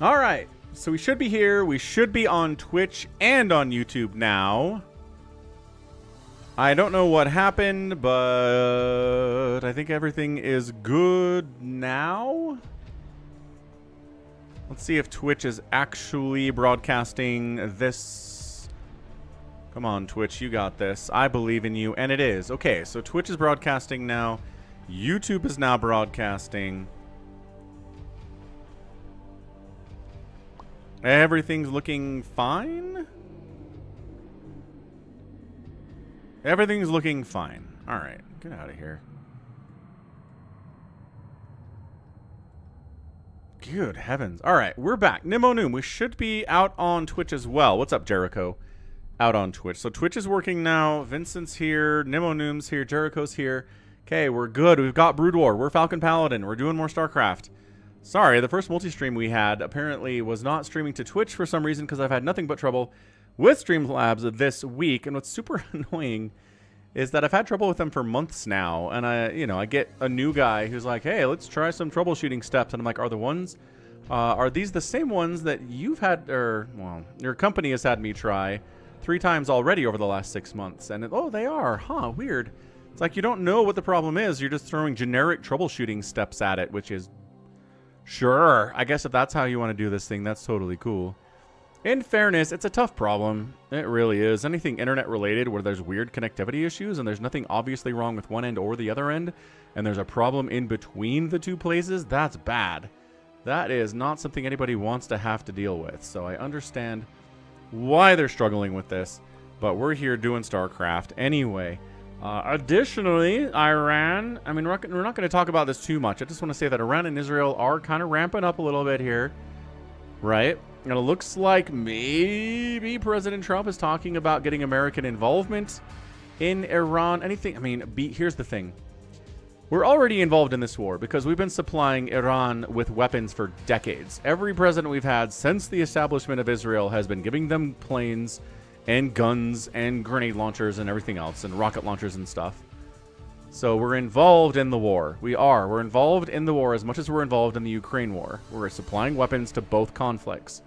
All right. So we should be here. We should be on Twitch and on YouTube now. I don't know what happened, but I think everything is good now. Let's see if Twitch is actually broadcasting this. Come on, Twitch, you got this. I believe in you, and it is. Okay, so Twitch is broadcasting now. YouTube is now broadcasting. Everything's looking fine. Everything's looking fine. All right, get out of here. Good heavens. All right, we're back. Nimo Noom, we should be out on Twitch as well. What's up, Jericho? Out on Twitch. So Twitch is working now. Vincent's here. Nimo Noom's here. Jericho's here. Okay, we're good. We've got Brood War. We're Falcon Paladin. We're doing more StarCraft. Sorry, the first multi-stream we had apparently was not streaming to Twitch for some reason because I've had nothing but trouble with Streamlabs this week. And what's super annoying is that I've had trouble with them for months now. And I get a new guy who's like, hey, let's try some troubleshooting steps. And I'm like, are these the same ones that you've had, or, well, your company has had me try 3 times already over the last 6 months? And oh, they are. Huh, weird. It's like you don't know what the problem is. You're just throwing generic troubleshooting steps at it, which is, sure. I guess if that's how you want to do this thing, that's totally cool. In fairness, it's a tough problem. It really is. Anything internet related where there's weird connectivity issues and there's nothing obviously wrong with one end or the other end, and there's a problem in between the two places, that's bad. That is not something anybody wants to have to deal with. So I understand why they're struggling with this, but we're here doing StarCraft anyway. Additionally, Iran, I mean, we're not going to talk about this too much. I just want to say that Iran and Israel are kind of ramping up a little bit here, right? And it looks like maybe President Trump is talking about getting American involvement in Iran. Anything, I mean, here's the thing. We're already involved in this war because we've been supplying Iran with weapons for decades. Every president we've had since the establishment of Israel has been giving them planes and guns and grenade launchers and everything else and rocket launchers and stuff. So we're involved in the war. We're involved in the war as much as we're involved in the Ukraine war. We're supplying weapons to both conflicts.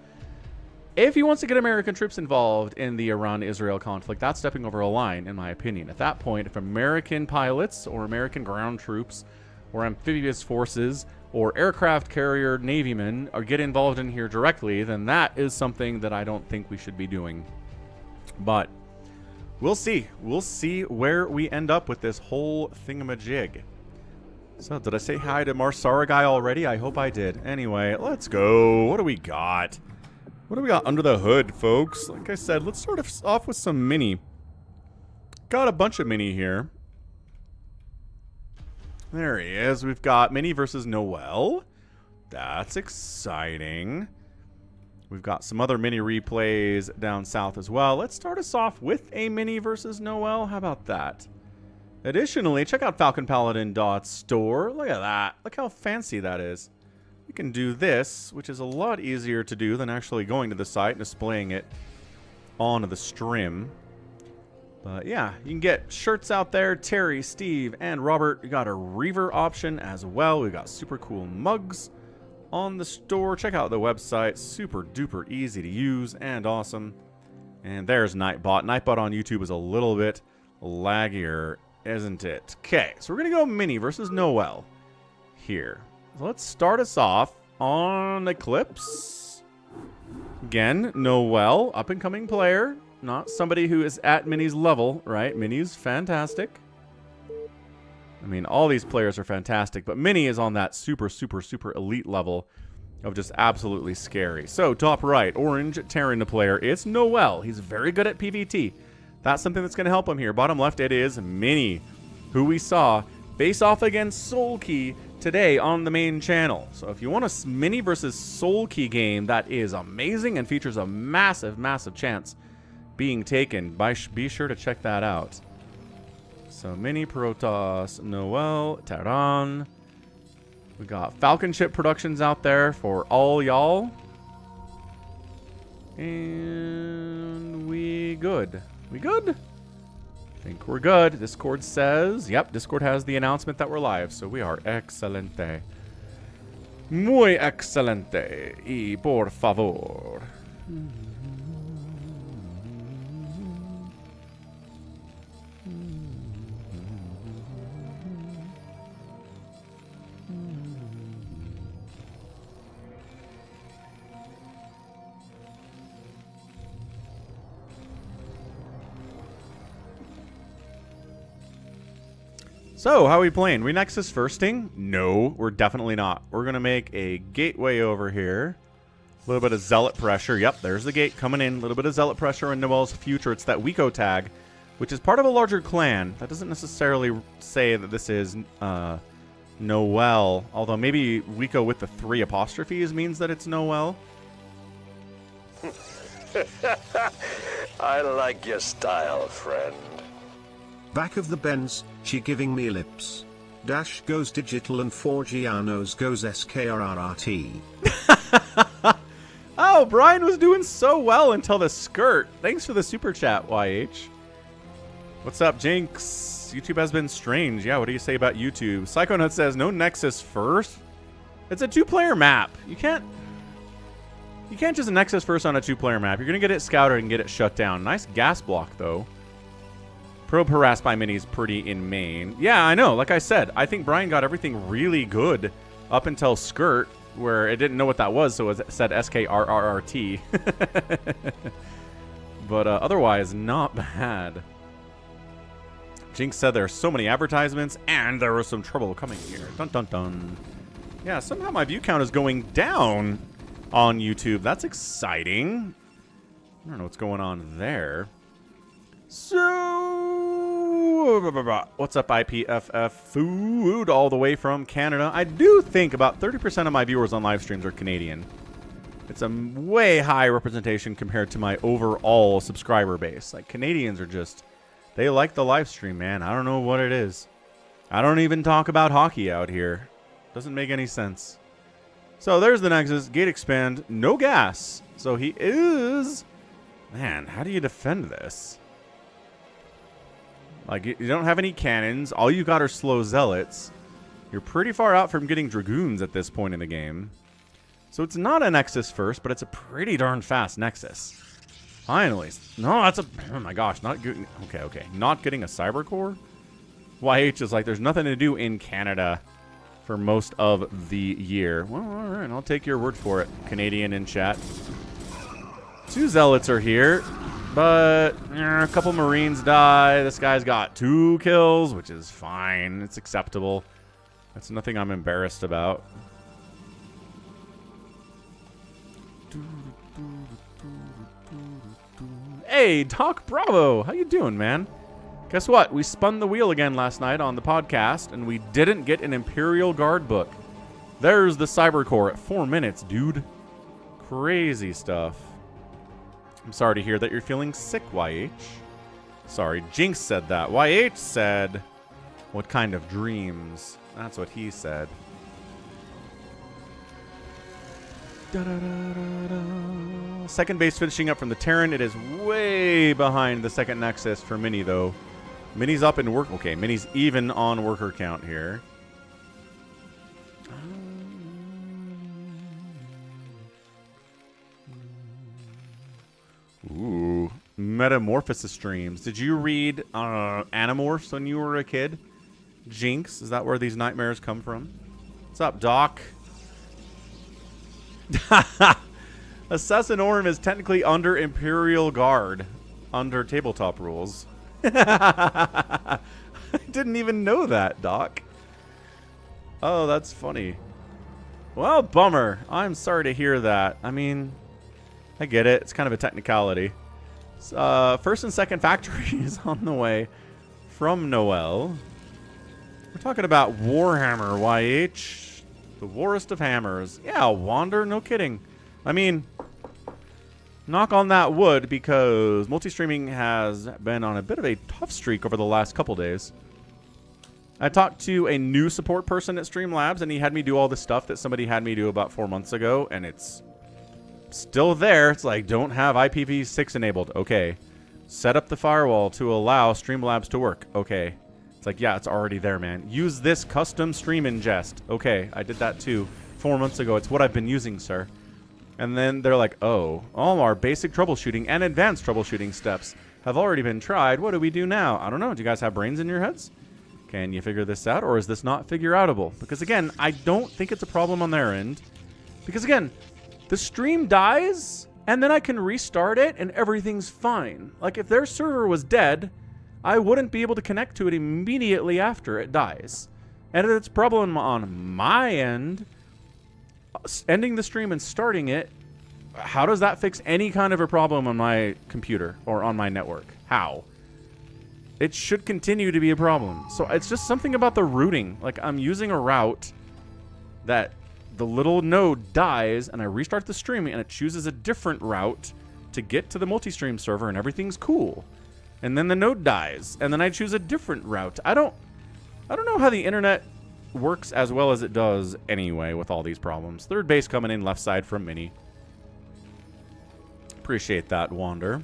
If he wants to get American troops involved in the Iran-Israel conflict, that's stepping over a line, in my opinion. At that point, if American pilots or American ground troops or amphibious forces or aircraft carrier navymen get involved in here directly, then that is something that I don't think we should be doing. But we'll see. We'll see where we end up with this whole thingamajig. So, did I say hi to Marsara guy already? I hope I did. Anyway, let's go. What do we got? What do we got under the hood, folks? Like I said, let's start off with some mini. Got a bunch of mini here. There he is. We've got mini versus Noel. That's exciting. We've got some other mini replays down south as well. Let's start us off with a mini versus Noel. How about that? Additionally, check out FalconPaladin.store. Look at that. Look how fancy that is. We can do this, which is a lot easier to do than actually going to the site and displaying it on the stream. But yeah, you can get shirts out there. Terry, Steve, and Robert. We got a Reaver option as well. We got super cool mugs on the store. Check out the website. Super duper easy to use and awesome. And there's Nightbot. Nightbot on YouTube is a little bit laggier, isn't it? Okay, so we're going to go mini versus Noel here. So let's start us off on Eclipse. Again, Noel, up-and-coming player. Not somebody who is at Mini's level, right? Mini's fantastic. I mean, all these players are fantastic, but Mini is on that super, super, super elite level of just absolutely scary. So, top right, orange Terran player. It's Noel. He's very good at PvT. That's something that's going to help him here. Bottom left, it is Mini, who we saw face off against Soulkey today on the main channel. So if you want a Mini versus Soulkey game that is amazing and features a massive, massive chance being taken, be sure to check that out. So Mini, Protoss, Noel, Terran. We got Falcon Ship Productions out there for all y'all. And we good. We good? I think we're good. Discord says, yep, Discord has the announcement that we're live, so we are excelente. Muy excelente. Y por favor. So, how are we playing? We Nexus firsting? No, we're definitely not. We're going to make a gateway over here. A little bit of zealot pressure. Yep, there's the gate coming in. A little bit of zealot pressure in Noel's future. It's that Wiko tag, which is part of a larger clan. That doesn't necessarily say that this is Noel. Although maybe Wiko with the 3 apostrophes means that it's Noel. I like your style, friend. Back of the Benz, she giving me lips. Dash goes digital and 4Gianos goes SKRRT. Oh, Brian was doing so well until the skirt. Thanks for the super chat, YH. What's up, Jinx? YouTube has been strange. Yeah, what do you say about YouTube? Psychonaut says, no Nexus first? It's a 2-player map. You can't just Nexus first on a 2-player map. You're going to get it scouted and get it shut down. Nice gas block, though. Probe harassed by minis pretty in main. Yeah, I know. Like I said, I think Brian got everything really good up until skirt, where it didn't know what that was, so it said SKRRRT. But otherwise, not bad. Jinx said there are so many advertisements, and there was some trouble coming here. Dun dun dun. Yeah, somehow my view count is going down on YouTube. That's exciting. I don't know what's going on there. So, what's up, IPFF Food, all the way from Canada? I do think about 30% of my viewers on live streams are Canadian. It's a way high representation compared to my overall subscriber base. Like, Canadians are just, they like the live stream, man. I don't know what it is. I don't even talk about hockey out here. Doesn't make any sense. So, there's the Nexus. Gate expand. No gas. So, he is... Man, how do you defend this? Like, you don't have any cannons. All you got are slow zealots. You're pretty far out from getting dragoons at this point in the game. So it's not a Nexus first, but it's a pretty darn fast Nexus. Finally. No, that's a... Oh my gosh, not good. Okay. Not getting a cyber core? YH is like, there's nothing to do in Canada for most of the year. Well, all right, I'll take your word for it, Canadian in chat. 2 zealots are here. But a couple Marines die. This guy's got 2 kills, which is fine. It's acceptable. That's nothing I'm embarrassed about. Hey, Doc Bravo. How you doing, man? Guess what? We spun the wheel again last night on the podcast, and we didn't get an Imperial Guard book. There's the Cyber Core at 4 minutes, dude. Crazy stuff. I'm sorry to hear that you're feeling sick, YH. Sorry, Jinx said that. YH said, what kind of dreams? That's what he said. Second base finishing up from the Terran. It is way behind the second Nexus for Mini, though. Mini's up in work. Okay, Mini's even on worker count here. Ooh, Metamorphosis streams. Did you read Animorphs when you were a kid? Jinx, is that where these nightmares come from? What's up, Doc? Assassin Orm is technically under Imperial Guard, under tabletop rules. I didn't even know that, Doc. Oh, that's funny. Well, bummer. I'm sorry to hear that. I mean... I get it. It's kind of a technicality. First and second factory is on the way from Noel. We're talking about Warhammer, YH. The warest of hammers. Yeah, Wander, no kidding. I mean, knock on that wood, because multi-streaming has been on a bit of a tough streak over the last couple days. I talked to a new support person at Streamlabs, and he had me do all the stuff that somebody had me do about 4 months ago, and it's still there. It's like, don't have IPv6 enabled. Okay. Set up the firewall to allow Streamlabs to work. Okay. It's like, yeah, it's already there, man. Use this custom stream ingest. Okay, I did that too. 4 months ago. It's what I've been using, sir. And then they're like, oh, all our basic troubleshooting and advanced troubleshooting steps have already been tried. What do we do now? I don't know. Do you guys have brains in your heads? Can you figure this out, or is this not figure-outable? Because, again, I don't think it's a problem on their end. Because, again, the stream dies, and then I can restart it, and everything's fine. Like, if their server was dead, I wouldn't be able to connect to it immediately after it dies. And if it's a problem on my end, ending the stream and starting it, how does that fix any kind of a problem on my computer or on my network? How? It should continue to be a problem. So it's just something about the routing. Like, I'm using a route that the little node dies, and I restart the stream, and it chooses a different route to get to the multi-stream server, and everything's cool. And then the node dies, and then I choose a different route. I don't know how the internet works as well as it does anyway with all these problems. Third base coming in left side from Mini. Appreciate that, Wander.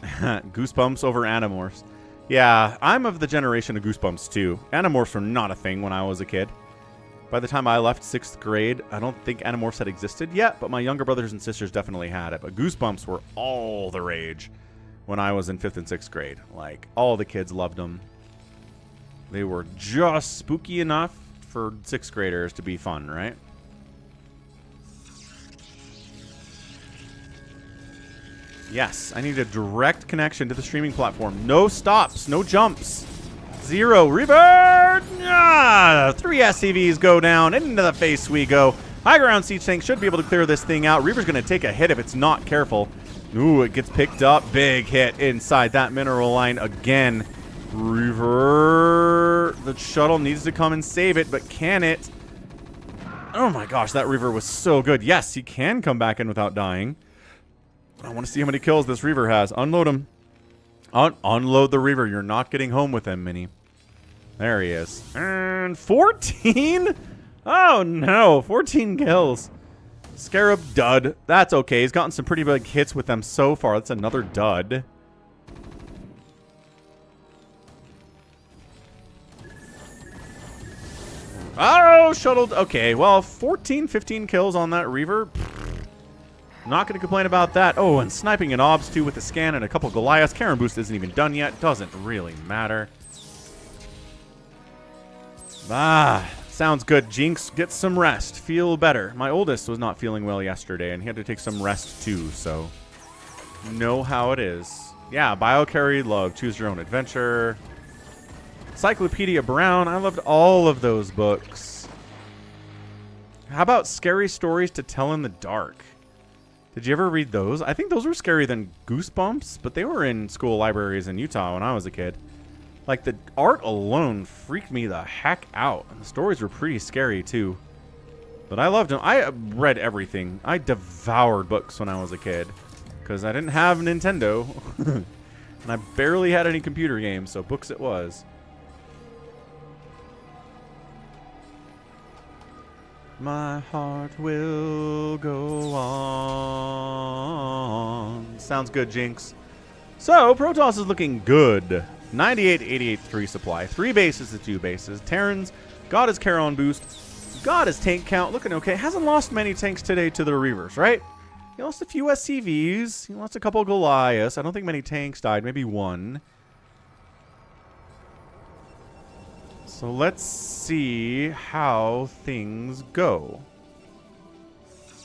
Goosebumps over Animorphs. Yeah, I'm of the generation of Goosebumps too. Animorphs were not a thing when I was a kid. By the time I left 6th grade, I don't think Animorphs had existed yet, but my younger brothers and sisters definitely had it. But Goosebumps were all the rage when I was in 5th and 6th grade. Like, all the kids loved them. They were just spooky enough for 6th graders to be fun, right? Yes, I need a direct connection to the streaming platform. No stops, no jumps. 0. Rebirth! Ah, 3 SCVs go down. Into the face we go. High ground siege tank should be able to clear this thing out. Reaper's going to take a hit if it's not careful. Ooh, it gets picked up. Big hit inside that mineral line again. Reaver. The shuttle needs to come and save it, but can it? Oh my gosh, that Reaver was so good. Yes, he can come back in without dying. I want to see how many kills this Reaver has. Unload him. Unload the Reaver. You're not getting home with him, Mini. There he is. And 14? Oh, no. 14 kills. Scarab dud. That's okay. He's gotten some pretty big hits with them so far. That's another dud. Oh, shuttled. Okay, well, 14, 15 kills on that Reaver. Not going to complain about that. Oh, and sniping an Obs, too, with the scan and a couple Goliaths. Karen Boost isn't even done yet. Doesn't really matter. Ah, sounds good. Jinx, get some rest. Feel better. My oldest was not feeling well yesterday, and he had to take some rest, too, so know how it is. Yeah, Biocarry, love. Choose Your Own Adventure. Encyclopedia Brown. I loved all of those books. How about Scary Stories to Tell in the Dark? Did you ever read those? I think those were scarier than Goosebumps, but they were in school libraries in Utah when I was a kid. Like, the art alone freaked me the heck out. And the stories were pretty scary, too. But I loved them. I read everything. I devoured books when I was a kid. Because I didn't have a Nintendo. And I barely had any computer games, so books it was. My heart will go on. Sounds good, Jinx. So, Protoss is looking good. 98, 88, 3 supply. 3 bases to 2 bases. Terrans got his Charon boost. Got his tank count. Looking okay. Hasn't lost many tanks today to the Reavers, right? He lost a few SCVs. He lost a couple Goliaths. I don't think many tanks died. Maybe 1. So let's see how things go.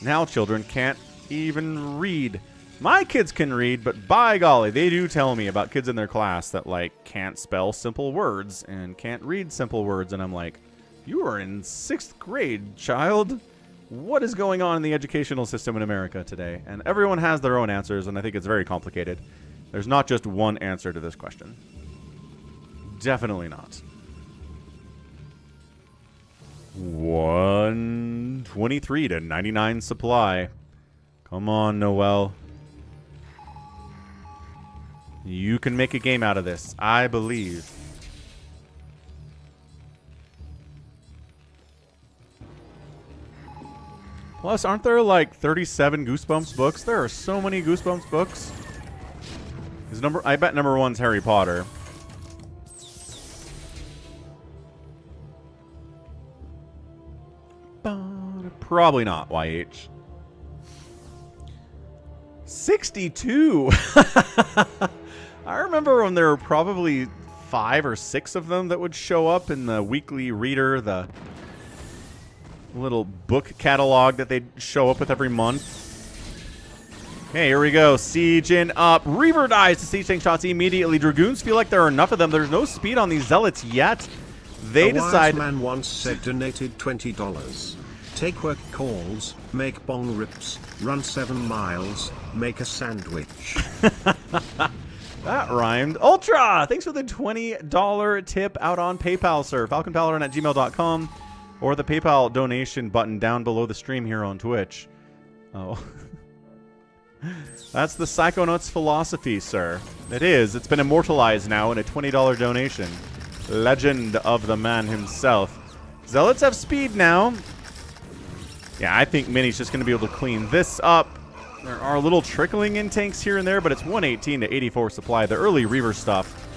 Now children can't even read. My kids can read, but by golly, they do tell me about kids in their class that, like, can't spell simple words and can't read simple words. And I'm like, you are in 6th grade, child. What is going on in the educational system in America today? And everyone has their own answers, and I think it's very complicated. There's not just one answer to this question. Definitely not. 123 to 99 supply. Come on, Noel. You can make a game out of this. I believe. Plus, aren't there like 37 Goosebumps books? There are so many Goosebumps books. I bet number 1's Harry Potter. Probably not, YH. 62! I remember when there were probably 5 or 6 of them that would show up in the weekly reader, the little book catalog that they'd show up with every month. Okay, here we go. Sieging up. Reaver dies to siege tank shots immediately. Dragoons feel like there are enough of them. There's no speed on these zealots yet. They decide. Man once said donated $20. Take work calls, make bong rips, run 7 miles, make a sandwich. That rhymed. Ultra! Thanks for the $20 tip out on PayPal, sir. FalconValorant@gmail.com or the PayPal donation button down below the stream here on Twitch. Oh. That's the Psychonauts philosophy, sir. It is. It's been immortalized now in a $20 donation. Legend of the man himself. Zealots have speed now. Yeah, I think Mini's just going to be able to clean this up. There are little trickling in tanks here and there, but it's 118 to 84 supply. The early Reaver stuff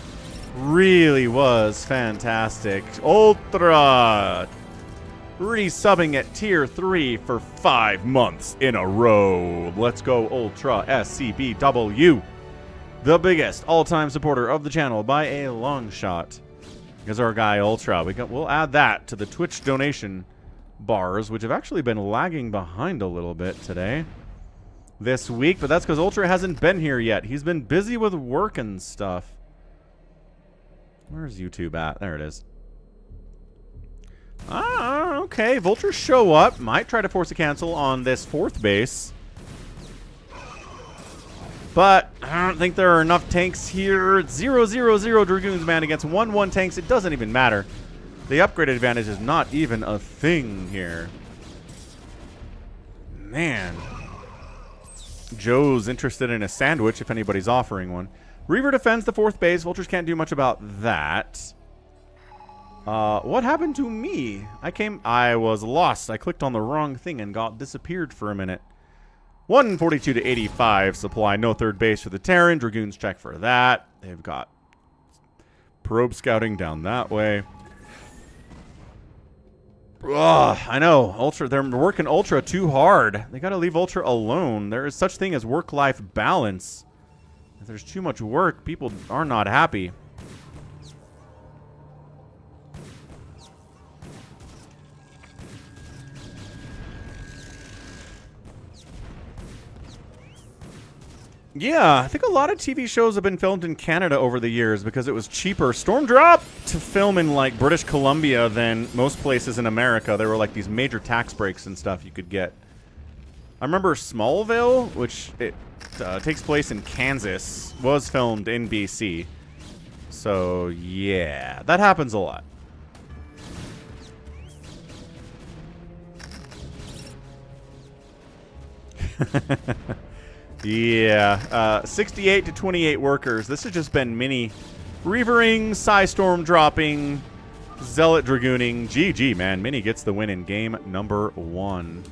really was fantastic. Ultra resubbing at tier 3 for 5 months in a row. Let's go Ultra SCBW. The biggest all-time supporter of the channel by a long shot. Here's our guy Ultra. We'll add that to the Twitch donation bars, which have actually been lagging behind a little bit today. This week, but that's because Ultra hasn't been here yet. He's been busy with work and stuff. Where's YouTube at? There it is. Ah, okay. Vultures show up. Might try to force a cancel on this 4th base. But I don't think there are enough tanks here. 0-0-0 Dragoons, man, against 1-1 tanks. It doesn't even matter. The upgraded advantage is not even a thing here. Man. Joe's interested in a sandwich if anybody's offering one. Reaver defends the 4th base. Vultures can't do much about that. What happened to me? I was lost. I clicked on the wrong thing and disappeared for a minute. 142 to 85 supply. No 3rd base for the Terran. Dragoons check for that. They've got probe scouting down that way. Ugh, I know. Ultra, they're working Ultra too hard. They gotta leave Ultra alone. There is such thing as work-life balance. If there's too much work, people are not happy. Yeah, I think a lot of TV shows have been filmed in Canada over the years because it was cheaper. Stormdrop to film in like British Columbia than most places in America. There were like these major tax breaks and stuff you could get. I remember Smallville, which it takes place in Kansas, was filmed in BC. So yeah, that happens a lot. Yeah, 68 to 28 workers. This has just been mini Reavering, Psystorm dropping, Zealot dragooning. GG, man. Mini gets the win in game number 1.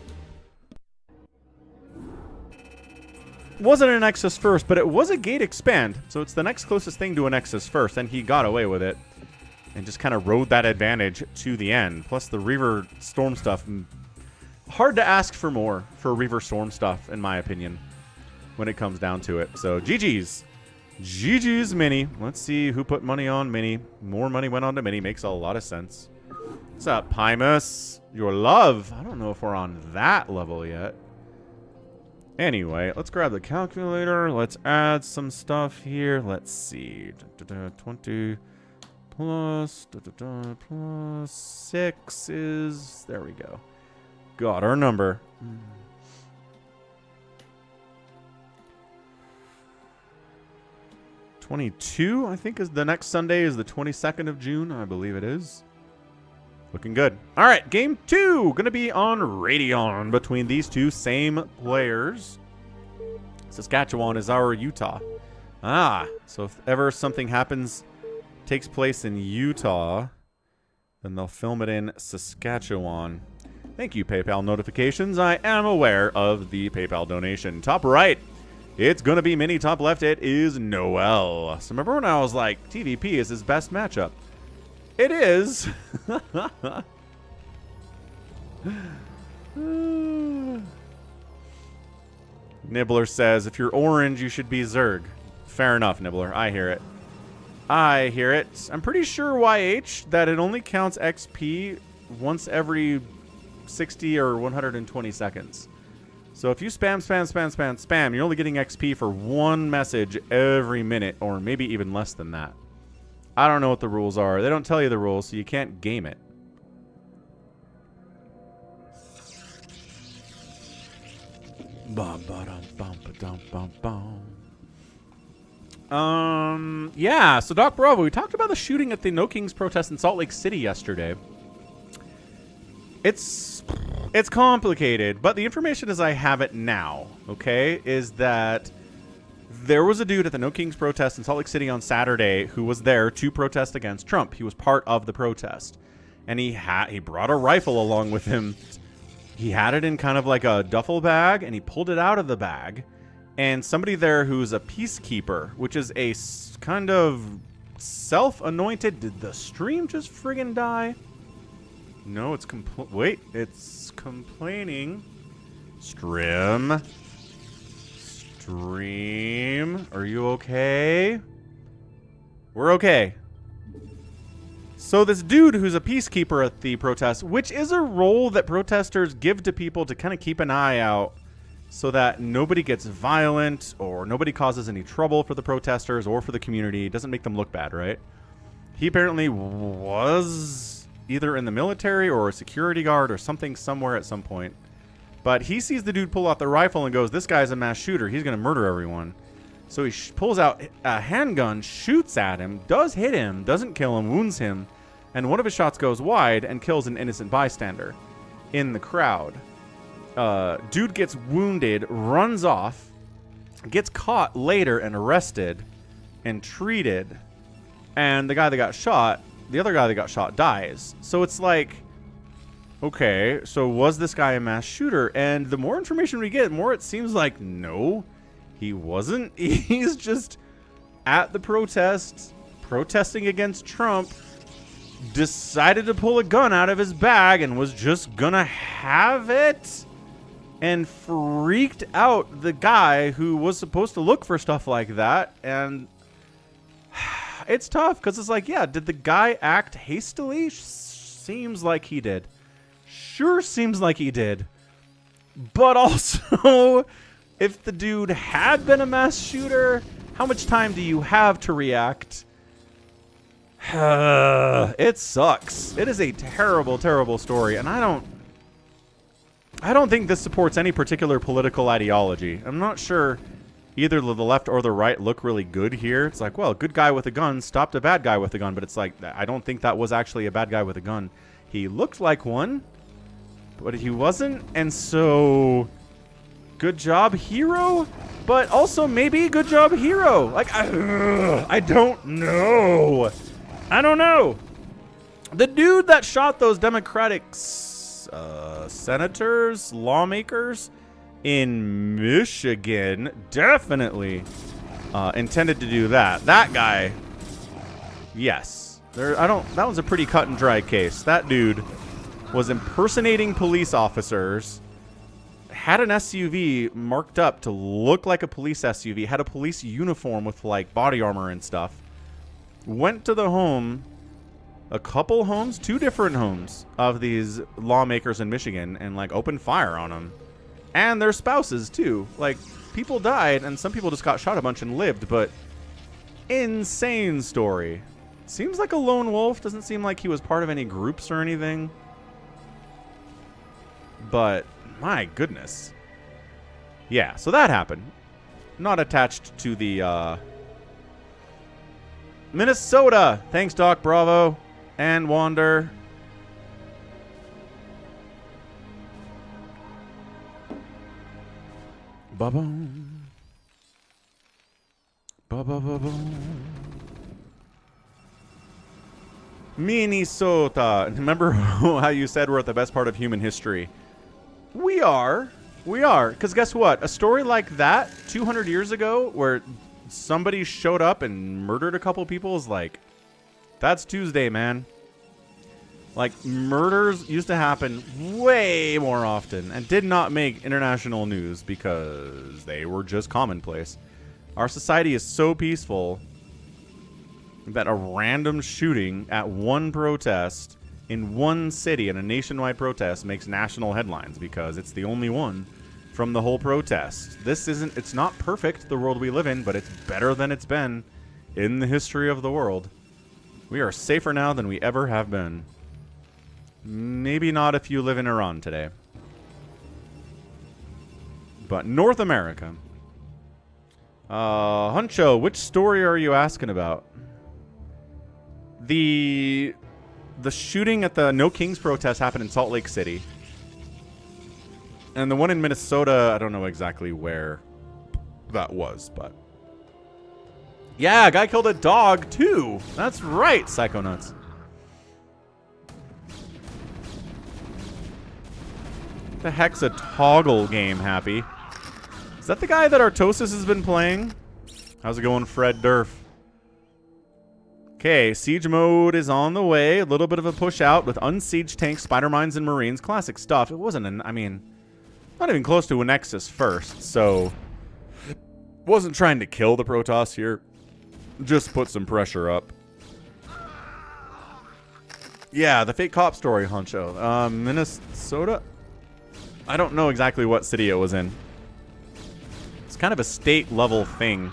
Wasn't an Nexus first, but it was a gate expand. So it's the next closest thing to a Nexus first, and he got away with it. And just kind of rode that advantage to the end. Plus the Reaver Storm stuff. Hard to ask for more for Reaver Storm stuff, in my opinion, when it comes down to it. So GG's. GG's Mini. Let's see who put money on Mini. More money went on to Mini. Makes a lot of sense. What's up, Pymus? Your love. I don't know if we're on that level yet. Anyway, let's grab the calculator. Let's add some stuff here. Let's see. 20 plus, plus 6 is... There we go. Got our number. 22, I think, is the next Sunday is the 22nd of June. I believe it is. Looking good. All right, game 2. Going to be on Radeon between these two same players. Saskatchewan is our Utah. Ah, so if ever something takes place in Utah, then they'll film it in Saskatchewan. Thank you, PayPal notifications. I am aware of the PayPal donation. Top right. It's going to be Mini. Top left, it is Noel. So remember when I was like, TVP is his best matchup? It is. Nibbler says, if you're orange, you should be Zerg. Fair enough, Nibbler. I hear it. I hear it. I'm pretty sure, YH, that it only counts XP once every 60 or 120 seconds. So if you spam, you're only getting XP for one message every minute, or maybe even less than that. I don't know what the rules are. They don't tell you the rules, so you can't game it. Yeah, so Doc Bravo, we talked about the shooting at the No Kings protest in Salt Lake City yesterday. It's complicated, but the information as I have it now, okay, is that there was a dude at the No Kings protest in Salt Lake City on Saturday who was there to protest against Trump. He was part of the protest, and he brought a rifle along with him. He had it in kind of like a duffel bag, and he pulled it out of the bag. And somebody there who's a peacekeeper, which is a kind of self-anointed... Did the stream just friggin' die? No, it's it's complaining. Stream, are you okay? We're okay. So this dude who's a peacekeeper at the protest, which is a role that protesters give to people to kind of keep an eye out so that nobody gets violent or nobody causes any trouble for the protesters or for the community. It doesn't make them look bad, right? He apparently was either in the military or a security guard or something somewhere at some point. But he sees the dude pull out the rifle and goes, this guy's a mass shooter. He's going to murder everyone. So he pulls out a handgun, shoots at him, does hit him, doesn't kill him, wounds him, and one of his shots goes wide and kills an innocent bystander in the crowd. Dude gets wounded, runs off, gets caught later and arrested and treated, and the other guy that got shot dies. So it's like, okay, so was this guy a mass shooter? And the more information we get, the more it seems like no, he wasn't. He's just at the protest, protesting against Trump, decided to pull a gun out of his bag and was just gonna have it, and freaked out the guy who was supposed to look for stuff like that. And it's tough because it's like, yeah, did the guy act hastily? Seems like he did. Sure seems like he did. But also, if the dude had been a mass shooter, how much time do you have to react? It sucks. It is a terrible, terrible story, and I don't think this supports any particular political ideology. I'm not sure either the left or the right look really good here. It's like, well, good guy with a gun stopped a bad guy with a gun, but it's like, I don't think that was actually a bad guy with a gun. He looked like one, but he wasn't, and so good job, hero, but also maybe good job, hero. Like, I don't know. I don't know. The dude that shot those Democratic senators, lawmakers in Michigan definitely intended to do that. That guy, yes. That was a pretty cut and dry case. That dude was impersonating police officers, had an SUV marked up to look like a police SUV, had a police uniform with like body armor and stuff, went to the home, a couple homes, 2 different homes of these lawmakers in Michigan, and like opened fire on them. And their spouses too. Like, people died and some people just got shot a bunch and lived, but insane story. Seems like a lone wolf. Doesn't seem like he was part of any groups or anything. But my goodness. Yeah, so that happened. Not attached to the Minnesota. Thanks, Doc Bravo and Wander. Ba-boom. Ba-ba-ba-boom. Minnesota. Remember how you said we're at the best part of human history? We are. We are. Because guess what? A story like that 200 years ago where somebody showed up and murdered a couple people is like, that's Tuesday, man. Like, murders used to happen way more often and did not make international news because they were just commonplace. Our society is so peaceful that a random shooting at one protest in one city in a nationwide protest makes national headlines because it's the only one from the whole protest. It's not perfect, the world we live in, but it's better than it's been in the history of the world. We are safer now than we ever have been. Maybe not if you live in Iran today. But North America. Huncho, which story are you asking about? The shooting at the No Kings protest happened in Salt Lake City. And the one in Minnesota, I don't know exactly where that was, but... Yeah, a guy killed a dog, too. That's right, Psychonauts. The heck's a toggle game, Happy? Is that the guy that Artosis has been playing? How's it going, Fred Durf? Okay, siege mode is on the way. A little bit of a push out with unsieged tanks, spider mines, and marines. Classic stuff. It wasn't I mean, not even close to a Nexus first, so... Wasn't trying to kill the Protoss here. Just put some pressure up. Yeah, the fake cop story, Honcho. Minnesota? I don't know exactly what city it was in. It's kind of a state-level thing.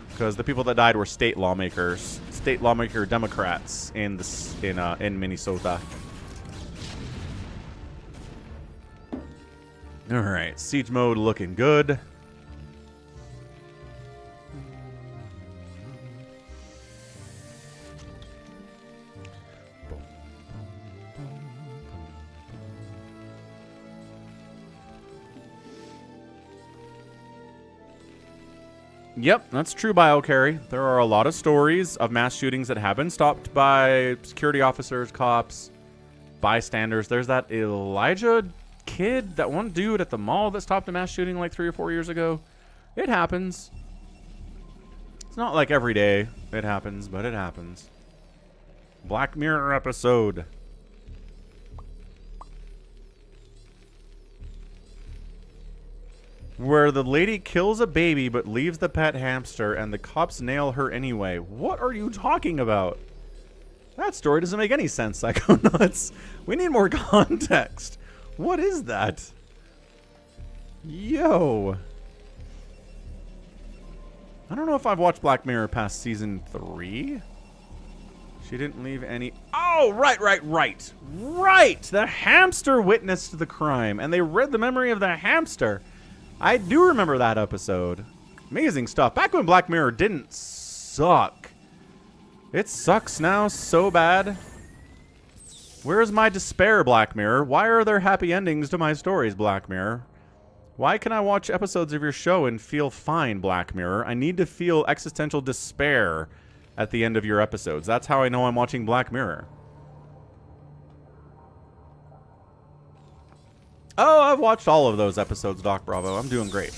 Because the people that died were state lawmakers. State lawmaker Democrats in Minnesota. Alright, siege mode looking good. Yep, that's true, BioCarry. There are a lot of stories of mass shootings that have been stopped by security officers, cops, bystanders. There's that Elijah kid, that one dude at the mall that stopped a mass shooting like 3 or 4 years ago. It happens. It's not like every day it happens, but it happens. Black Mirror episode. Where the lady kills a baby but leaves the pet hamster and the cops nail her anyway. What are you talking about? That story doesn't make any sense, Psychonauts. We need more context. What is that? Yo. I don't know if I've watched Black Mirror past season 3. She didn't leave any... Oh, right. Right! The hamster witnessed the crime, and they read the memory of the hamster. I do remember that episode. Amazing stuff. Back when Black Mirror didn't suck. It sucks now so bad. Where's my despair, Black Mirror? Why are there happy endings to my stories, Black Mirror? Why can I watch episodes of your show and feel fine, Black Mirror? I need to feel existential despair at the end of your episodes. That's how I know I'm watching Black Mirror. Oh, I've watched all of those episodes, Doc Bravo. I'm doing great.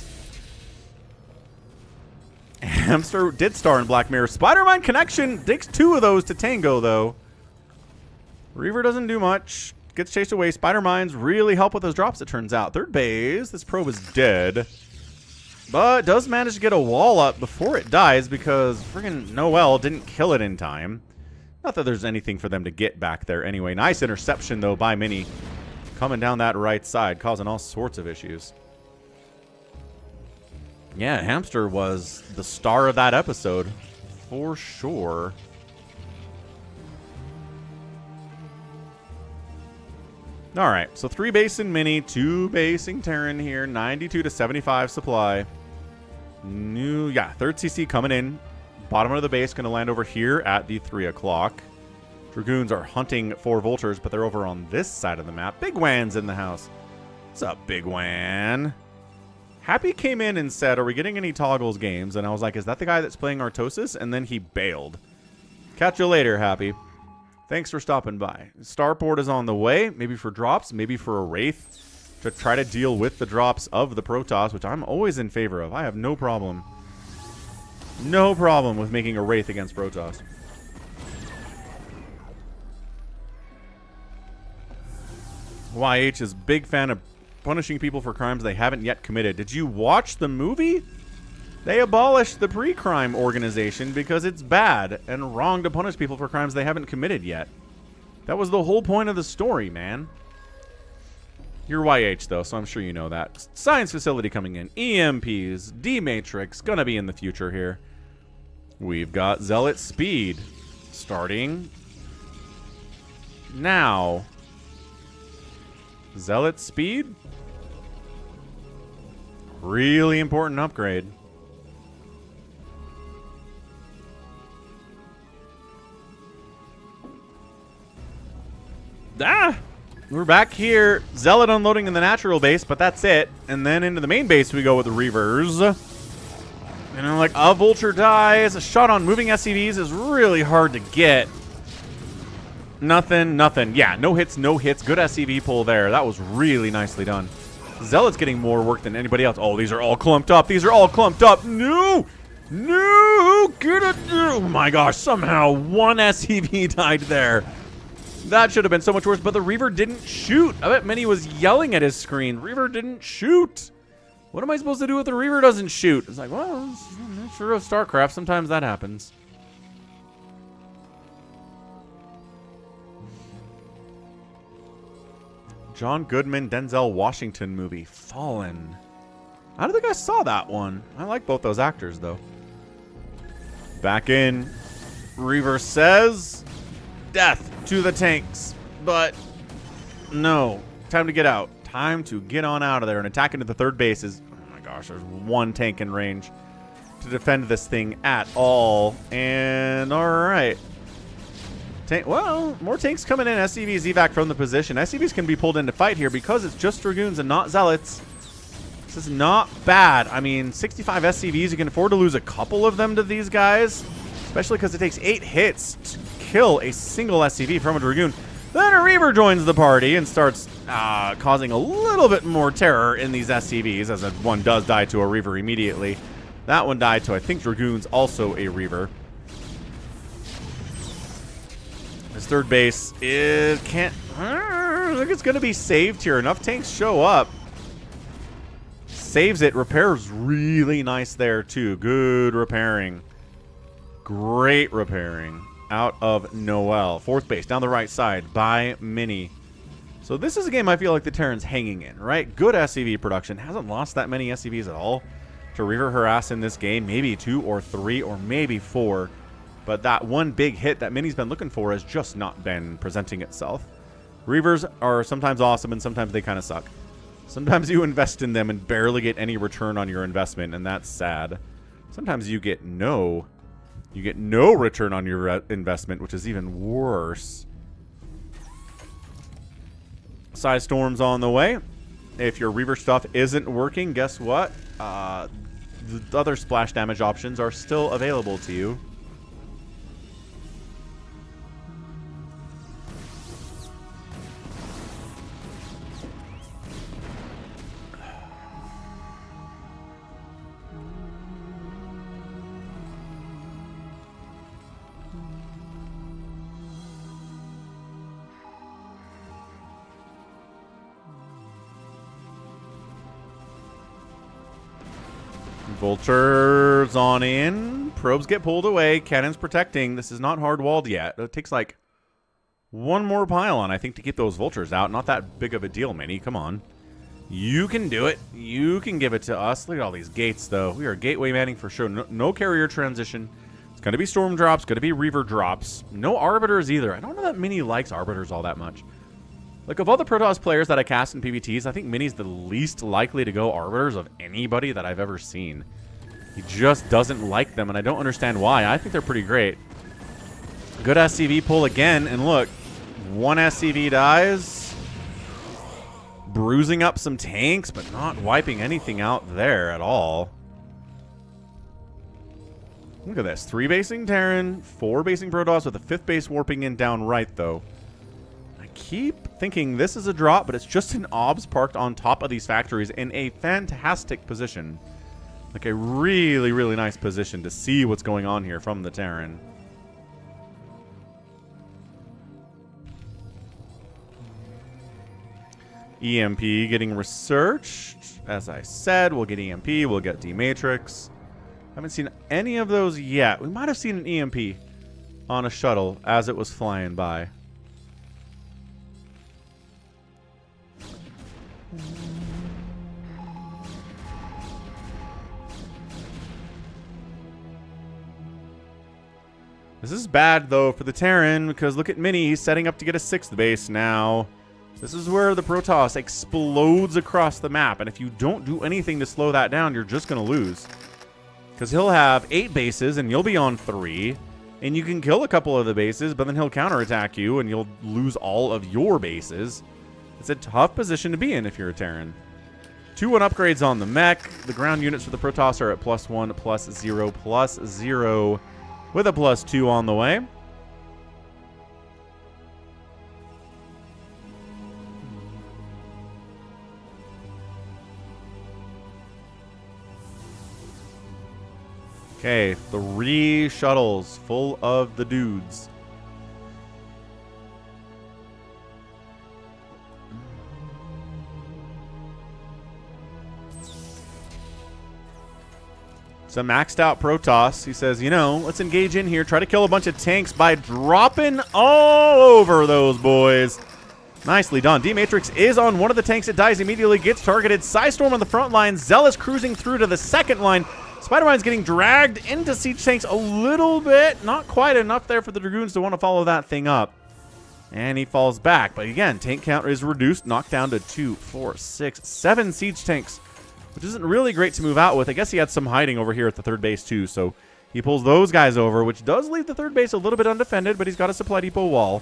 Hamster did star in Black Mirror. Spider-Man Connection takes 2 of those to tango, though. Reaver doesn't do much. Gets chased away. Spider-Mines really help with those drops, it turns out. Third base. This probe is dead. But does manage to get a wall up before it dies because friggin' Noel didn't kill it in time. Not that there's anything for them to get back there anyway. Nice interception, though, by Mini. Coming down that right side, causing all sorts of issues. Yeah, Hamster was the star of that episode, for sure. Alright, so 3 basing Mini, 2 basing Terran here, 92 to 75 supply. New, yeah, 3rd CC coming in. Bottom of the base, going to land over here at the 3 o'clock. Dragoons are hunting for vultures, but they're over on this side of the map. Big Wan's in the house. What's up, Big Wan? Happy came in and said, are we getting any Toggles games? And I was like, is that the guy that's playing Artosis? And then he bailed. Catch you later, Happy. Thanks for stopping by. Starport is on the way, maybe for drops, maybe for a Wraith, to try to deal with the drops of the Protoss, which I'm always in favor of. I have no problem. No problem with making a Wraith against Protoss. YH is big fan of punishing people for crimes they haven't yet committed. Did you watch the movie? They abolished the pre-crime organization because it's bad and wrong to punish people for crimes they haven't committed yet. That was the whole point of the story, man. You're YH, though, so I'm sure you know that. Science facility coming in. EMPs. D-Matrix. Gonna be in the future here. We've got Zealot Speed. Starting now. Zealot Speed? Really important upgrade. We're back here. Zealot unloading in the natural base, but that's it. And then into the main base we go with the Reavers. And then, like, a Vulture dies. A shot on moving SCVs is really hard to get. Nothing. Yeah, no hits, no hits. Good SCV pull there. That was really nicely done. Zealot's getting more work than anybody else. Oh, these are all clumped up. No! Get it! Oh my gosh, somehow one SCV died there. That should have been so much worse, but the Reaver didn't shoot. I bet Mini was yelling at his screen. Reaver didn't shoot. What am I supposed to do if the Reaver doesn't shoot? It's like, well, it's sure of StarCraft. Sometimes that happens. John Goodman, Denzel Washington movie, Fallen. I don't think I saw that one. I like both those actors, though. Back in. Reaver says, death to the tanks. But no. Time to get out. Time to get on out of there and attack into the third base is... Oh my gosh, there's one tank in range to defend this thing at all. And alright. Well, more tanks coming in. SCVs evac from the position. SCVs can be pulled in to fight here because it's just Dragoons and not Zealots. This is not bad. I mean, 65 SCVs, you can afford to lose a couple of them to these guys. Especially because it takes 8 hits to kill a single SCV from a Dragoon. Then a Reaver joins the party and starts causing a little bit more terror in these SCVs, as one does die to a Reaver immediately. That one died to, I think, Dragoons, also a Reaver. This third base, it can't... I think it's going to be saved here. Enough tanks show up. Saves it. Repairs really nice there, too. Good repairing. Great repairing out of Noel. Fourth base, down the right side by Mini. So this is a game I feel like the Terran's hanging in, right? Good SCV production. Hasn't lost that many SCVs at all to Reaver harass in this game. Maybe 2 or 3 or maybe 4. But that one big hit that Mini's been looking for has just not been presenting itself. Reavers are sometimes awesome and sometimes they kind of suck. Sometimes you invest in them and barely get any return on your investment, and that's sad. Sometimes you get no return on your investment, which is even worse. Size Storm's on the way. If your Reaver stuff isn't working, guess what? The other splash damage options are still available to you. Vultures on in. Probes get pulled away. Cannons protecting. This is not hard walled yet. It takes like one more pylon, I think, to keep those vultures out. Not that big of a deal, Mini. Come on. You can do it. You can give it to us. Look at all these gates, though. We are gateway manning for sure. No carrier transition. It's going to be storm drops. Going to be Reaver drops. No arbiters either. I don't know that Mini likes arbiters all that much. Like, of all the Protoss players that I cast in PvTs, I think Mini's the least likely to go arbiters of anybody that I've ever seen. He just doesn't like them, and I don't understand why. I think they're pretty great. Good SCV pull again, and look, one SCV dies. Bruising up some tanks, but not wiping anything out there at all. Look at this. 3 basing Terran, 4 basing Protoss with a 5th base warping in down right, though. Keep thinking this is a drop, but it's just an OBS parked on top of these factories in a fantastic position. Like a really, really nice position to see what's going on here from the Terran. EMP getting researched. As I said, we'll get EMP, we'll get D-Matrix. Haven't seen any of those yet. We might have seen an EMP on a shuttle as it was flying by. This is bad, though, for the Terran, because look at Mini. He's setting up to get a 6th base now. This is where the Protoss explodes across the map, and if you don't do anything to slow that down, you're just going to lose. Because he'll have 8 bases, and you'll be on 3, and you can kill a couple of the bases, but then he'll counterattack you, and you'll lose all of your bases. It's a tough position to be in if you're a Terran. 2-1 upgrades on the mech. The ground units for the Protoss are at +1, +0, +0. With a +2 on the way. Okay, 3 shuttles full of the dudes. It's a maxed out Protoss. He says, you know, let's engage in here. Try to kill a bunch of tanks by dropping all over those boys. Nicely done. D-Matrix is on one of the tanks. It dies immediately, gets targeted. Psystorm on the front line. Zealous cruising through to the second line. Spider-Mine's getting dragged into siege tanks a little bit. Not quite enough there for the Dragoons to want to follow that thing up. And he falls back. But again, tank count is reduced. Knocked down to 2, 4, 6, 7 siege tanks, which isn't really great to move out with. I guess he had some hiding over here at the 3rd base too, so he pulls those guys over, which does leave the 3rd base a little bit undefended, but he's got a supply depot wall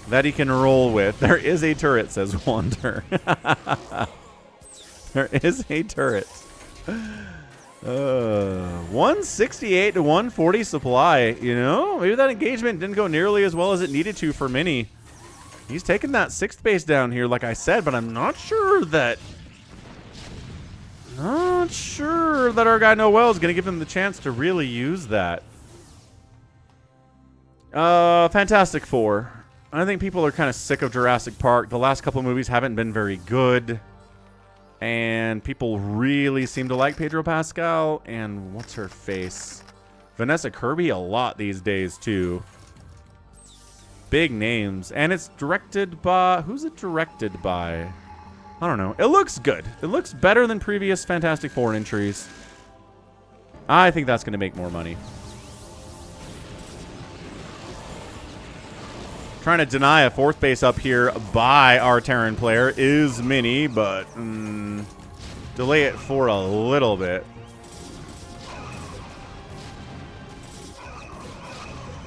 that he can roll with. There is a turret, says Wander. There is a turret. 168 to 140 supply. You know, maybe that engagement didn't go nearly as well as it needed to for Mini. He's taking that 6th base down here, like I said, but I'm not sure that our guy Noel is going to give him the chance to really use that. Fantastic Four. I think people are kind of sick of Jurassic Park. The last couple of movies haven't been very good. And people really seem to like Pedro Pascal and what's her face? Vanessa Kirby a lot these days, too. Big names. And it's directed by... Who's it directed by? I don't know. It looks good. It looks better than previous Fantastic Four entries. I think that's going to make more money. Trying to deny a 4th base up here by our Terran player is Mini, but delay it for a little bit.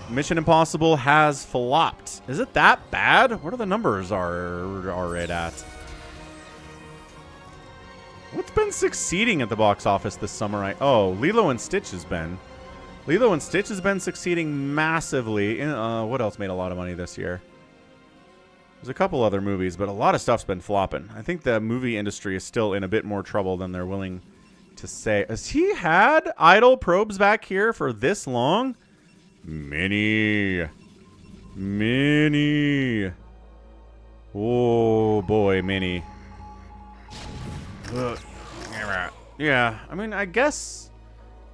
Mission Impossible has flopped. Is it that bad? What are the numbers are it at? What's been succeeding at the box office this summer? Oh, Lilo and Stitch has been. Lilo and Stitch has been succeeding massively. What else made a lot of money this year? There's a couple other movies, but a lot of stuff's been flopping. I think the movie industry is still in a bit more trouble than they're willing to say. Has he had idle probes back here for this long? Mini. Oh, boy, Mini. Yeah, I mean, I guess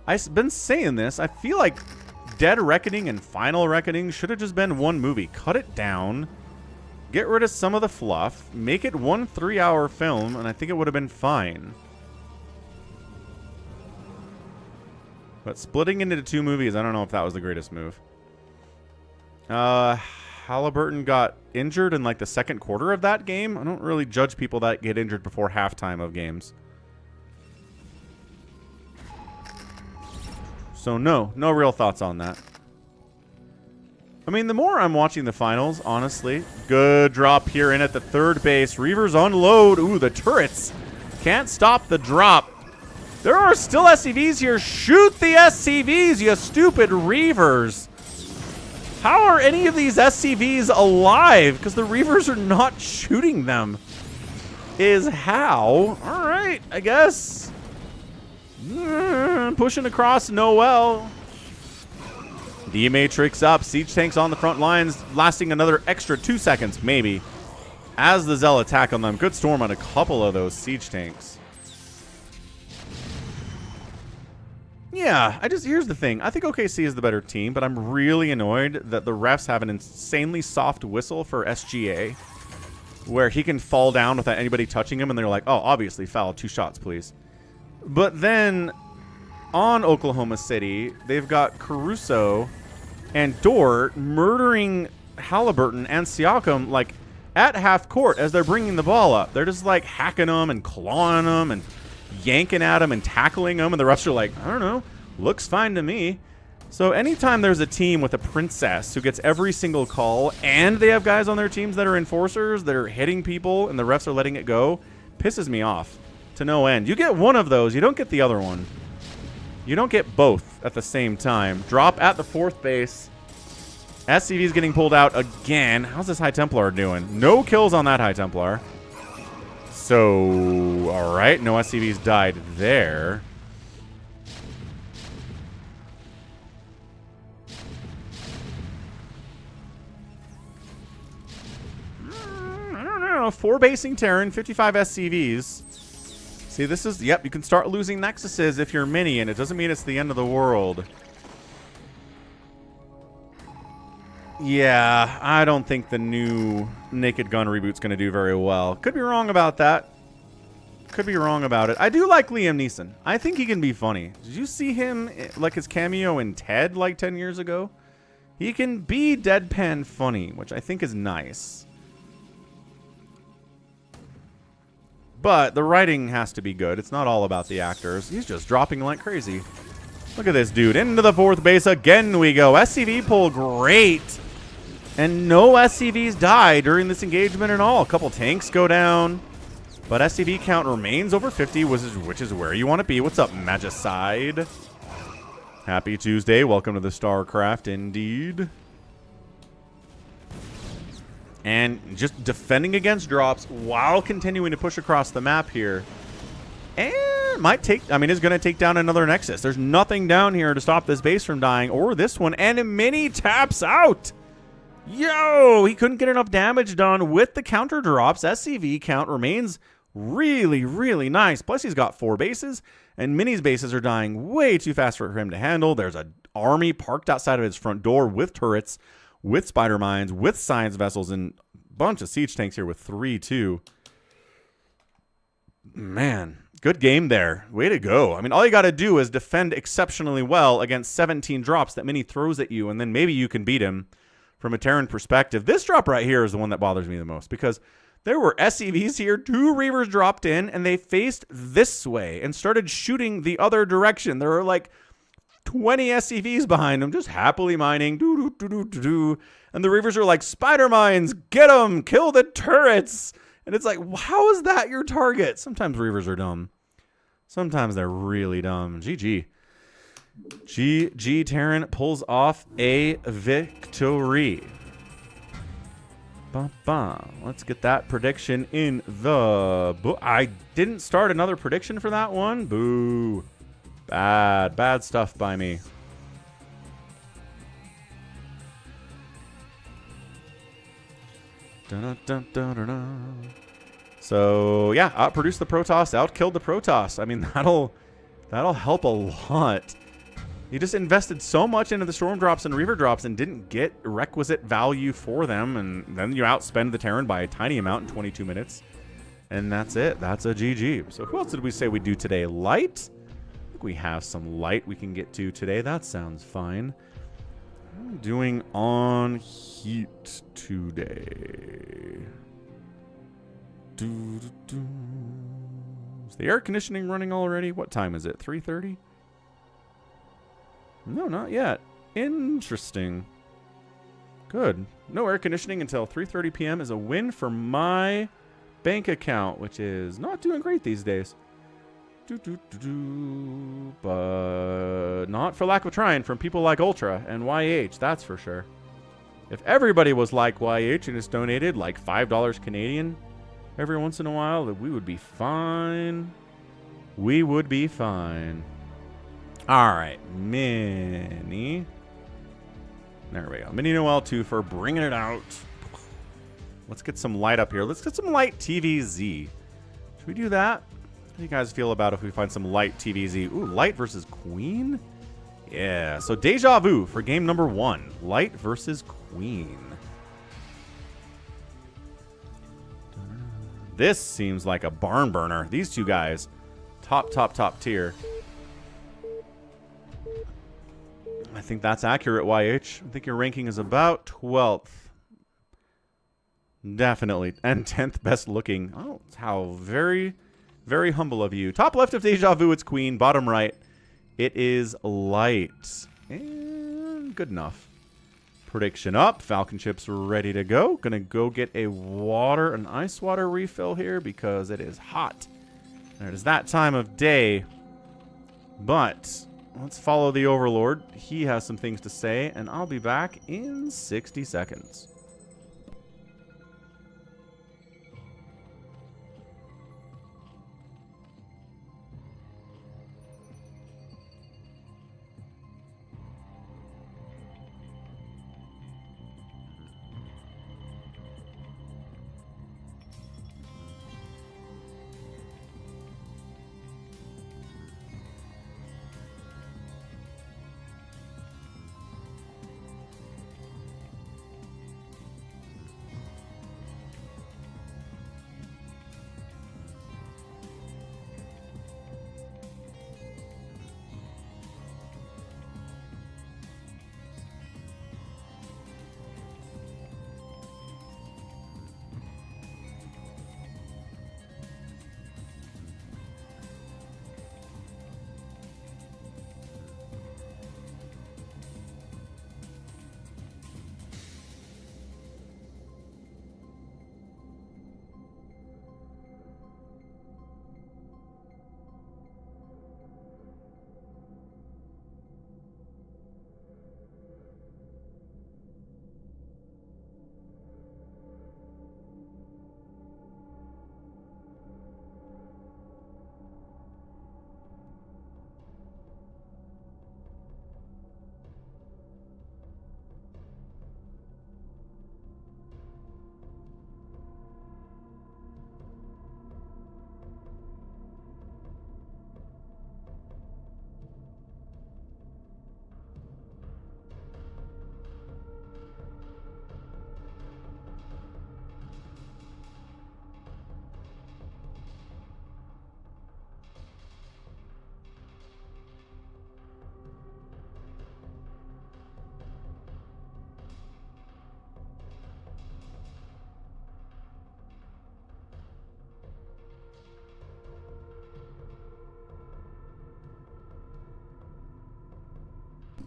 I've been saying this. I feel like Dead Reckoning and Final Reckoning should have just been one movie. Cut it down, get rid of some of the fluff, make it one 3-hour film, and I think it would have been fine. But splitting into 2 movies, I don't know if that was the greatest move. Halliburton got injured in like the 2nd quarter of that game. I don't really judge people that get injured before halftime of games. So no real thoughts on that. I mean, the more I'm watching the finals, honestly, good drop here in at the 3rd base. Reavers unload. Ooh, the turrets can't stop the drop. There are still SCVs here. Shoot the SCVs, you stupid Reavers. How are any of these SCVs alive? Because the Reavers are not shooting them. Is how. All right, I guess. Pushing across Noel. D-Matrix up. Siege tanks on the front lines, lasting another extra 2 seconds, maybe. as the Zell attack on them. Good storm on a couple of those siege tanks. Yeah, here's the thing. I think OKC is the better team, but I'm really annoyed that the refs have an insanely soft whistle for SGA, where he can fall down without anybody touching him, and they're like, oh, obviously foul, 2 shots, please. But then on Oklahoma City, they've got Caruso and Dort murdering Halliburton and Siakam, like, at half court as they're bringing the ball up. They're just, like, hacking them and clawing them and yanking at them and tackling them, and the refs are like, I don't know, looks fine to me. So anytime there's a team with a princess who gets every single call, and they have guys on their teams that are enforcers, that are hitting people, and the refs are letting it go, pisses me off to no end. You get one of those, you don't get the other one. You don't get both at the same time. Drop at the 4th base. SCV's getting pulled out again. How's this High Templar doing? No kills on that High Templar. So, all right, no SCVs died there. I don't know. 4 basing Terran, 55 SCVs. See, this is, yep, you can start losing Nexuses if you're mini, and it doesn't mean it's the end of the world. Yeah, I don't think the new Naked Gun reboot's going to do very well. Could be wrong about that. Could be wrong about it. I do like Liam Neeson. I think he can be funny. Did you see him, like his cameo in Ted like 10 years ago? He can be deadpan funny, which I think is nice. But the writing has to be good. It's not all about the actors. He's just dropping like crazy. Look at this dude. Into the 4th base again we go. SCV pull great. And no SCVs die during this engagement at all. A couple tanks go down. But SCV count remains over 50, which is where you want to be. What's up, Magicide? Happy Tuesday. Welcome to the StarCraft, indeed. And just defending against drops while continuing to push across the map here. And might take, I mean, is going to take down another Nexus. There's nothing down here to stop this base from dying, or this one. And a mini taps out. Yo, he couldn't get enough damage done with the counter drops. SCV count remains really, really nice. Plus, he's got 4 bases, and Mini's bases are dying way too fast for him to handle. There's an army parked outside of his front door with turrets, with spider mines, with science vessels, and a bunch of siege tanks here with 3, too. Man, good game there. Way to go. I mean, all you got to do is defend exceptionally well against 17 drops that Mini throws at you, and then maybe you can beat him. From a Terran perspective, this drop right here is the one that bothers me the most, because there were SCVs here, 2 Reavers dropped in, and they faced this way and started shooting the other direction. There were like 20 SCVs behind them, just happily mining, and the Reavers are like, spider mines, get them, kill the turrets. And it's like, how is that your target? Sometimes Reavers are dumb. Sometimes they're really dumb. GG. GG Terran pulls off a victory. Let's get that prediction in the book. I didn't start another prediction for that one. Boo. Bad stuff by me. So yeah, outproduced the Protoss, outkilled the Protoss. I mean, that'll help a lot. You just invested so much into the Storm drops and Reaver drops and didn't get requisite value for them, and then you outspend the Terran by a tiny amount in 22 minutes. And that's it. That's a GG. So who else did we say we do today? Light? I think we have some light we can get to today. That sounds fine. I'm doing on heat today. Is the air conditioning running already? What time is it? 3:30? No, not yet. Interesting. Good. No air conditioning until 3:30 p.m. is a win for my bank account, which is not doing great these days. But not for lack of trying from people like Ultra and YH, that's for sure. If everybody was like YH and just donated like $5 Canadian every once in a while, then we would be fine. We would be fine. All right, Mini. There we go. Mini Noel Twofer bringing it out. Let's get some light up here. Let's get some light TVZ. Should we do that? How do you guys feel about if we find some light TVZ? Ooh, light versus queen? Yeah, so deja vu for game number 1. Light versus queen. This seems like a barn burner. These two guys, top tier. I think that's accurate, YH. I think your ranking is about 12th. Definitely. And 10th best looking. Oh, how very, very humble of you. Top left of deja vu, it's queen. Bottom right, it is light. And good enough. Prediction up. Falcon chips ready to go. Gonna go get an ice water refill here because it is hot. And it is that time of day. But let's follow the Overlord. He has some things to say, and I'll be back in 60 seconds.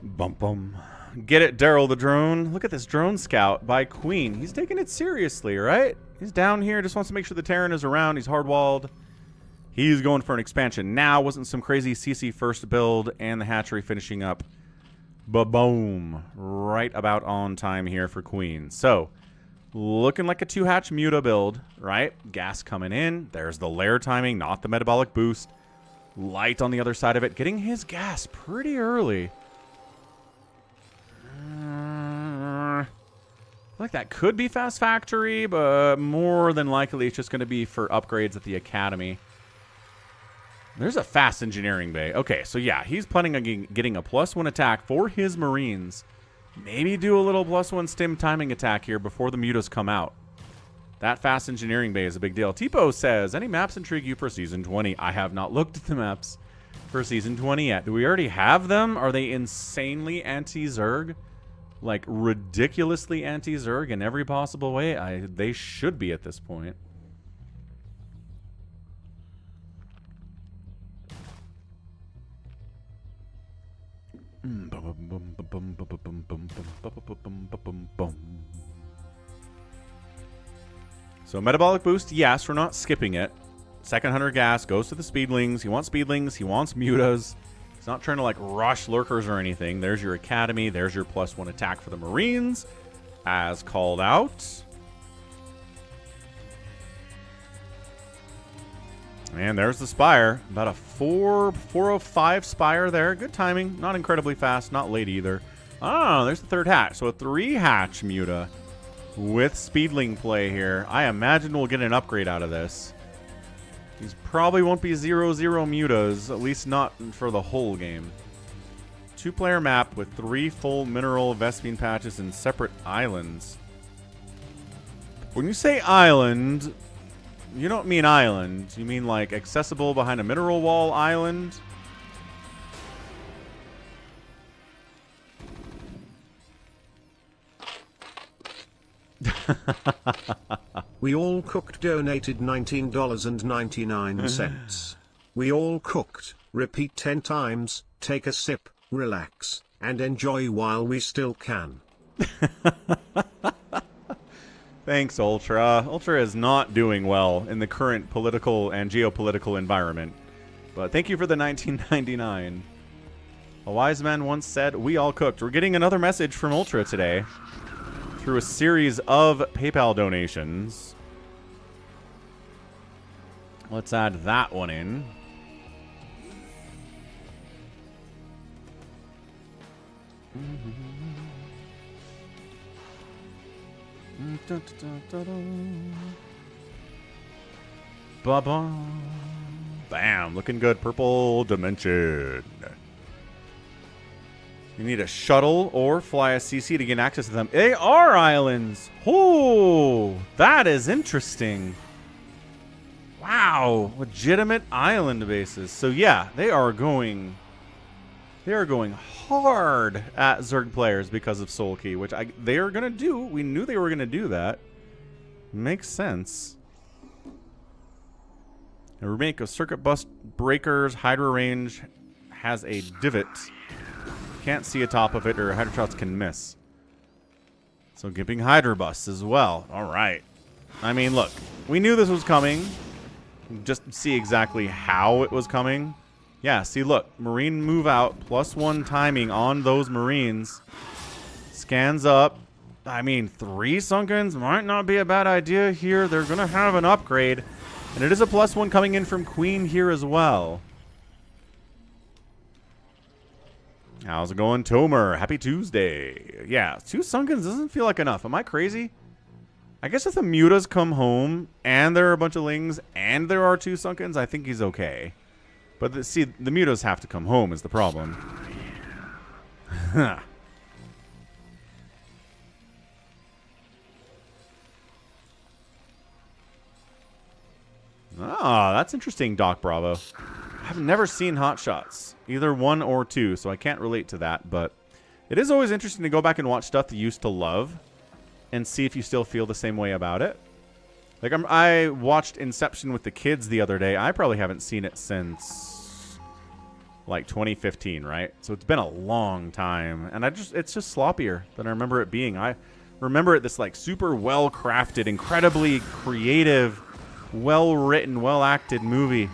Bum bum. Get it, Daryl the drone. Look at this drone scout by Queen. He's taking it seriously, right? He's down here, just wants to make sure the Terran is around. He's hard-walled. He's going for an expansion now. Wasn't some crazy CC first build and the hatchery finishing up. Ba-boom. Right about on time here for Queen. So, looking like a 2-hatch Muta build, right? Gas coming in. There's the lair timing, not the metabolic boost. Light on the other side of it. Getting his gas pretty early. I feel like that could be Fast Factory, but more than likely it's just going to be for upgrades at the Academy. There's a fast engineering bay. Okay, so yeah, he's planning on getting a +1 attack for his Marines. Maybe do a little +1 stim timing attack here before the mutas come out. That fast engineering bay is a big deal. Tipo says, any maps intrigue you for Season 20? I have not looked at the maps for Season 20 yet. Do we already have them? Are they insanely anti-Zerg? Like, ridiculously anti-Zerg in every possible way? They should be at this point. So, metabolic boost, yes, we're not skipping it. Second Hunter gas goes to the Speedlings. He wants Speedlings. He wants Mutas. He's not trying to, like, rush Lurkers or anything. There's your Academy. There's your +1 attack for the Marines, as called out. And there's the Spire. About a 405 Spire there. Good timing. Not incredibly fast. Not late either. Oh, there's the third hatch. So a 3-hatch Muta. with Speedling play here. I imagine we'll get an upgrade out of this. These probably won't be 0-0 mutas, at least not for the whole game. 2-player map with 3 full mineral Vespine patches and separate islands. When you say island, you don't mean island. You mean like accessible behind a mineral wall island? We all cooked donated $19.99. We all cooked, repeat 10 times, take a sip, relax, and enjoy while we still can. Thanks, Ultra. Ultra is not doing well in the current political and geopolitical environment. But thank you for the $19.99. A wise man once said, we all cooked. We're getting another message from Ultra today through a series of PayPal donations. Let's add that one in. Ba-ba. Bam, looking good. Purple dimension. You need a shuttle or fly a CC to gain access to them. They are islands. Oh, that is interesting. Wow, legitimate island bases. So yeah, they are going hard at Zerg players because of Soul Key, which they are going to do. We knew they were going to do that. Makes sense. A remake of Circuit Bus Breakers Hydra Range has a divot. Can't see atop of it, or Hydra shots can miss. So giving Hydra Bus as well. All right. I mean, look, we knew this was coming. Just see exactly how it was coming. Yeah, see, look. Marine move out, +1 timing on those Marines. Scans up. I mean, 3 Sunkens might not be a bad idea here. They're going to have an upgrade. And it is a +1 coming in from Queen here as well. How's it going, Tomer? Happy Tuesday. Yeah, 2 Sunkens doesn't feel like enough. Am I crazy? I guess if the mutas come home and there are a bunch of lings and there are 2 Sunkens, I think he's okay. But see, the mutas have to come home is the problem. Ah, that's interesting, Doc Bravo. I've never seen Hot Shots, either 1 or 2, so I can't relate to that. But it is always interesting to go back and watch stuff you used to love and see if you still feel the same way about it. Like, I watched Inception with the kids the other day. I probably haven't seen it since, like, 2015, right? So it's been a long time. And it's just sloppier than I remember it being. I remember it this, like, super well-crafted, incredibly creative, well-written, well-acted movie.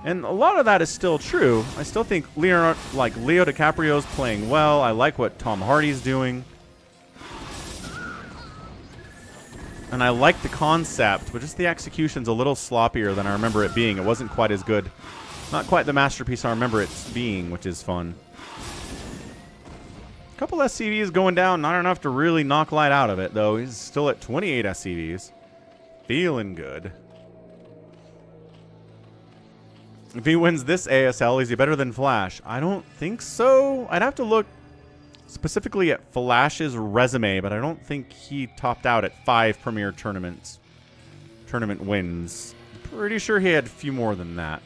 And a lot of that is still true. I still think Leo DiCaprio's playing well. I like what Tom Hardy's doing. And I like the concept, but just the execution's a little sloppier than I remember it being. It wasn't quite as good. Not quite the masterpiece I remember it being, which is fun. A couple SCVs going down, not enough to really knock light out of it, though. He's still at 28 SCVs. Feeling good. If he wins this ASL, is he better than Flash? I don't think so. I'd have to look specifically at Flash's resume, but I don't think he topped out at 5 Premier tournament wins. Pretty sure he had a few more than that.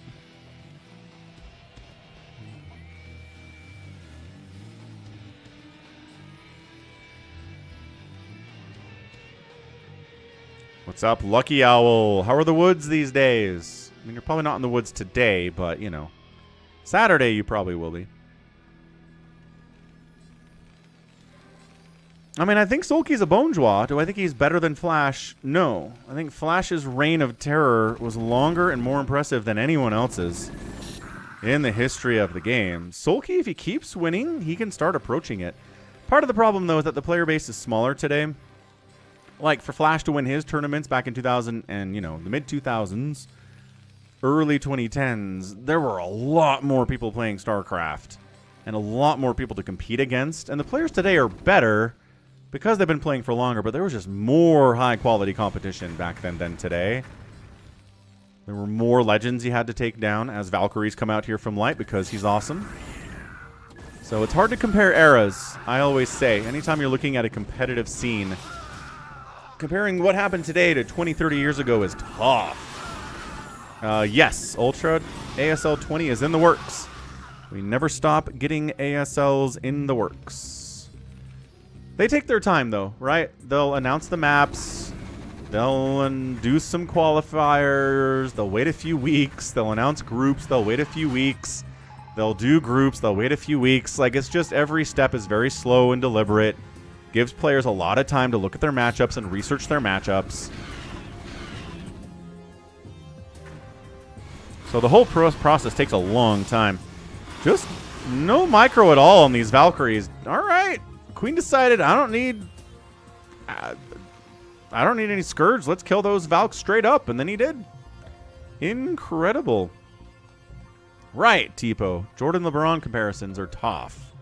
What's up, Lucky Owl? How are the woods these days? I mean, you're probably not in the woods today, but, you know, Saturday you probably will be. I mean, I think Sulky's a Bonjour. Do I think he's better than Flash? No. I think Flash's reign of terror was longer and more impressive than anyone else's in the history of the game. Sulky, if he keeps winning, he can start approaching it. Part of the problem, though, is that the player base is smaller today. Like, for Flash to win his tournaments back in 2000 and, you know, the mid-2000s, early 2010s, there were a lot more people playing StarCraft and a lot more people to compete against. And the players today are better, because they've been playing for longer, but there was just more high-quality competition back then than today. There were more legends you had to take down as Valkyries come out here from Light because he's awesome. So it's hard to compare eras, I always say. Anytime you're looking at a competitive scene, comparing what happened today to 20, 30 years ago is tough. Yes, Ultra ASL 20 is in the works. We never stop getting ASLs in the works. They take their time, though, right? They'll announce the maps. They'll do some qualifiers. They'll wait a few weeks. They'll announce groups. They'll wait a few weeks. They'll do groups. They'll wait a few weeks. Like, it's just every step is very slow and deliberate. Gives players a lot of time to look at their matchups and research their matchups. So the whole process takes a long time. Just no micro at all on these Valkyries. All right. Queen decided I don't need any Scourge. Let's kill those Valks straight up. And then he did. Incredible. Right, Tipo. Jordan LeBron comparisons are tough.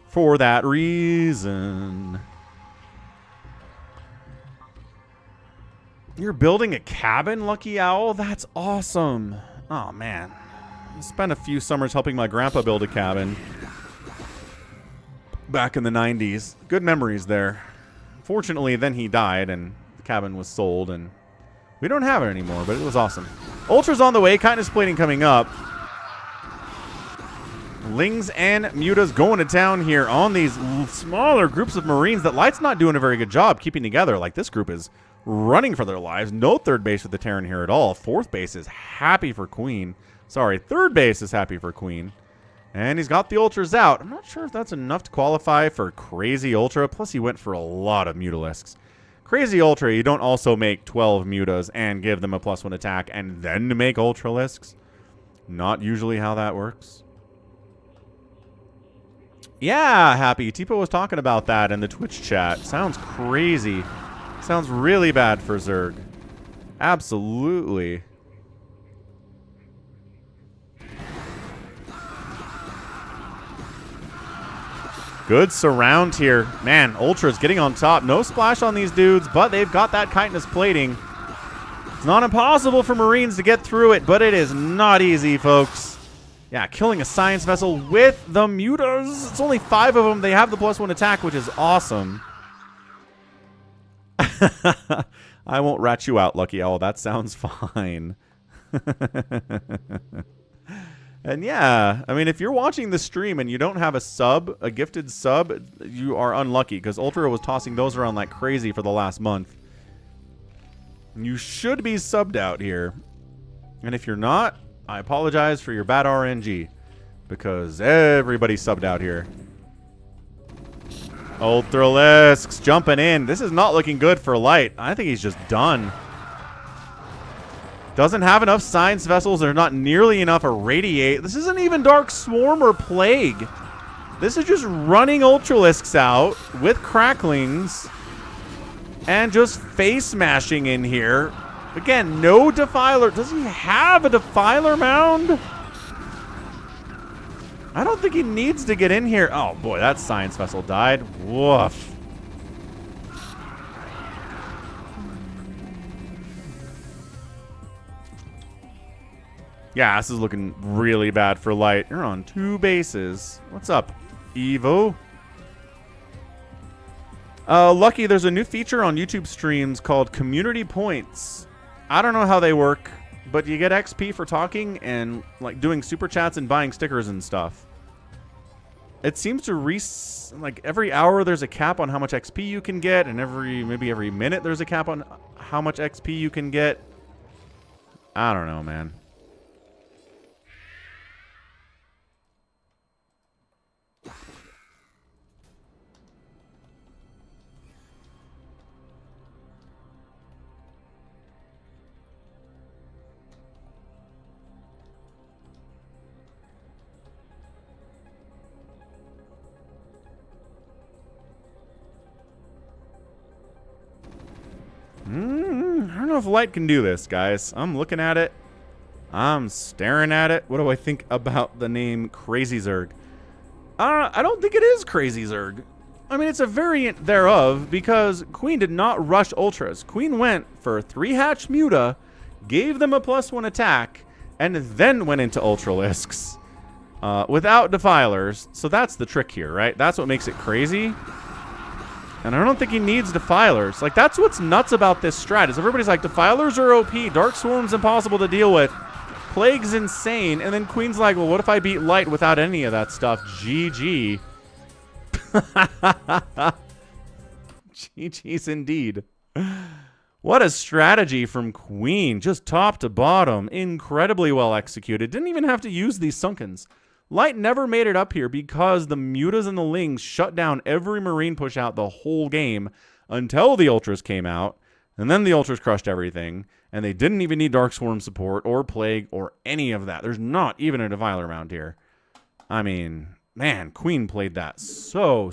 For that reason. You're building a cabin, Lucky Owl? That's awesome. Oh, man. I spent a few summers helping my grandpa build a cabin. Back in the 90s. Good memories there. Fortunately, then he died and the cabin was sold and we don't have it anymore, but it was awesome. Ultra's on the way. Kindness plating coming up. Lings and Mutas going to town here on these smaller groups of Marines that Light's not doing a very good job keeping together. Like, this group is running for their lives. No third base with the Terran here at all. Fourth base is happy for Queen. Sorry, third base is happy for Queen. And he's got the Ultras out. I'm not sure if that's enough to qualify for Crazy Ultra. Plus, he went for a lot of Mutalisks. Crazy Ultra, you don't also make 12 Mutas and give them a +1 attack and then make Ultralisks. Not usually how that works. Yeah, Happy. Tipo was talking about that in the Twitch chat. Sounds crazy. Sounds really bad for Zerg. Absolutely. Good surround here. Man, Ultra's getting on top. No splash on these dudes, but they've got that chitinous plating. It's not impossible for Marines to get through it, but it is not easy, folks. Yeah, killing a science vessel with the Mutas. It's only 5 of them. They have the +1 attack, which is awesome. I won't rat you out, Lucky Owl. That sounds fine. And yeah, I mean, if you're watching the stream and you don't have a sub, a gifted sub, you are unlucky because Ultra was tossing those around like crazy for the last month. You should be subbed out here. And if you're not, I apologize for your bad RNG because everybody's subbed out here. Ultralisks jumping in. This is not looking good for Light. I think he's just done. Doesn't have enough science vessels. There's not nearly enough irradiate. This isn't even Dark Swarm or Plague. This is just running Ultralisks out with cracklings and just face smashing in here. Again, no Defiler. Does he have a Defiler mound? I don't think he needs to get in here. Oh boy, that science vessel died. Woof. Yeah, this is looking really bad for Light. You're on 2 bases. What's up, Evo? Lucky, there's a new feature on YouTube streams called Community Points. I don't know how they work, but you get XP for talking and like doing super chats and buying stickers and stuff. It seems to like every hour there's a cap on how much XP you can get, and maybe every minute there's a cap on how much XP you can get. I don't know, man. I don't know if Light can do this, guys. I'm looking at it. I'm staring at it. What do I think about the name Crazy Zerg? I don't think it is Crazy Zerg. I mean, it's a variant thereof because Queen did not rush Ultras. Queen went for 3-hatch Muta, gave them a +1 attack, and then went into Ultralisks without Defilers. So that's the trick here, right? That's what makes it crazy. And I don't think he needs Defilers. Like, that's what's nuts about this strat is everybody's like, Defilers are OP, Dark Swarm's impossible to deal with, Plague's insane, and then Queen's like, well, what if I beat Light without any of that stuff? GG. GG's indeed. What a strategy from Queen. Just top to bottom. Incredibly well executed. Didn't even have to use these Sunkens. Light never made it up here because the Mutas and the Lings shut down every Marine push out the whole game until the Ultras came out. And then the Ultras crushed everything. And they didn't even need Dark Swarm support or Plague or any of that. There's not even a Defiler around here. I mean, man, Queen played that so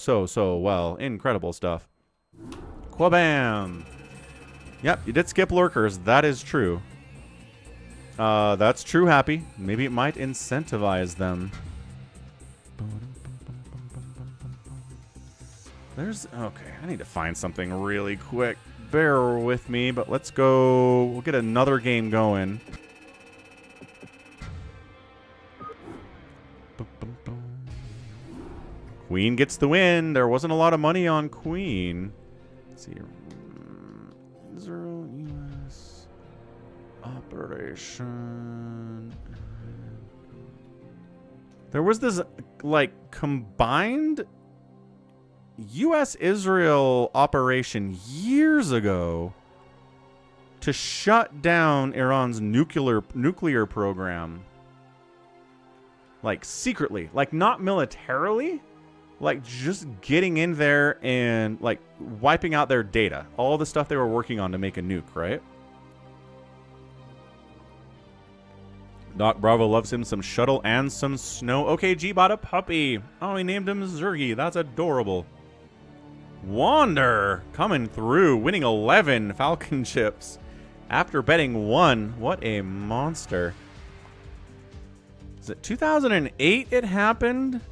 well. Incredible stuff. Quabam. Yep, you did skip Lurkers. That is true. That's true, Happy. Maybe it might incentivize them. Okay, I need to find something really quick. Bear with me, but let's go. We'll get another game going. Queen gets the win. There wasn't a lot of money on Queen. Let's see here. Israel, U.S. Operation. There was this, like, combined U.S.-Israel operation years ago to shut down Iran's nuclear program. Like, secretly. Like, not militarily. Like, just getting in there and, like, wiping out their data. All the stuff they were working on to make a nuke, right? Doc Bravo loves him some shuttle and some snow. Okay, G bought a puppy. Oh, he named him Zergy. That's adorable. Wander coming through, winning 11 Falcon chips after betting 1. What a monster. Is it 2008 it happened?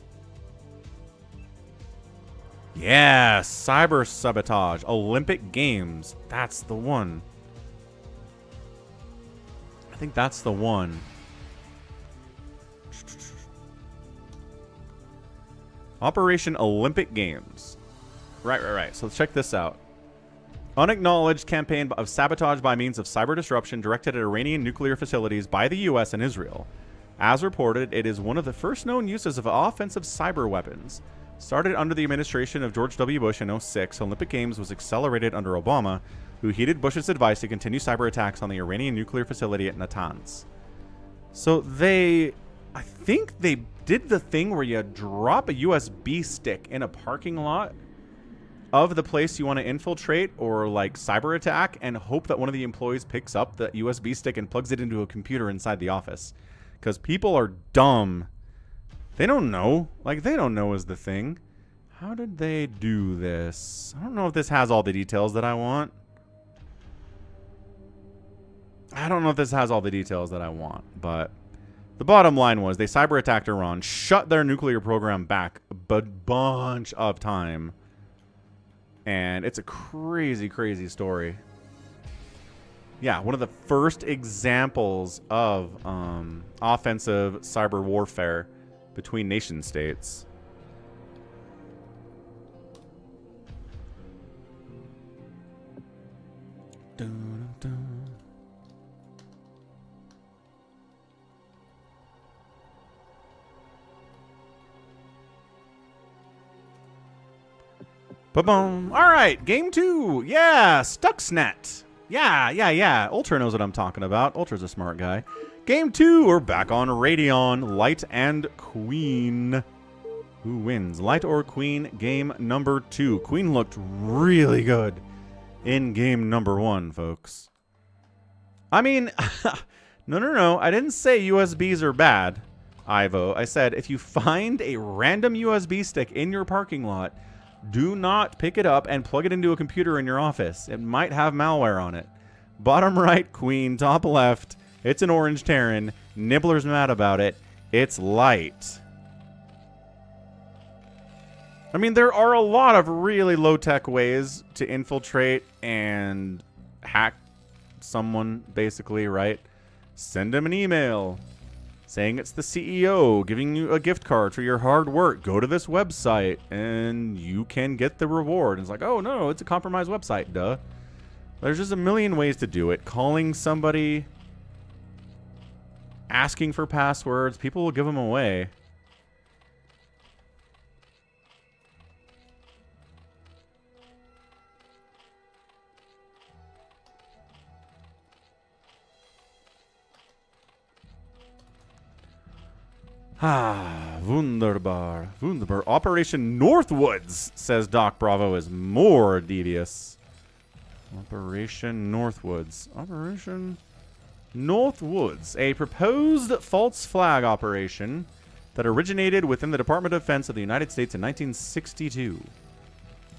Yeah, Cyber Sabotage. Olympic Games. That's the one. I think that's the one. Operation Olympic Games. Right. So let's check this out. Unacknowledged campaign of sabotage by means of cyber disruption directed at Iranian nuclear facilities by the U.S. and Israel. As reported, it is one of the first known uses of offensive cyber weapons. Started under the administration of George W. Bush in 2006, Olympic Games was accelerated under Obama, who heeded Bush's advice to continue cyber attacks on the Iranian nuclear facility at Natanz. So I think they did the thing where you drop a USB stick in a parking lot of the place you want to infiltrate or like cyber attack and hope that one of the employees picks up the USB stick and plugs it into a computer inside the office. Because people are dumb. They don't know. Like, they don't know is the thing. How did they do this? I don't know if this has all the details that I want. But the bottom line was they cyber attacked Iran, shut their nuclear program back a bunch of time. And it's a crazy, crazy story. Yeah, one of the first examples of offensive cyber warfare between nation states. Dun, dun. Ba-boom. All right, game 2. Yeah, Stuxnet. Yeah. Ultra knows what I'm talking about. Ultra's a smart guy. Game 2, we're back on Radion. Light and Queen. Who wins? Light or Queen? Game number 2. Queen looked really good in game number 1, folks. I mean, no. I didn't say USBs are bad, Ivo. I said if you find a random USB stick in your parking lot, do not pick it up and plug it into a computer in your office. It might have malware on it. Bottom right, Queen. Top left, it's an orange Terran. Nibbler's mad about it. It's Light. I mean, there are a lot of really low-tech ways to infiltrate and hack someone, basically, right? Send them an email saying it's the CEO, giving you a gift card for your hard work. Go to this website, and you can get the reward. And it's like, oh, no, it's a compromised website, duh. There's just a million ways to do it. Calling somebody, asking for passwords, people will give them away. Ah, wunderbar. Wunderbar. Operation Northwoods, says Doc Bravo, is more devious. Operation Northwoods. Operation Northwoods. A proposed false flag operation that originated within the Department of Defense of the United States in 1962.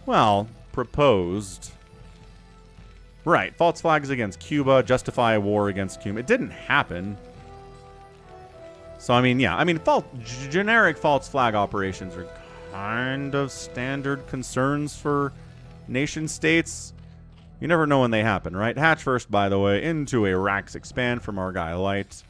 Well, proposed. Right, false flags against Cuba, justify a war against Cuba. It didn't happen. So, I mean, yeah. I mean, generic false flag operations are kind of standard concerns for nation states. You never know when they happen, right? Hatch first, by the way, into a Rax expand from our guy Light.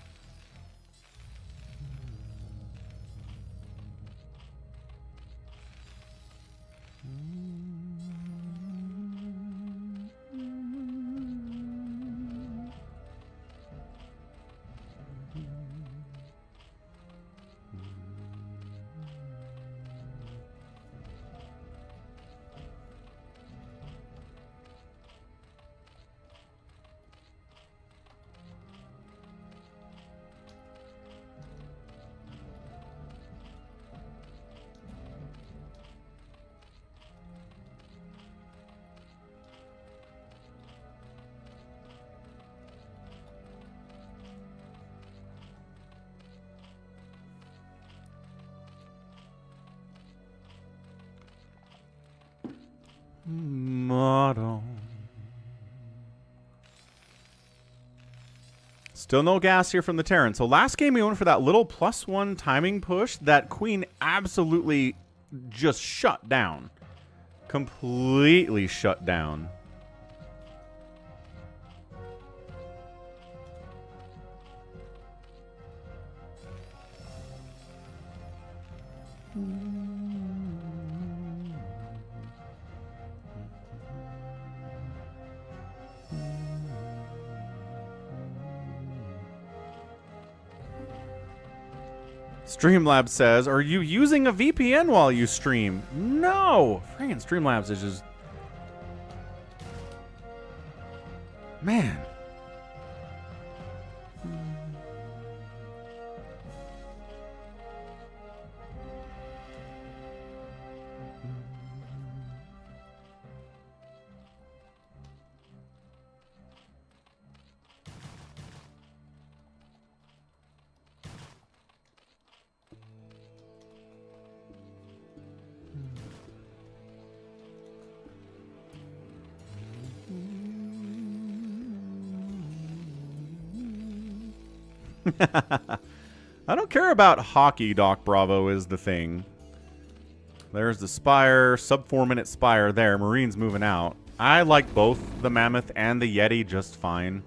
Motto. Still no gas here from the Terran. So last game we went for that little +1 timing push that Queen absolutely just shut down. Completely shut down. Streamlabs says, are you using a VPN while you stream? No! Friggin' Streamlabs is just... Man. I don't care about hockey, Doc Bravo is the thing. There's the Spire, sub 4 minute Spire there. Marine's moving out. I like both the Mammoth and the Yeti just fine.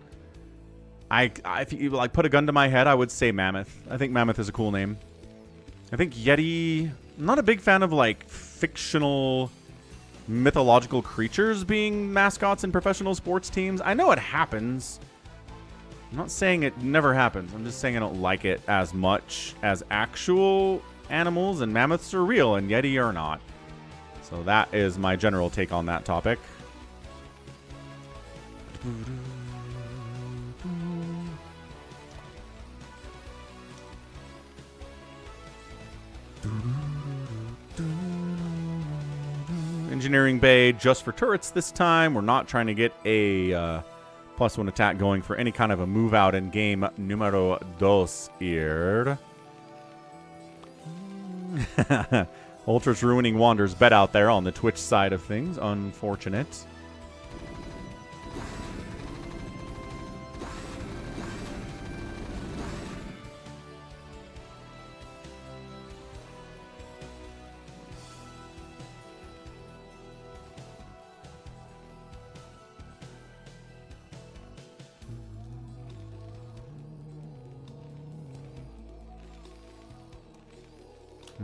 If you like put a gun to my head, I would say Mammoth. I think Mammoth is a cool name. I think Yeti... I'm not a big fan of like fictional mythological creatures being mascots in professional sports teams. I know it happens. I'm not saying it never happens. I'm just saying I don't like it as much as actual animals, and mammoths are real and Yeti are not. So that is my general take on that topic. Engineering bay just for turrets this time. We're not trying to get a... +1 attack going for any kind of a move out in game numero dos here. Ultra's ruining Wander's bet out there on the Twitch side of things. Unfortunate.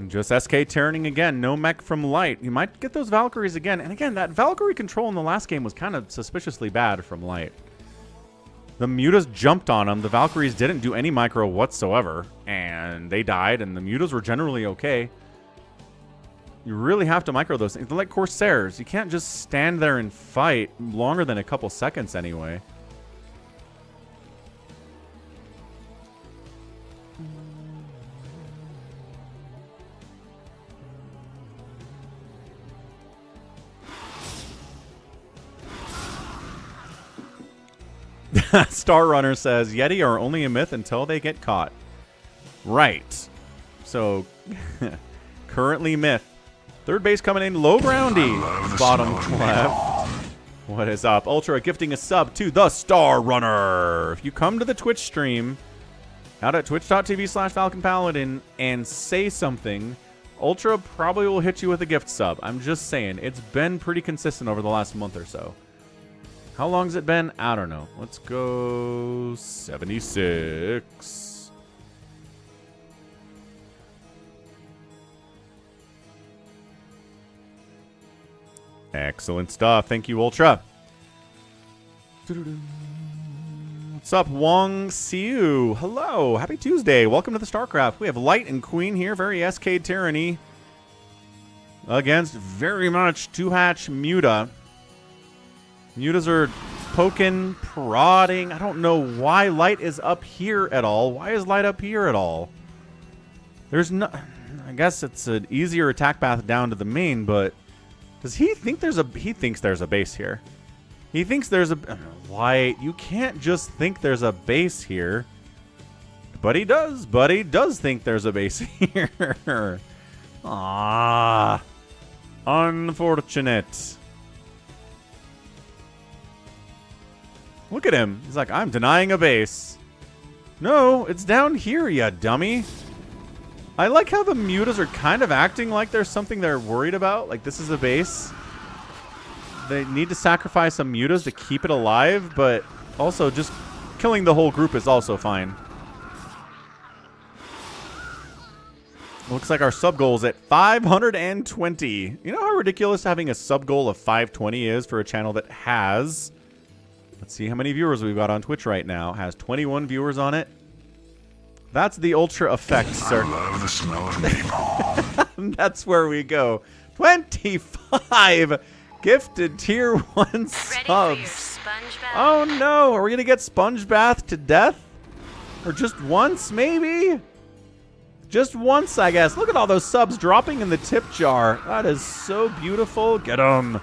Just SK turning again. No mech from Light. You might get those Valkyries again. And again, that Valkyrie control in the last game was kind of suspiciously bad from Light. The Mutas jumped on them. The Valkyries didn't do any micro whatsoever. And they died, and the Mutas were generally okay. You really have to micro those things. They're like Corsairs. You can't just stand there and fight longer than a couple seconds anyway. Star Runner says, Yeti are only a myth until they get caught. Right. So, currently myth. Third base coming in, low groundy. Bottom left. What is up? Ultra gifting a sub to the Star Runner. If you come to the Twitch stream, out at twitch.tv/FalconPaladin and say something, Ultra probably will hit you with a gift sub. I'm just saying. It's been pretty consistent over the last month or so. How long's it been? I don't know. Let's go 76. Excellent stuff. Thank you, Ultra. What's up, Wong Siu? Hello. Happy Tuesday. Welcome to the StarCraft. We have Light and Queen here. Very SK Tyranny. Against very much 2-hatch Muta. Mutas are poking, prodding. I don't know why Light is up here at all. Why is Light up here at all? There's no... I guess it's an easier attack path down to the main, but... Does he think there's a... He thinks there's a base here. He thinks there's a... Light, you can't just think there's a base here. But he does. But he does think there's a base here. Ah, unfortunate. Look at him. He's like, I'm denying a base. No, it's down here, you dummy. I like how the Mutas are kind of acting like there's something they're worried about. Like, this is a base. They need to sacrifice some Mutas to keep it alive, but also just killing the whole group is also fine. Looks like our sub goal is at 520. You know how ridiculous having a sub goal of 520 is for a channel that has... Let's see how many viewers we've got on Twitch right now. Has 21 viewers on it. That's the Ultra effect, sir. I love the smell of napalm. That's where we go. 25 gifted tier 1 subs. Oh no, are we going to get sponge bath to death? Or just once, maybe? Just once, I guess. Look at all those subs dropping in the tip jar. That is so beautiful. Get them.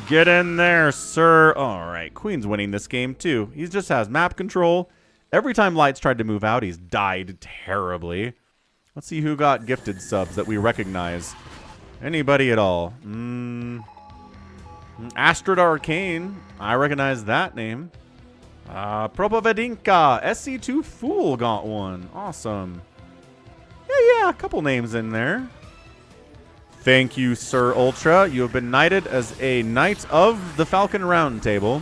Get in there, sir. All right, Queen's winning this game, too. He just has map control. Every time Light's tried to move out, he's died terribly. Let's see who got gifted subs that we recognize. Anybody at all? Astrid Arcane. I recognize that name. Propovedinka. SC2 Fool got one. Awesome. Yeah, a couple names in there. Thank you, Sir Ultra. You have been knighted as a Knight of the Falcon Round Table.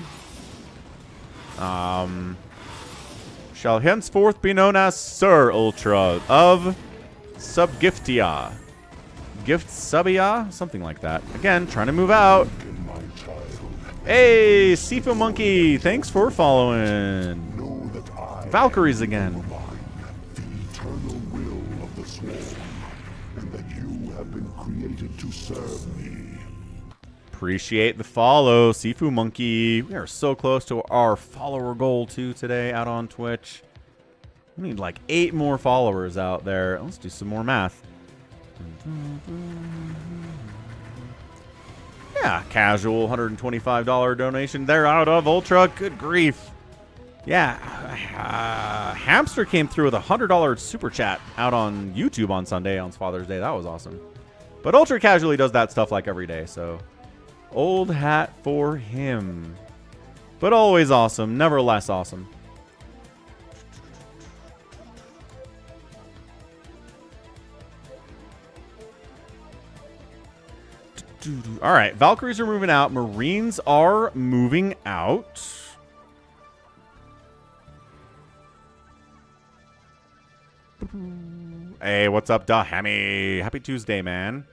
Shall henceforth be known as Sir Ultra of Subgiftia. Gift Subia? Something like that. Again, trying to move out. Hey, Sifu Monkey. Thanks for following. Valkyries again. To serve me. Appreciate the follow, Sifu Monkey. We are so close to our follower goal too today out on Twitch. We need like 8 more followers out there. Let's do some more math. Yeah, casual $125 donation there out of Ultra. Good grief. Yeah, Hamster came through with a $100 super chat out on YouTube on Sunday on Father's Day. That was awesome. But Ultra casually does that stuff like every day, so old hat for him. But always awesome, never less awesome. All right, Valkyries are moving out. Marines are moving out. Hey, what's up, Dahami? Happy Tuesday, man.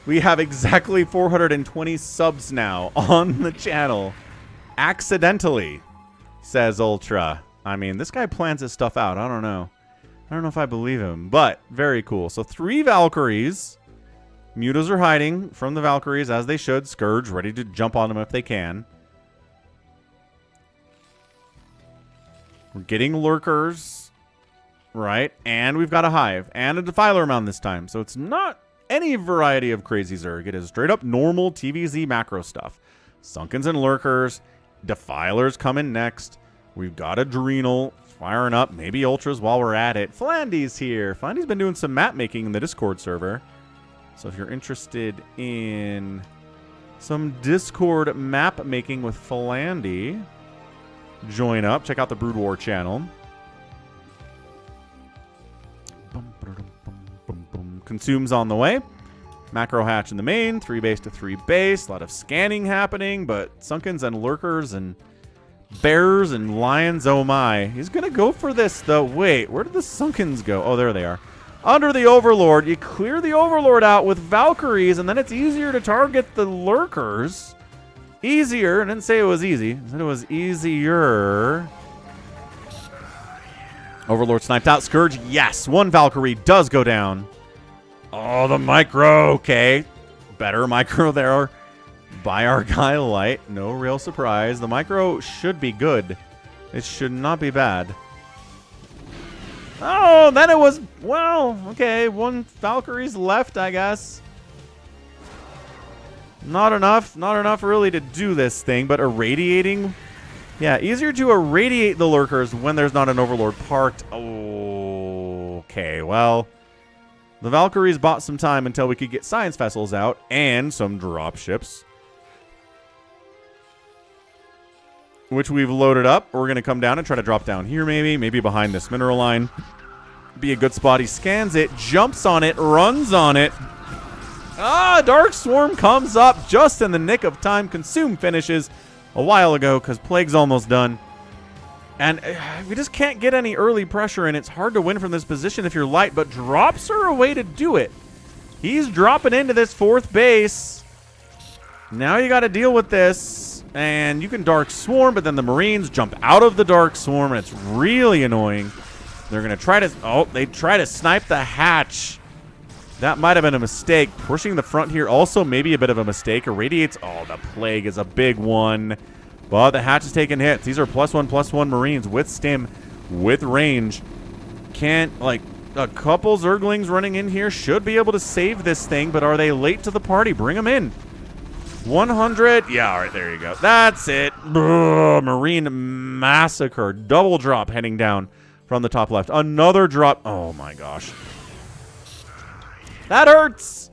We have exactly 420 subs now on the channel. Accidentally, says Ultra. I mean, this guy plans his stuff out. I don't know. I don't know if I believe him, but very cool. So 3 Valkyries. Mutas are hiding from the Valkyries, as they should. Scourge ready to jump on them if they can. We're getting lurkers, right? And we've got a hive and a defiler mound this time. So it's not any variety of crazy Zerg. It is straight up normal TVZ macro stuff. Sunkens and lurkers. Defilers coming next. We've got Adrenal firing up. Maybe Ultras while we're at it. Flandy's here. Flandy's been doing some map making in the Discord server. So if you're interested in some Discord map making with Flandy, join up. Check out the Brood War channel. Consumes on the way. Macro hatch in the main. 3 base to 3 base. A lot of scanning happening, but Sunkens and lurkers and bears and lions, oh my. He's going to go for this, though. Wait, where did the Sunkens go? Oh, there they are. Under the Overlord. You clear the Overlord out with Valkyries, and then it's easier to target the lurkers. Easier. I didn't say it was easy. I said it was easier. Overlord sniped out. Scourge, yes. 1 Valkyrie does go down. Oh, the micro. Okay. Better micro there by our guy Light. No real surprise. The micro should be good. It should not be bad. Oh, then it was, well, okay. 1 Valkyrie's left, I guess. Not enough. Not enough really to do this thing, but irradiating. Yeah, easier to irradiate the lurkers when there's not an Overlord parked. Oh, okay, well, the Valkyries bought some time until we could get science vessels out and some drop ships, which we've loaded up. We're going to come down and try to drop down here maybe behind this mineral line. Be a good spot. He scans it, jumps on it, runs on it. Ah, Dark Swarm comes up just in the nick of time. Consume finishes a while ago because Plague's almost done. And we just can't get any early pressure, and it's hard to win from this position if you're Light, but drops are a way to do it. He's dropping into this 4th base. Now you got to deal with this, and you can Dark Swarm, but then the Marines jump out of the Dark Swarm, and it's really annoying. They're going to try to... Oh, they try to snipe the hatch. That might have been a mistake. Pushing the front here also maybe a bit of a mistake. Irradiates. Oh, the Plague is a big one. But the hatch is taking hits. These are +1/+1 Marines with stim, with range. Can't, like, a couple Zerglings running in here should be able to save this thing, but are they late to the party? Bring them in. 100. Yeah, all right, there you go. That's it. Ugh, Marine massacre. Double drop heading down from the top left. Another drop. Oh, my gosh. That hurts.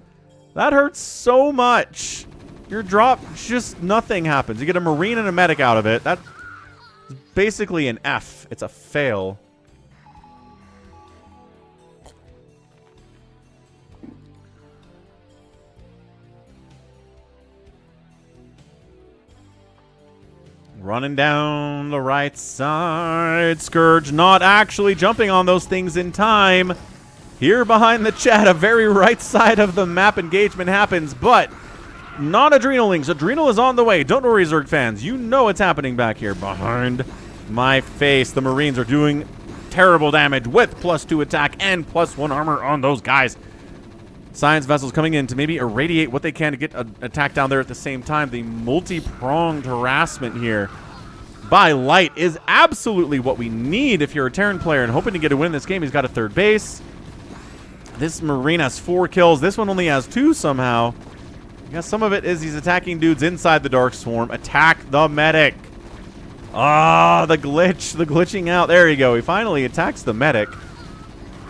That hurts so much. Your drop, just nothing happens. You get a Marine and a medic out of it. That's basically an F. It's a fail. Running down the right side. Scourge not actually jumping on those things in time. Here behind the chat, a very right side of the map engagement happens, but not Adrenalings. Adrenal is on the way. Don't worry, Zerg fans. You know what's happening back here behind my face. The Marines are doing terrible damage with +2 attack and +1 armor on those guys. Science vessels coming in to maybe irradiate what they can to get an attack down there at the same time. The multi-pronged harassment here by Light is absolutely what we need if you're a Terran player and hoping to get a win in this game. He's got a 3rd base. This Marine has 4 kills. This one only has 2 somehow. I guess some of it is he's attacking dudes inside the Dark Swarm. Attack the medic. Ah, the glitch. The glitching out. There you go. He finally attacks the medic.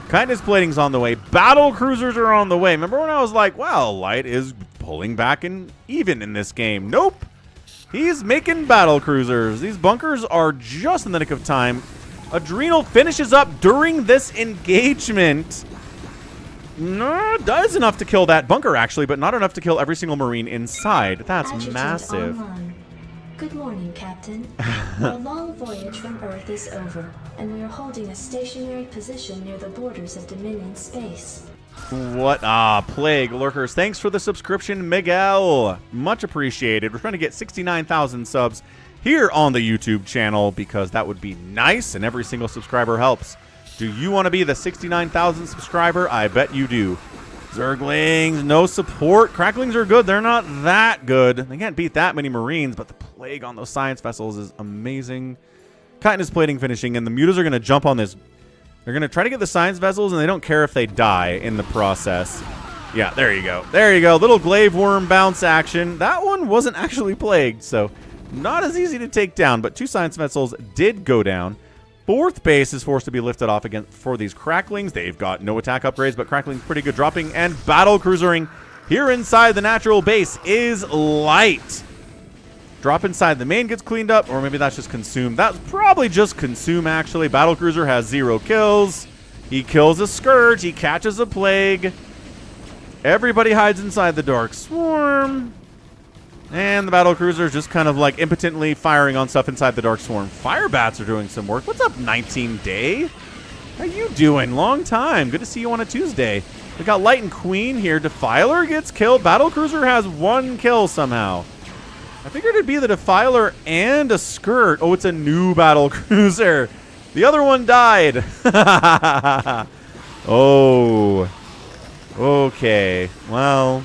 Kindness plating's on the way. Battle cruisers are on the way. Remember when I was like, well, Light is pulling back and even in this game. Nope. He's making battle cruisers. These bunkers are just in the nick of time. Adrenal finishes up during this engagement. No, does enough to kill that bunker, actually, but not enough to kill every single Marine inside. That's massive. Good morning, Captain. Our long voyage from Earth is over, and we are holding a stationary position near the borders of Dominion space. What? Ah, Plague Lurkers. Thanks for the subscription, Miguel. Much appreciated. We're trying to get 69,000 subs here on the YouTube channel because that would be nice, and every single subscriber helps. Do you want to be the 69,000 subscriber? I bet you do. Zerglings, no support. Cracklings are good. They're not that good. They can't beat that many Marines, but the Plague on those science vessels is amazing. Chitinous plating finishing, and the mutas are going to jump on this. They're going to try to get the science vessels, and they don't care if they die in the process. Yeah, there you go. There you go. Little glaive worm bounce action. That one wasn't actually plagued, so not as easy to take down, but 2 science vessels did go down. 4th base is forced to be lifted off again for these Cracklings. They've got no attack upgrades, but Crackling's pretty good dropping, and battle cruisering here inside the natural base is light. Drop inside the main gets cleaned up, or maybe that's just consume. That's probably just consume, actually. Battlecruiser has 0 kills. He kills a Scourge. He catches a Plague. Everybody hides inside the Dark Swarm. And the Battlecruiser is just kind of like impotently firing on stuff inside the Dark Swarm. Firebats are doing some work. What's up, 19 Day? How you doing? Long time. Good to see you on a Tuesday. We got Light and Queen here. Defiler gets killed. Battlecruiser has 1 kill somehow. I figured it'd be the Defiler and a Skirt. Oh, it's a new Battlecruiser. The other one died. Oh. Okay. Well.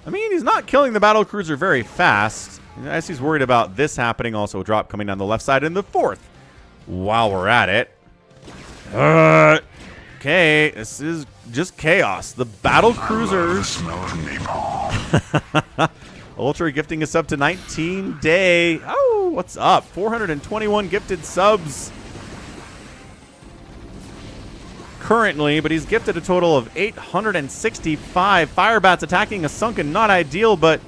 I mean, he's not killing the Battlecruiser very fast. As he's worried about this happening. Also a drop coming down the left side in the 4th. While we're at it. Okay, this is just chaos. The Battlecruisers. Ultra gifting us up to 19 Day. Oh, what's up? 421 gifted subs currently, but he's gifted a total of 865. Firebats attacking a Sunken, not ideal, but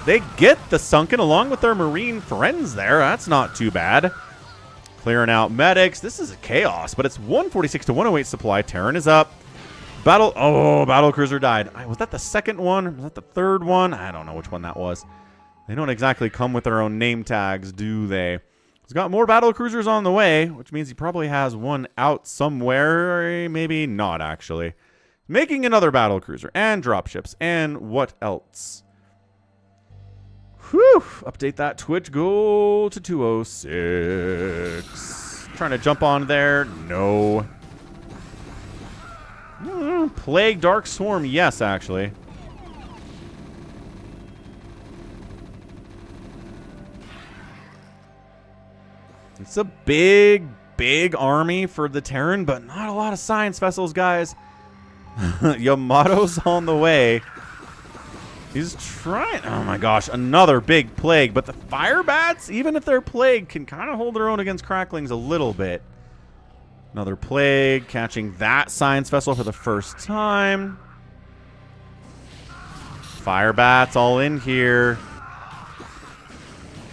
they get the Sunken along with their Marine friends there. That's not too bad. Clearing out medics. This is a chaos, but it's 146 to 108 supply. Terran is up. Battlecruiser died. Was that the 2nd one? Was that the 3rd one? I don't know which one that was. They don't exactly come with their own name tags, do they? He's got more Battlecruisers on the way, which means he probably has one out somewhere. Maybe not, actually. Making another Battlecruiser and dropships. And what else? Whew. Update that Twitch. Go to 206. Trying to jump on there. No. Plague Dark Swarm. Yes, actually. It's a big, big army for the Terran, but not a lot of science vessels, guys. Yamato's on the way. He's trying. Oh my gosh, another big Plague. But the Firebats, even if they're Plague, can kind of hold their own against Cracklings a little bit. Another Plague, catching that science vessel for the first time. Firebats all in here.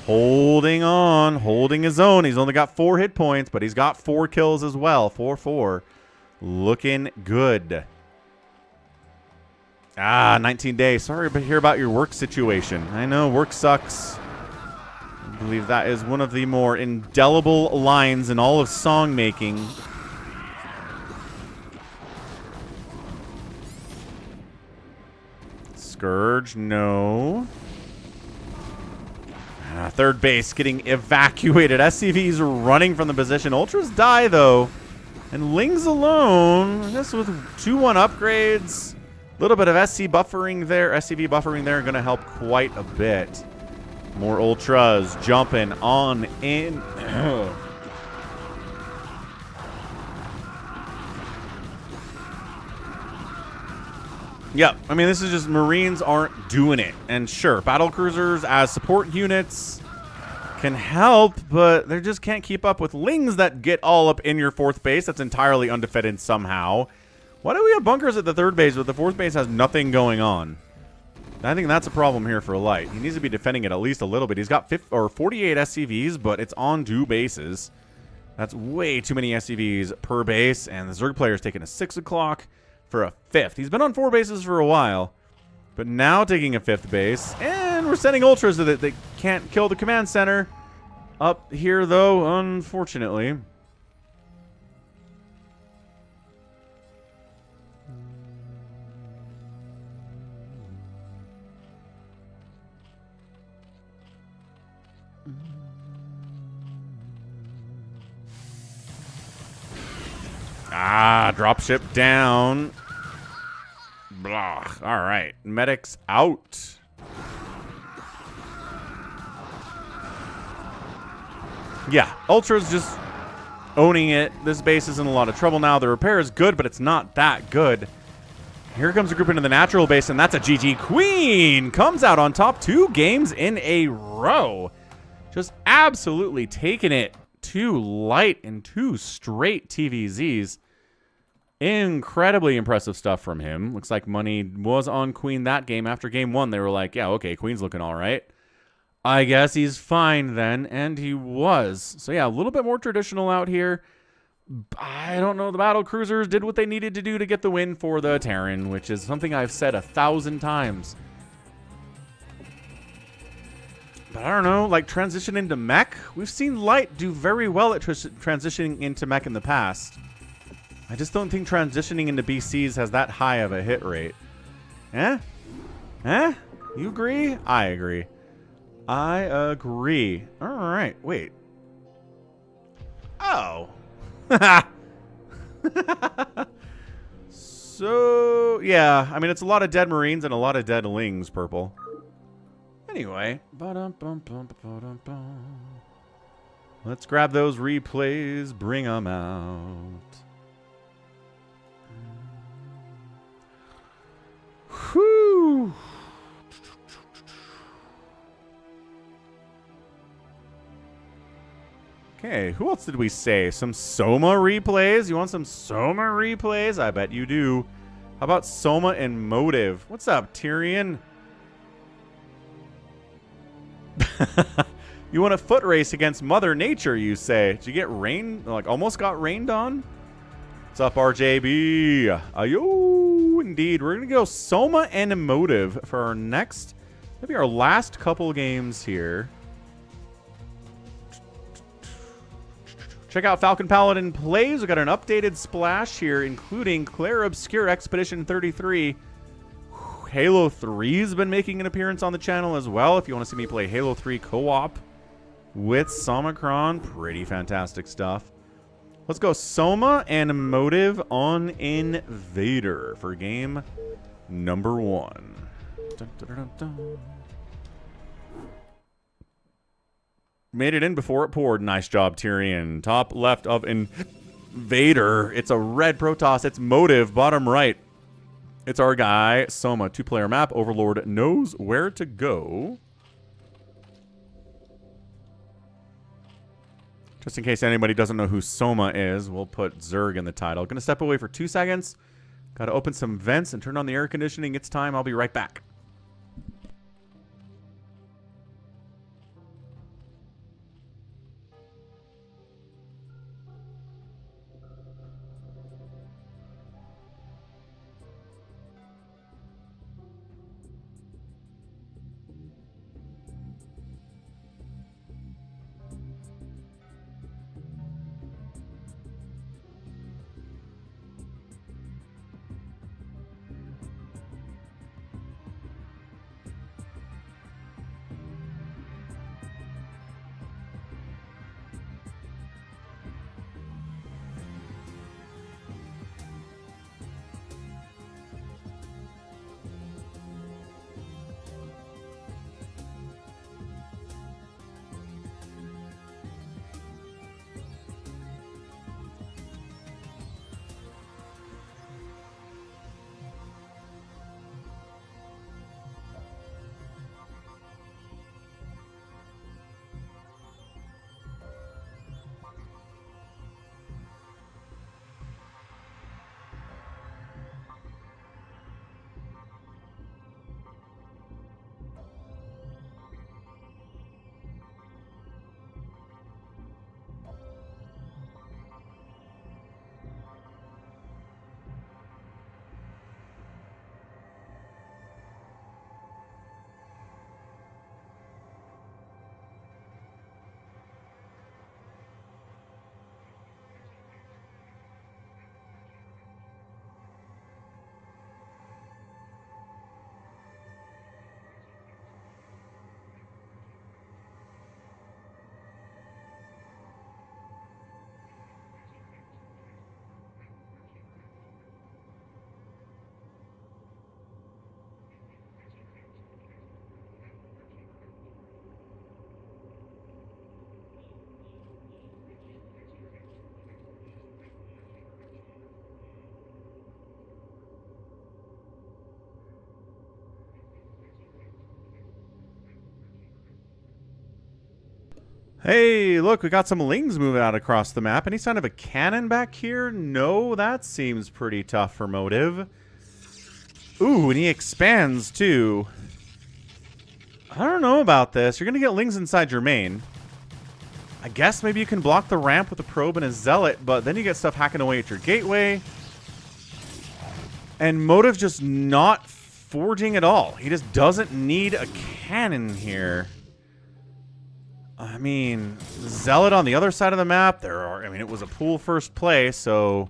Holding on, holding his own. He's only got 4 hit points, but he's got 4 kills as well. 4-4. Looking good. 19 days. Sorry to hear about your work situation. I know, work sucks. I believe that is one of the more indelible lines in all of song making. Scourge, no. 3rd base getting evacuated. SCV's running from the position. Ultras die, though. And Ling's alone. I guess with 2-1 upgrades. A little bit of SCV buffering there. Going to help quite a bit. More Ultras jumping on in. Yep, I mean, this is just Marines aren't doing it. And sure, Battlecruisers as support units can help, but they just can't keep up with Lings that get all up in your 4th base. That's entirely undefended somehow. Why do we have bunkers at the 3rd base, but the 4th base has nothing going on? I think that's a problem here for Light. He needs to be defending it at least a little bit. He's got 48 SCVs, but it's on 2 bases. That's way too many SCVs per base, and the Zerg player is taking a 6 o'clock for a 5th. He's been on 4 bases for a while, But now taking a 5th base. And we're sending ultras so that they can't kill the command center. Up here, though, unfortunately. Ah, dropship down. Blah. All right. Medics out. Yeah, Ultra's just owning it. This base is in a lot of trouble now. The repair is good, but it's not that good. Here comes a group into the natural base, and that's a GG. Queen comes out on top 2 games in a row. Just absolutely taking it to light in 2 straight TVZs. Incredibly impressive stuff from him. Looks like money was on Queen that game. After game 1, they were like, yeah, okay, Queen's looking all right. I guess he's fine then, and he was. So yeah, a little bit more traditional out here. I don't know, the battle cruisers did what they needed to do to get the win for the Terran, which is something I've said 1,000 times. But I don't know, like transition into mech? We've seen Light do very well at transitioning into mech in the past. I just don't think transitioning into BCs has that high of a hit rate. Eh? Eh? You agree? I agree. I agree. All right, wait. Oh. So, yeah. I mean, it's a lot of dead Marines and a lot of dead Lings, purple. Anyway. Let's grab those replays. Bring them out. Whew. Okay, who else did we say? Some Soma replays? You want some Soma replays? I bet you do. How about Soma and Motive? What's up, Tyrion? You want a foot race against Mother Nature, you say? Did you get rained? Like, almost got rained on? What's up, RJB? Ayo, indeed. We're going to go Soma and Motive for our next, maybe our last couple games here. Check out Falcon Paladin Plays. We got an updated splash here, including Claire Obscure Expedition 33. Halo 3's been making an appearance on the channel as well. If you want to see me play Halo 3 co-op with Somicron, pretty fantastic stuff. Let's go Soma and Motive on Invader for game number 1. Dun, dun, dun, dun. Made it in before it poured. Nice job, Tyrion. Top left of Invader. It's a red Protoss. It's Motive. Bottom right. It's our guy, Soma. 2-player map. Overlord knows where to go. Just in case anybody doesn't know who Soma is, we'll put Zerg in the title. Gonna step away for 2 seconds. Gotta open some vents and turn on the air conditioning. It's time. I'll be right back. Hey, look, we got some lings moving out across the map. Any sign of a cannon back here? No, that seems pretty tough for Motive. Ooh, and he expands, too. I don't know about this. You're going to get lings inside your main. I guess maybe you can block the ramp with a probe and a zealot, but then you get stuff hacking away at your gateway. And Motive just not forging at all. He just doesn't need a cannon here. I mean, Zealot on the other side of the map, it was a pool first play, so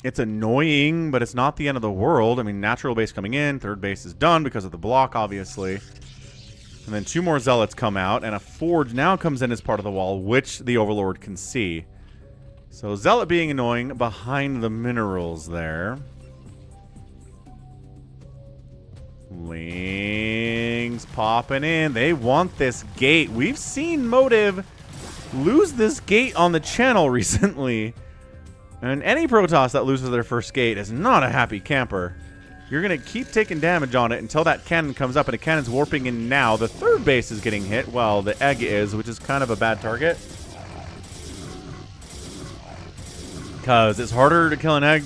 it's annoying, but it's not the end of the world. I mean, natural base coming in, third base is done because of the block, obviously. And then 2 more Zealots come out, and a Forge now comes in as part of the wall, which the Overlord can see. So Zealot being annoying behind the minerals there. Lings popping in. They want this gate. We've seen Motive lose this gate on the channel recently. And any Protoss that loses their first gate is not a happy camper. You're going to keep taking damage on it until that cannon comes up, and a cannon's warping in now. The third base is getting hit. Well, the egg is, which is kind of a bad target. Because it's harder to kill an egg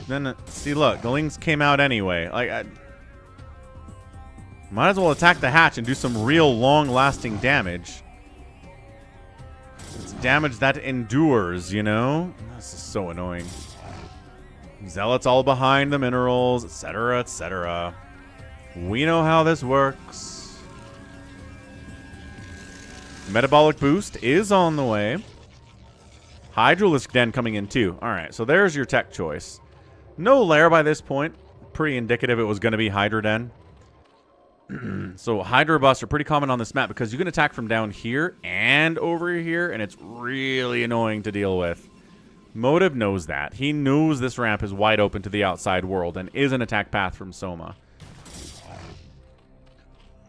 than... See, look, the lings came out anyway. Might as well attack the hatch and do some real long-lasting damage. It's damage that endures, you know? This is so annoying. Zealots all behind the minerals, etc., etc. We know how this works. Metabolic boost is on the way. Hydralisk Den coming in too. Alright, so there's your tech choice. No lair by this point. Pretty indicative it was going to be Hydra Den. So Hydra busts are pretty common on this map because you can attack from down here and over here, and it's really annoying to deal with. Motive knows that. He knows this ramp is wide open to the outside world and is an attack path from Soma.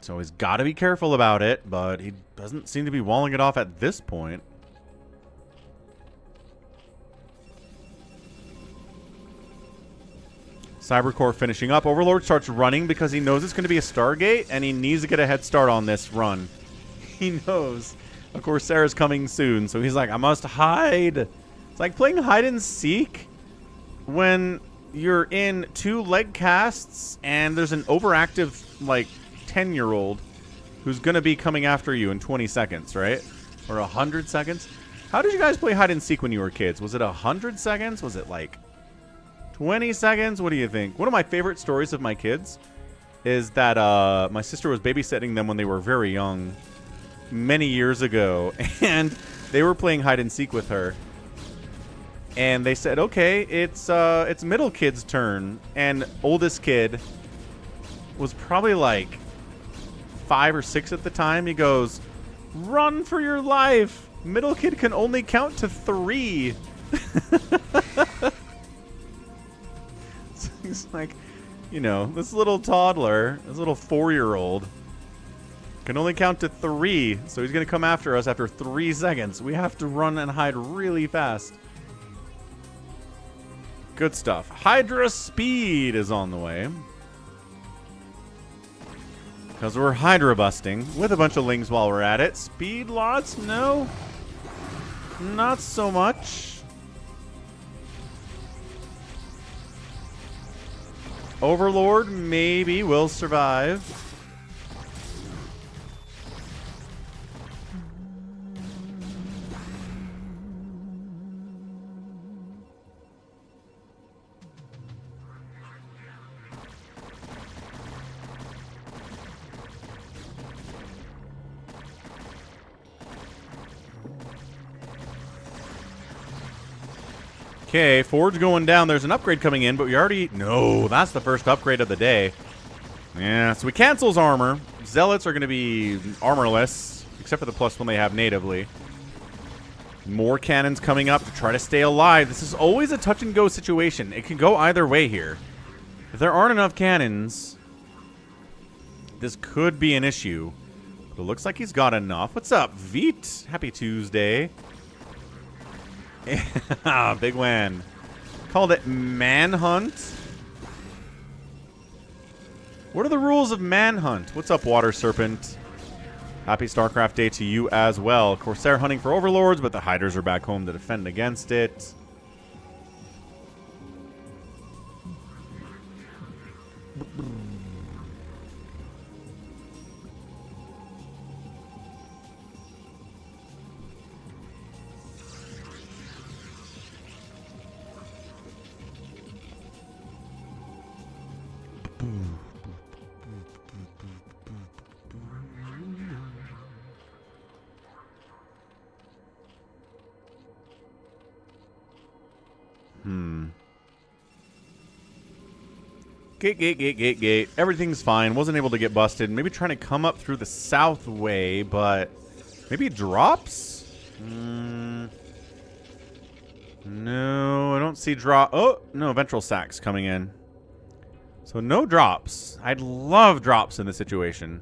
So he's got to be careful about it, but he doesn't seem to be walling it off at this point. Cybercore finishing up. Overlord starts running because he knows it's going to be a Stargate, and he needs to get a head start on this run. He knows. Of course, Sarah's coming soon, so he's like, I must hide. It's like playing hide and seek when you're in 2 leg casts and there's an overactive, like, 10-year-old who's going to be coming after you in 20 seconds, right? Or 100 seconds? How did you guys play hide and seek when you were kids? Was it 100 seconds? Was it, like... 20 seconds? What do you think? One of my favorite stories of my kids is that my sister was babysitting them when they were very young many years ago, and they were playing hide and seek with her. And they said, okay, it's middle kid's turn, and oldest kid was probably like 5 or 6 at the time. He goes, run for your life. Middle kid can only count to 3. He's like, you know, this little toddler, this little 4-year-old can only count to 3. So he's going to come after us after 3 seconds. We have to run and hide really fast. Good stuff. Hydra Speed is on the way. Because we're Hydra busting with a bunch of lings while we're at it. Speed lots? No. Not so much. Overlord maybe will survive. Okay, Forge going down. There's an upgrade coming in, but we already... No, that's the first upgrade of the day. Yeah, so we cancels armor. Zealots are going to be armorless, except for the +1 they have natively. More cannons coming up to try to stay alive. This is always a touch-and-go situation. It can go either way here. If there aren't enough cannons, this could be an issue. But it looks like he's got enough. What's up, Veet? Happy Tuesday. Big win. Called it Manhunt. What are the rules of Manhunt? What's up, Water Serpent? Happy StarCraft Day to you as well. Corsair hunting for overlords, but the Hydras are back home to defend against it. Gate. Everything's fine. Wasn't able to get busted. Maybe trying to come up through the south way, but maybe drops? No, I don't see drop. Oh, no, ventral sacks coming in. So no drops. I'd love drops in this situation.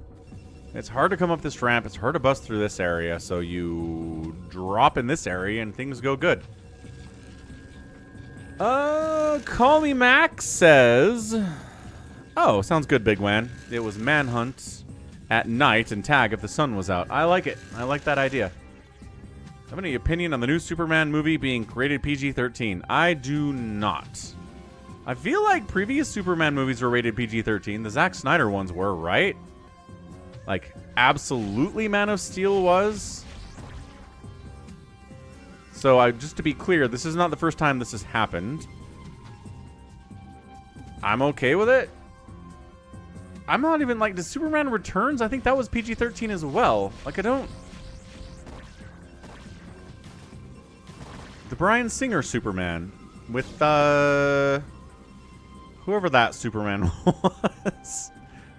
It's hard to come up this ramp. It's hard to bust through this area. So you drop in this area and things go good. Call Me Max says... Oh, sounds good, Big Wan. It was manhunt at night and tag if the sun was out. I like it. I like that idea. Have any opinion on the new Superman movie being rated PG-13? I do not. I feel like previous Superman movies were rated PG-13. The Zack Snyder ones were, right? Like, absolutely Man of Steel was. So, just to be clear, this is not the first time this has happened. I'm okay with it. I'm not even, like, the Superman Returns, I think that was PG-13 as well. Like, I don't... The Bryan Singer Superman with, whoever that Superman was.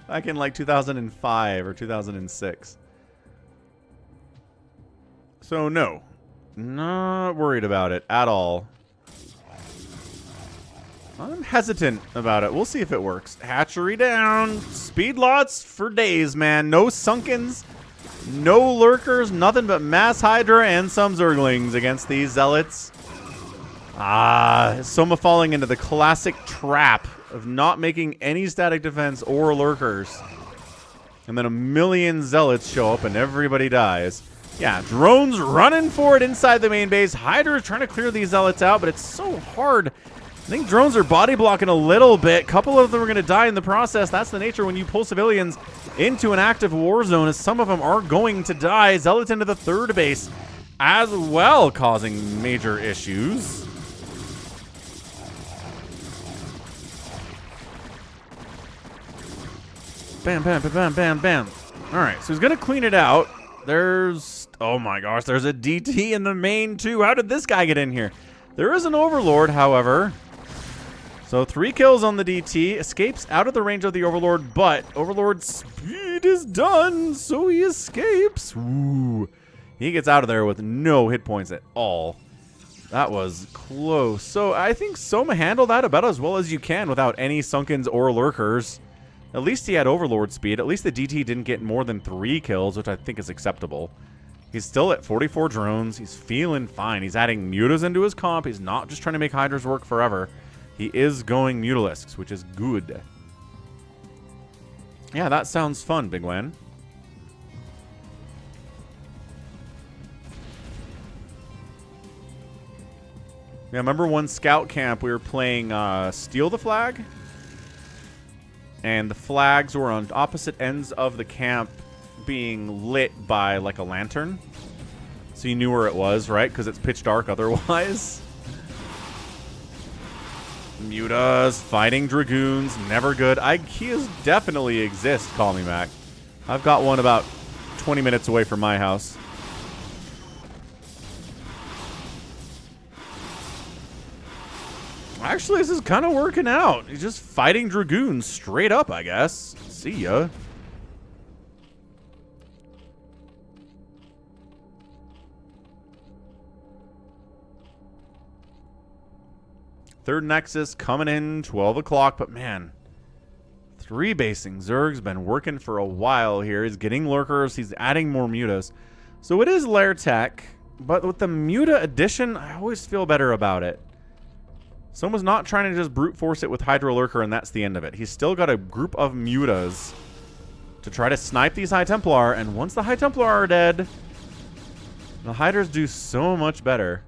Back in, like, 2005 or 2006. So, no. Not worried about it at all. I'm hesitant about it. We'll see if it works. Hatchery down. Speed lots for days, man. No Sunkens. No Lurkers. Nothing but Mass Hydra and some Zerglings against these Zealots. Soma falling into the classic trap of not making any static defense or Lurkers. And then a million Zealots show up and everybody dies. Yeah, drones running for it inside the main base. Hydra trying to clear these Zealots out, but it's so hard. I think drones are body blocking a little bit. A couple of them are going to die in the process. That's the nature when you pull civilians into an active war zone, as some of them are going to die. Zealots into the third base as well, causing major issues. Bam, bam, bam, bam, bam, bam. All right, so he's going to clean it out. There's, oh my gosh, there's a DT in the main too. How did this guy get in here? There is an Overlord, however. So 3 kills on the DT. Escapes out of the range of the Overlord, but Overlord's speed is done, so he escapes. Ooh. He gets out of there with no hit points at all. That was close. So I think Soma handled that about as well as you can without any Sunkens or Lurkers. At least he had Overlord speed. At least the DT didn't get more than 3 kills, which I think is acceptable. He's still at 44 drones. He's feeling fine. He's adding mutas into his comp. He's not just trying to make Hydras work forever. He is going Mutalisks, which is good. Yeah, that sounds fun, Big Wan. Yeah, remember one scout camp we were playing Steal the Flag? And the flags were on opposite ends of the camp being lit by like a lantern. So you knew where it was, right? Because it's pitch dark otherwise. Mutas, fighting Dragoons, never good. IKEAs definitely exist, call me Mac. I've got one about 20 minutes away from my house. Actually, this is kind of working out. He's just fighting Dragoons straight up, I guess. See ya. Third Nexus coming in 12 o'clock, but man, 3 basing. Zerg's been working for a while here. He's getting Lurkers. He's adding more mutas. So it is lair tech, but with the muta addition, I always feel better about it. Someone's not trying to just brute force it with Hydro Lurker and that's the end of it. He's still got a group of mutas to try to snipe these High Templar, and once the High Templar are dead, the Hydras do so much better.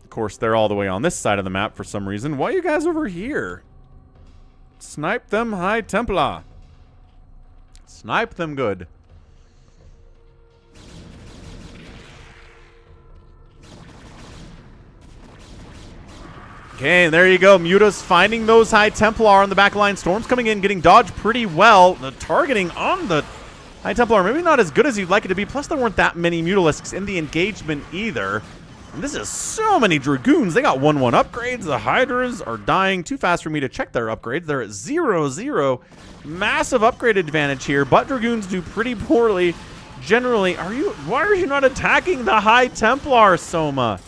Of course, they're all the way on this side of the map for some reason. Why are you guys over here? Snipe them High Templar. Snipe them good. Okay, there you go. Muta's finding those High Templar on the back line. Storm's coming in, getting dodged pretty well. The targeting on the High Templar, maybe not as good as you'd like it to be. Plus, there weren't that many Mutalisks in the engagement either. And this is so many Dragoons. They got 1-1 upgrades. The Hydras are dying too fast for me to check their upgrades. They're at 0-0. Massive upgrade advantage here, but Dragoons do pretty poorly. Generally, why are you not attacking the High Templar, Soma?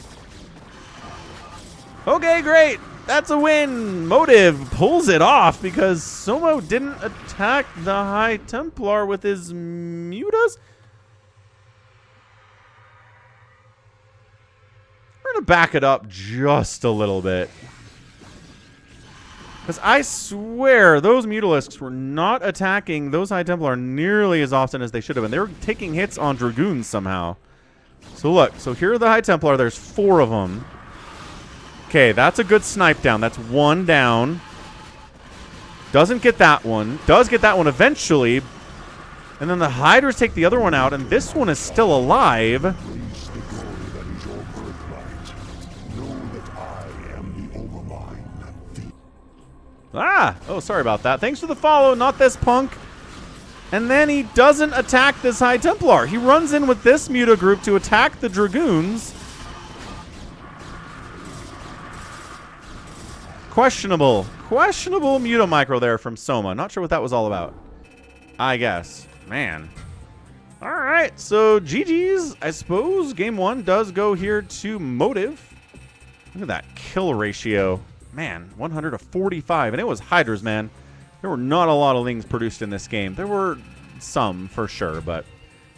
Okay, great. That's a win. Motive pulls it off because Soma didn't attack the High Templar with his mutas. We're going to back it up just a little bit. Because I swear those Mutalisks were not attacking those High Templar nearly as often as they should have been. They were taking hits on Dragoons somehow. So look, so here are the High Templar. There's 4 of them. Okay, that's a good snipe down. That's 1 down. Doesn't get that one. Does get that one eventually. And then the Hydras take the other one out, and this one is still alive. Release the glory that is your birthright. Know that I am the Overmind. Ah! Oh, sorry about that. Thanks for the follow, not this punk. And then he doesn't attack this High Templar. He runs in with this Muta group to attack the Dragoons. Questionable Muta micro there from Soma. Not sure what that was all about. I guess. Man. Alright, so GG's, I suppose. Game 1 does go here to Motive. Look at that kill ratio. Man, 100 to 45. And it was Hydras, man. There were not a lot of Lings produced in this game. There were some, for sure, but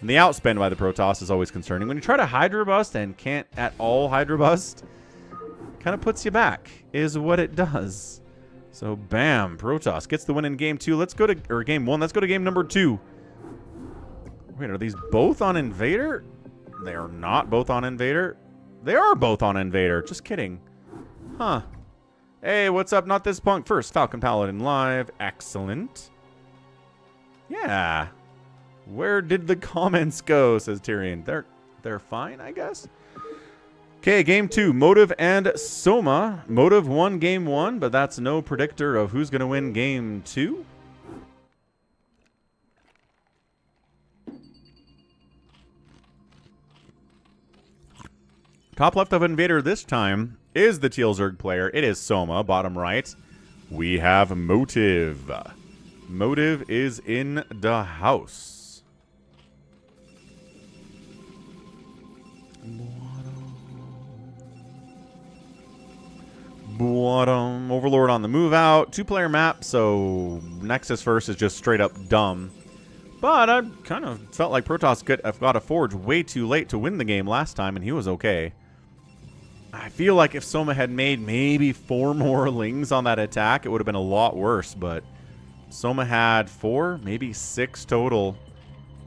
the outspend by the Protoss is always concerning. When you try to Hydra bust and can't at all Hydra bust, kind of puts you back, is what it does. So, bam, Protoss gets the win in game 2. Let's go to, or game 1. Let's go to game number 2. Wait, are these both on Invader? They are not both on Invader. They are both on Invader. Just kidding. Huh. Hey, what's up? Not this punk. First, Falcon Paladin live. Excellent. Yeah. Where did the comments go, says Tyrion. They're fine, I guess. Okay, game 2, Motive and Soma. Motive won game 1, but that's no predictor of who's going to win game 2. Top left of Invader this time is the Teal Zerg player. It is Soma. Bottom right, we have Motive. Motive is in the house. Overlord on the move out. 2-player map, so Nexus first is just straight up dumb. But I kind of felt like Protoss got a Forge way too late to win the game last time, and he was okay. I feel like if Soma had made maybe 4 more Lings on that attack, it would have been a lot worse, but Soma had 4, maybe 6 total.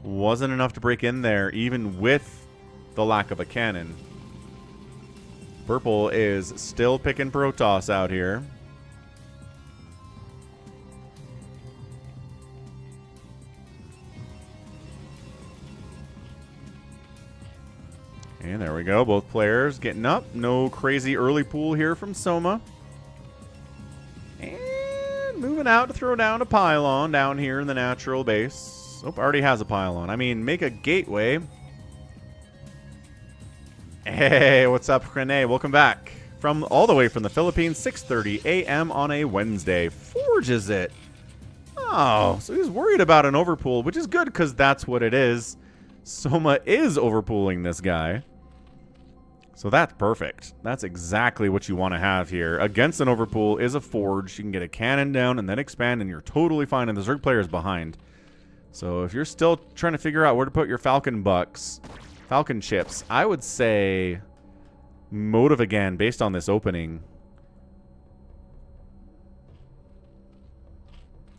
Wasn't enough to break in there, even with the lack of a cannon. Purple is still picking Protoss out here. And there we go. Both players getting up. No crazy early pool here from Soma. And moving out to throw down a pylon down here in the natural base. Oh, already has a pylon. I mean, make a gateway. Hey, what's up, Rene? Welcome back. From all the way from the Philippines, 6:30 a.m. on a Wednesday. Forge is it? Oh, so he's worried about an overpool, which is good because that's what it is. Soma is overpooling this guy. So that's perfect. That's exactly what you want to have here. Against an overpool is a Forge. You can get a cannon down and then expand, and you're totally fine, and the Zerg player is behind. So if you're still trying to figure out where to put your Falcon bucks, Falcon chips, I would say Motive again based on this opening.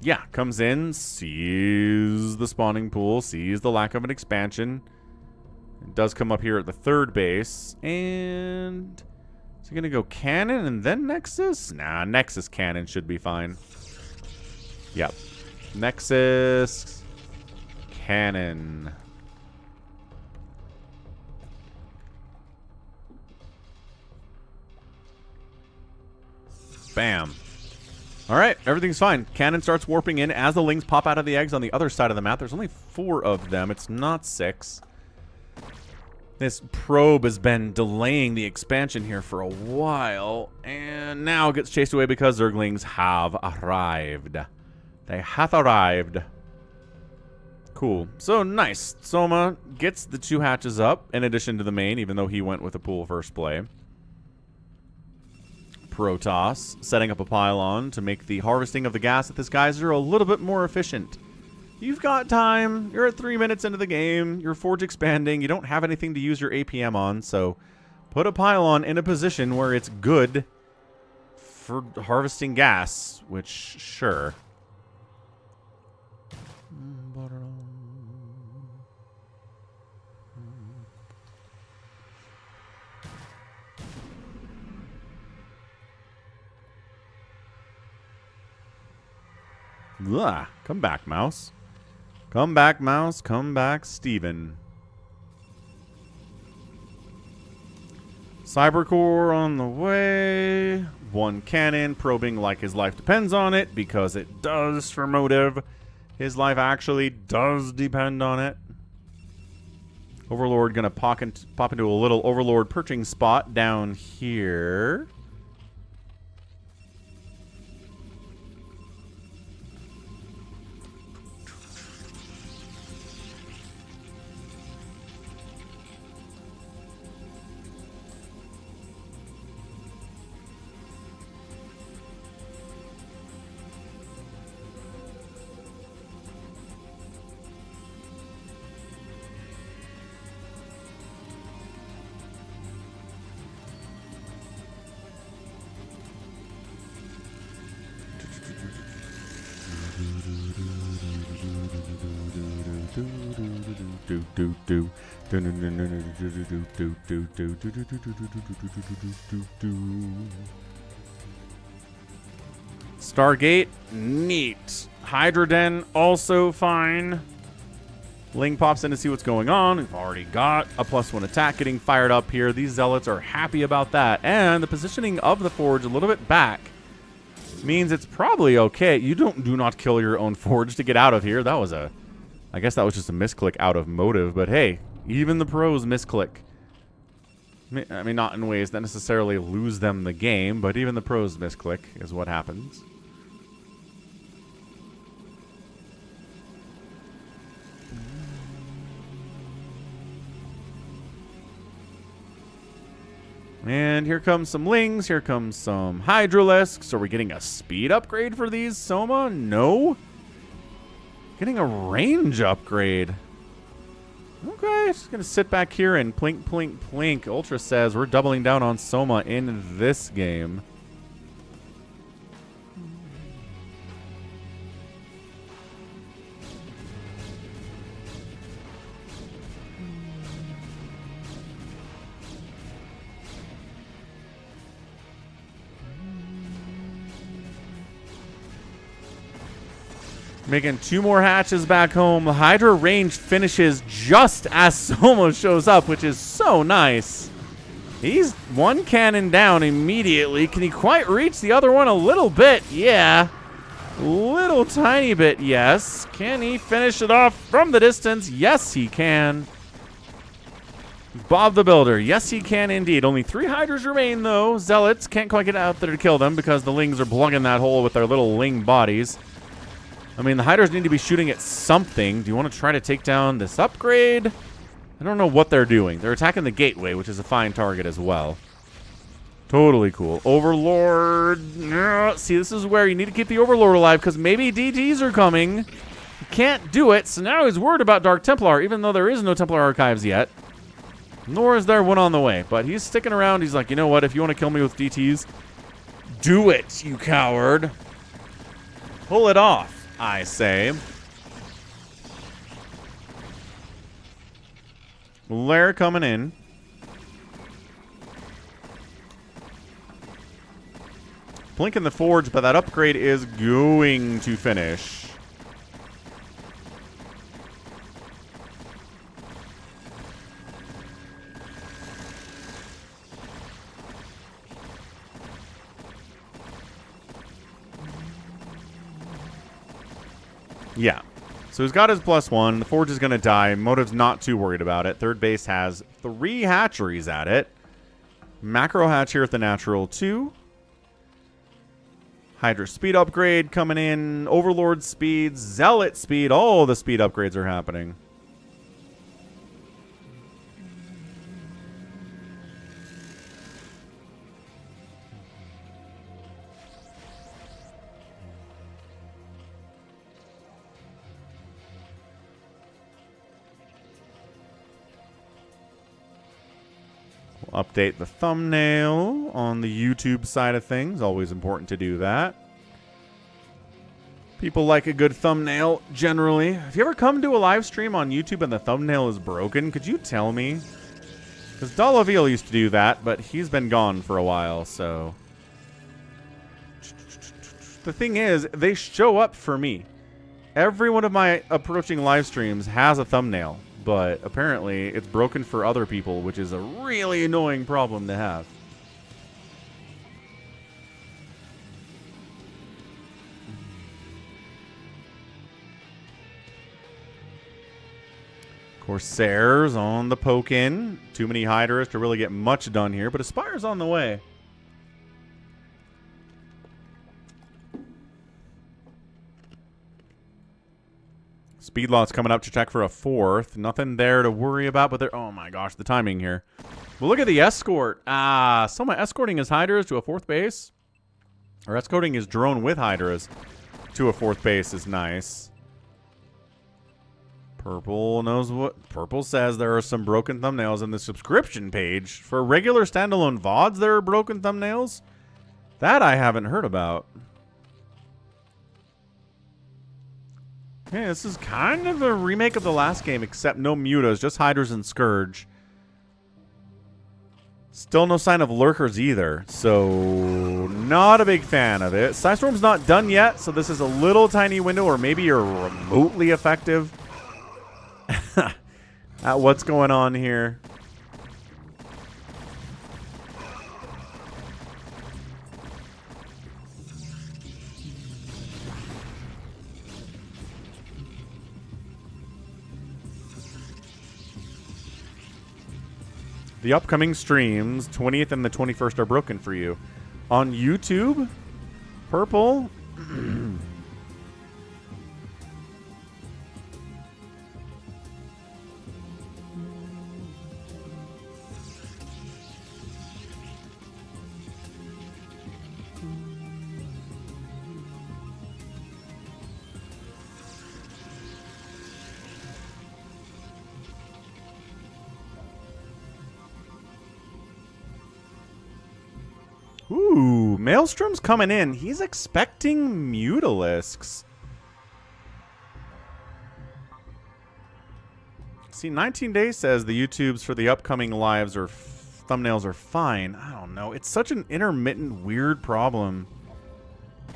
yeah, comes in, sees the spawning pool, sees the lack of an expansion. It does come up here at the third base. And is he going to go cannon and then Nexus? Nah, Nexus cannon should be fine. Yep. Nexus cannon. Bam. All right, everything's fine. Cannon starts warping in as the lings pop out of the eggs on the other side of the map. There's only 4 of them. It's not 6. This probe has been delaying the expansion here for a while, and now gets chased away because Zerglings have arrived. They have arrived. Cool. So, nice. Soma gets the 2 hatches up, in addition to the main, even though he went with the pool first play. Protoss, setting up a pylon to make the harvesting of the gas at this geyser a little bit more efficient. You've got time. You're at 3 minutes into the game. Your forge expanding. You don't have anything to use your APM on, so put a pylon in a position where it's good for harvesting gas, which, sure. Ugh, come back, mouse. Come back, mouse. Come back, Steven. Cybercore on the way. 1 cannon probing like his life depends on it, because it does for motive. His life actually does depend on it. Overlord gonna pop into a little Overlord perching spot down here. Stargate, neat. Hydroden, also fine. Ling pops in to see what's going on. We've already got a +1 attack getting fired up here. These zealots are happy about that. And the positioning of the forge a little bit back means it's probably okay. You do not kill your own forge to get out of here. That was I guess that was just a misclick out of motive. But hey, even the pros misclick. I mean, not in ways that necessarily lose them the game, but even the pros misclick is what happens. And here comes some Lings. Here comes some Hydralisks. Are we getting a speed upgrade for these, Soma? No. Getting a range upgrade. Okay, just going to sit back here and plink, plink, plink. Ultra says we're doubling down on Soma in this game. Making 2 more hatches back home. The Hydra range finishes just as Soma shows up, which is so nice. He's 1 cannon down immediately. Can he quite reach the other one a little bit? Yeah. Little tiny bit, yes. Can he finish it off from the distance? Yes, he can. Bob the Builder. Yes, he can indeed. Only 3 Hydras remain, though. Zealots can't quite get out there to kill them because the Lings are plugging that hole with their little Ling bodies. I mean, the Hydras need to be shooting at something. Do you want to try to take down this upgrade? I don't know what they're doing. They're attacking the gateway, which is a fine target as well. Totally cool. Overlord. See, this is where you need to keep the Overlord alive because maybe DTs are coming. You can't do it, so now he's worried about Dark Templar, even though there is no Templar Archives yet. Nor is there one on the way. But he's sticking around. He's like, you know what? If you want to kill me with DTs, do it, you coward. Pull it off. I say. Lair coming in. Blink in the Forge, but that upgrade is going to finish. Yeah. So he's got his +1. The Forge is going to die. Motive's not too worried about it. Third base has 3 hatcheries at it. Macro hatch here at the natural 2. Hydra speed upgrade coming in. Overlord speed. Zealot speed. Oh, the speed upgrades are happening. We'll update the thumbnail on the YouTube side of things. Always important to do that. People like a good thumbnail, generally. Have you ever come to a live stream on YouTube and the thumbnail is broken? Could you tell me? Because Dalaville used to do that, but he's been gone for a while, so... The thing is, they show up for me. Every one of my approaching live streams has a thumbnail, but apparently it's broken for other people, which is a really annoying problem to have. Corsairs on the poke in. Too many Hydras to really get much done here, but Aspire's on the way. Speedlot's coming up to check for a 4th. Nothing there to worry about, but there... Oh my gosh, the timing here. Well, look at the escort. Soma escorting his Hydras to a 4th base. Or escorting his drone with Hydras to a 4th base is nice. Purple knows what... Purple says there are some broken thumbnails in the subscription page. For regular standalone VODs, there are broken thumbnails? That I haven't heard about. Yeah, this is kind of a remake of the last game, except no mutas, just Hydras and Scourge. Still no sign of lurkers either, so not a big fan of it. Psystorm's not done yet, so this is a little tiny window, or maybe you're remotely effective at what's going on here. The upcoming streams, 20th and the 21st, are broken for you. On YouTube, Purple. Ooh, Maelstrom's coming in. He's expecting Mutalisks. See, 19 Days says the YouTubes for the upcoming lives or thumbnails are fine. I don't know. It's such an intermittent, weird problem.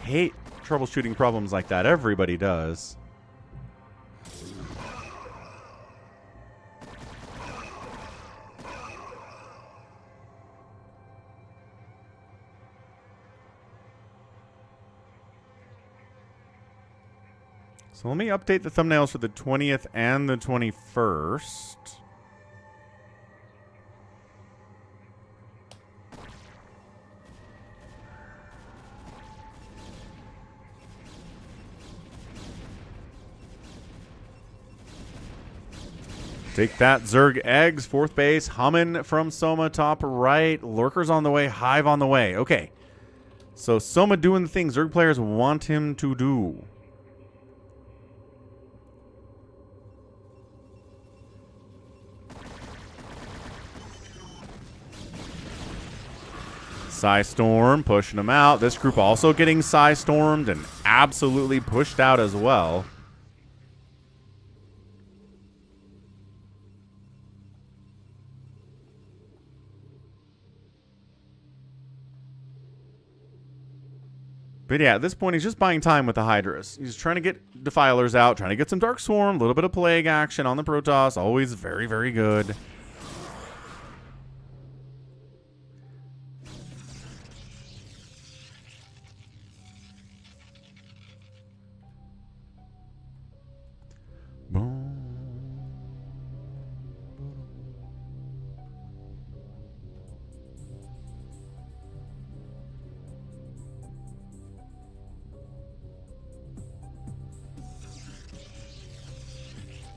Hate troubleshooting problems like that. Everybody does. So let me update the thumbnails for the 20th and the 21st. Take that, Zerg Eggs, 4th base, humming from Soma, top right. Lurkers on the way, Hive on the way. Okay. So Soma doing the things Zerg players want him to do. Psystorm pushing them out. This group also getting Psystormed and absolutely pushed out as well. But yeah, at this point, he's just buying time with the Hydras. He's trying to get Defilers out, trying to get some Dark Swarm, a little bit of Plague action on the Protoss. Always very, very good.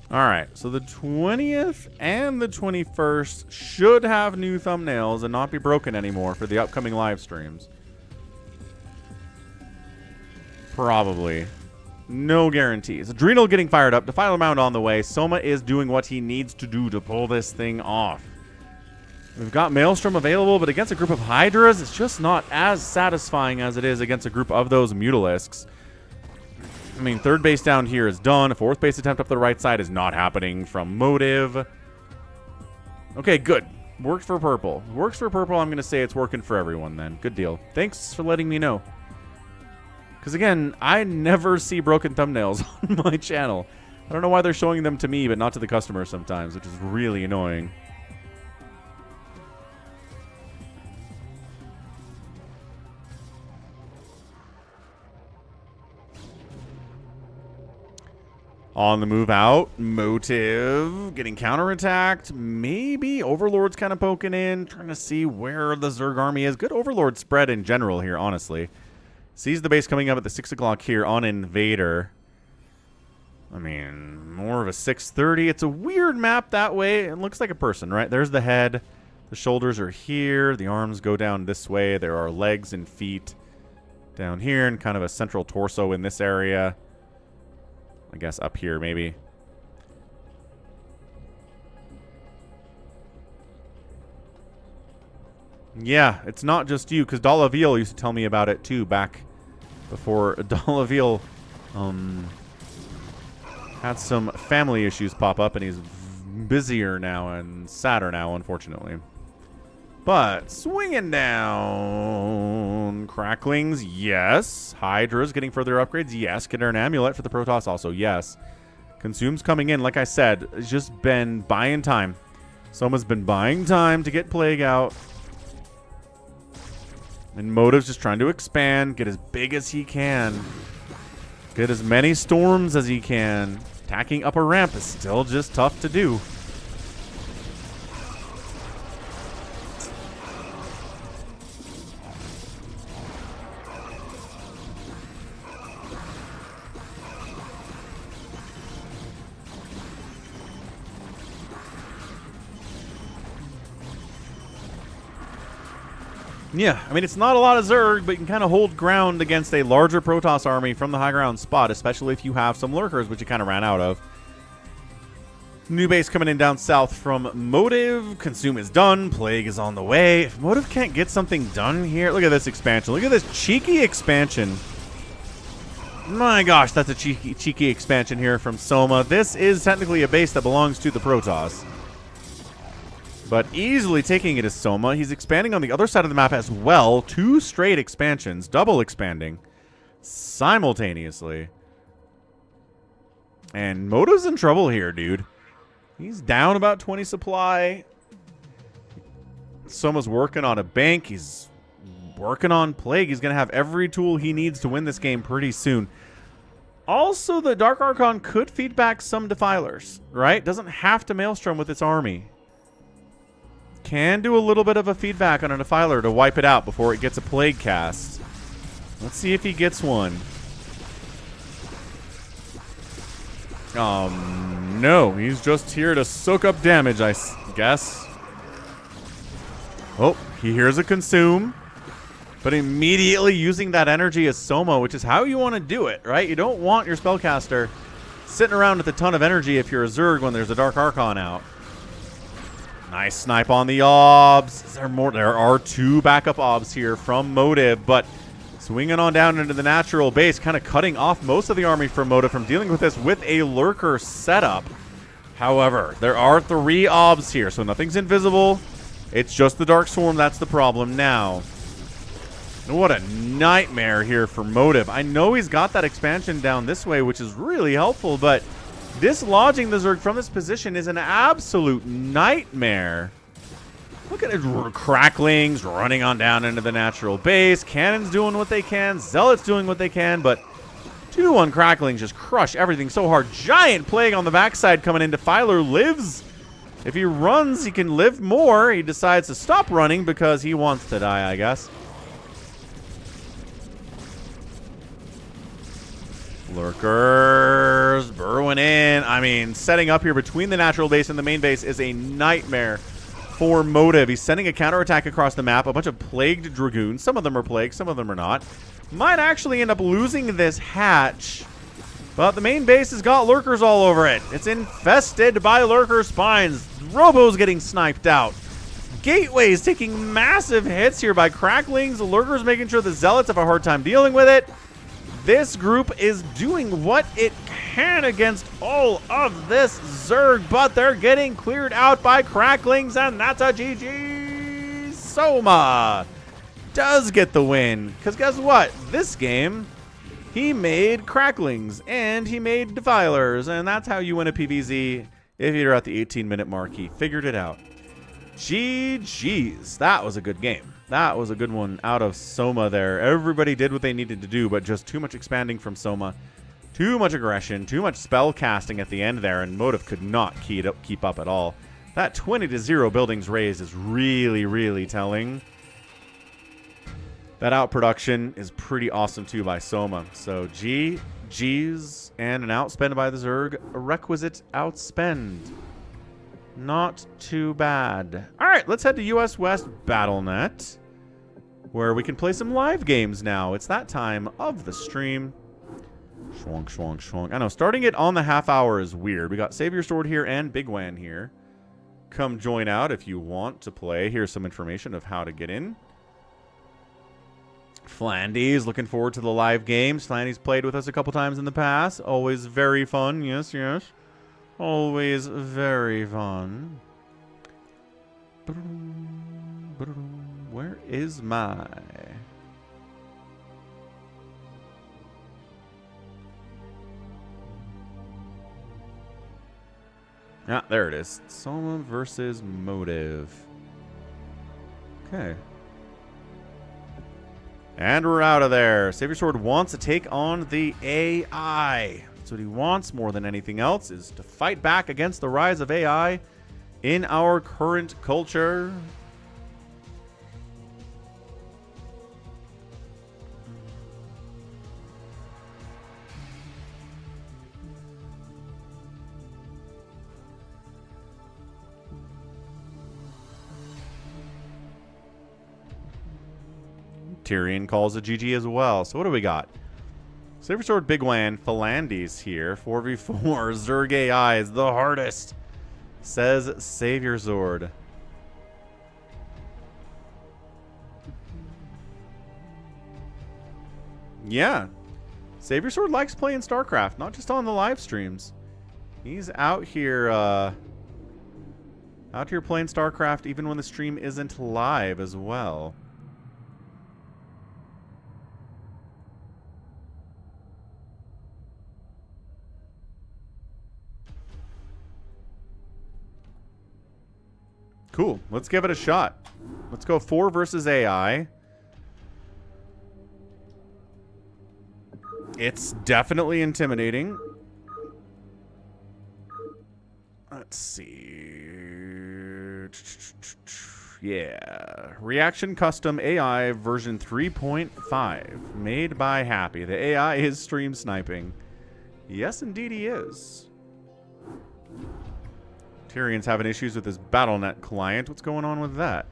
Alright, so the 20th and the 21st should have new thumbnails and not be broken anymore for the upcoming live streams. Probably. No guarantees. Adrenal getting fired up. Defiler Mound on the way. Soma is doing what he needs to do to pull this thing off. We've got Maelstrom available, but against a group of Hydras, it's just not as satisfying as it is against a group of those Mutalisks. I mean, third base down here is done. A fourth base attempt up the right side is not happening from Motive. Okay, good. Worked for purple. Works for purple. I'm going to say it's working for everyone then. Good deal. Thanks for letting me know. Because again, I never see broken thumbnails on my channel. I don't know why they're showing them to me, but not to the customer sometimes, which is really annoying. On the move out, Motive getting counterattacked. Maybe Overlord's kind of poking in, trying to see where the Zerg army is. Good Overlord spread in general here, honestly. Sees the base coming up at the 6 o'clock here on Invader. I mean, more of a 6:30. It's a weird map that way. It looks like a person, right? There's the head. The shoulders are here. The arms go down this way. There are legs and feet down here and kind of a central torso in this area. I guess up here, maybe. Yeah, it's not just you, because Dalaville used to tell me about it, too, back before Dalaville had some family issues pop up, and he's busier now and sadder now, unfortunately. But swinging down. Cracklings, yes. Hydra's getting further upgrades, yes. Get her an amulet for the Protoss also, yes. Consume's coming in, like I said. It's just been buying time. Soma's been buying time to get Plague out. And Motive's just trying to expand, get as big as he can. Get as many storms as he can. Attacking upper ramp is still just tough to do. Yeah, I mean, it's not a lot of Zerg, but you can kind of hold ground against a larger Protoss army from the high ground spot, especially if you have some Lurkers, which you kind of ran out of. New base coming in down south from Motive. Consume is done. Plague is on the way. If Motive can't get something done here, look at this expansion. Look at this cheeky expansion. My gosh, that's a cheeky expansion here from Soma. This is technically a base that belongs to the Protoss. But easily taking it as Soma. He's expanding on the other side of the map as well. 2 straight expansions. Double expanding. Simultaneously. And Motive's in trouble here, dude. He's down about 20 supply. Soma's working on a bank. He's working on Plague. He's going to have every tool he needs to win this game pretty soon. Also, the Dark Archon could feed back some Defilers, right? Doesn't have to Maelstrom with its army. Can do a little bit of a feedback on a Defiler to wipe it out before it gets a Plague cast. Let's see if he gets one. No. He's just here to soak up damage, I guess. Oh, he hears a Consume. But immediately using that energy as Soma, which is how you want to do it, right? You don't want your Spellcaster sitting around with a ton of energy if you're a Zerg when there's a Dark Archon out. Nice snipe on the obs. Is there more? There are 2 backup obs here from Motive, but Swinging on down into the natural base, kind of cutting off most of the army from Motive from dealing with this with a lurker setup. However, there are 3 obs here, so nothing's invisible. It's just the Dark Swarm that's the problem now. What a nightmare here for Motive. I know he's got that expansion down this way, which is really helpful, but dislodging the Zerg from this position is an absolute nightmare. Look at it, cracklings running on down into the natural base. Cannons doing what they can. Zealots doing what they can, but 2-1 cracklings just crush everything so hard. Giant plague on the backside coming in. Defiler lives. If he runs, he can live more. He decides to stop running because he wants to die, I guess. Lurkers burrowing in. I mean, setting up here between the natural base and the main base is a nightmare for Motive. He's sending a counterattack across the map. A bunch of plagued dragoons. Some of them are plagued, some of them are not. Might actually end up losing this hatch. But the main base has got lurkers all over it. It's infested by lurker spines. Robo's getting sniped out. Gateways taking massive hits here by cracklings. The lurkers making sure the zealots have a hard time dealing with it. This group is doing what it can against all of this Zerg, but they're getting cleared out by cracklings, and that's a GG. Soma does get the win, because guess what? This game, he made cracklings, and he made defilers, and that's how you win a PvZ. If you're at the 18-minute mark, he figured it out. GG's. That was a good game. That was a good one out of Soma there. Everybody did what they needed to do, but just too much expanding from Soma. Too much aggression, too much spell casting at the end there, and Motive could not keep up at all. That 20-0 buildings raised is really, really telling. That outproduction is pretty awesome too by Soma. So GG's and an outspend by the Zerg. A requisite outspend. Not too bad. All right, let's head to US West BattleNet, where we can play some live games now. It's that time of the stream. Schwonk, schwonk, schwonk. I know, starting it on the half hour is weird. We got Savior Sword here and Big Wan here. Come join out if you want to play. Here's some information of how to get in. Flandy's looking forward to the live games. Flandy's played with us a couple times in the past. Always very fun. Yes, yes. Always very fun. Where is my... Ah, there it is. Soma versus Motive. Okay. And we're out of there. Savior Sword wants to take on the AI. That's what he wants more than anything else, is to fight back against the rise of AI in our current culture. Tyrion calls a GG as well. So what do we got? Saber Sword, Big Wan, Phalandes here. 4v4. Zerg AI is the hardest, says Savior Sword. Yeah. Savior Sword likes playing StarCraft, not just on the live streams. He's out here playing StarCraft even when the stream isn't live as well. Cool. Let's give it a shot. Let's go 4 versus AI. It's definitely intimidating. Let's see. Yeah. Reaction Custom AI version 3.5. Made by Happy. The AI is stream sniping. Yes, indeed he is. Tyrion's having issues with his BattleNet client. What's going on with that?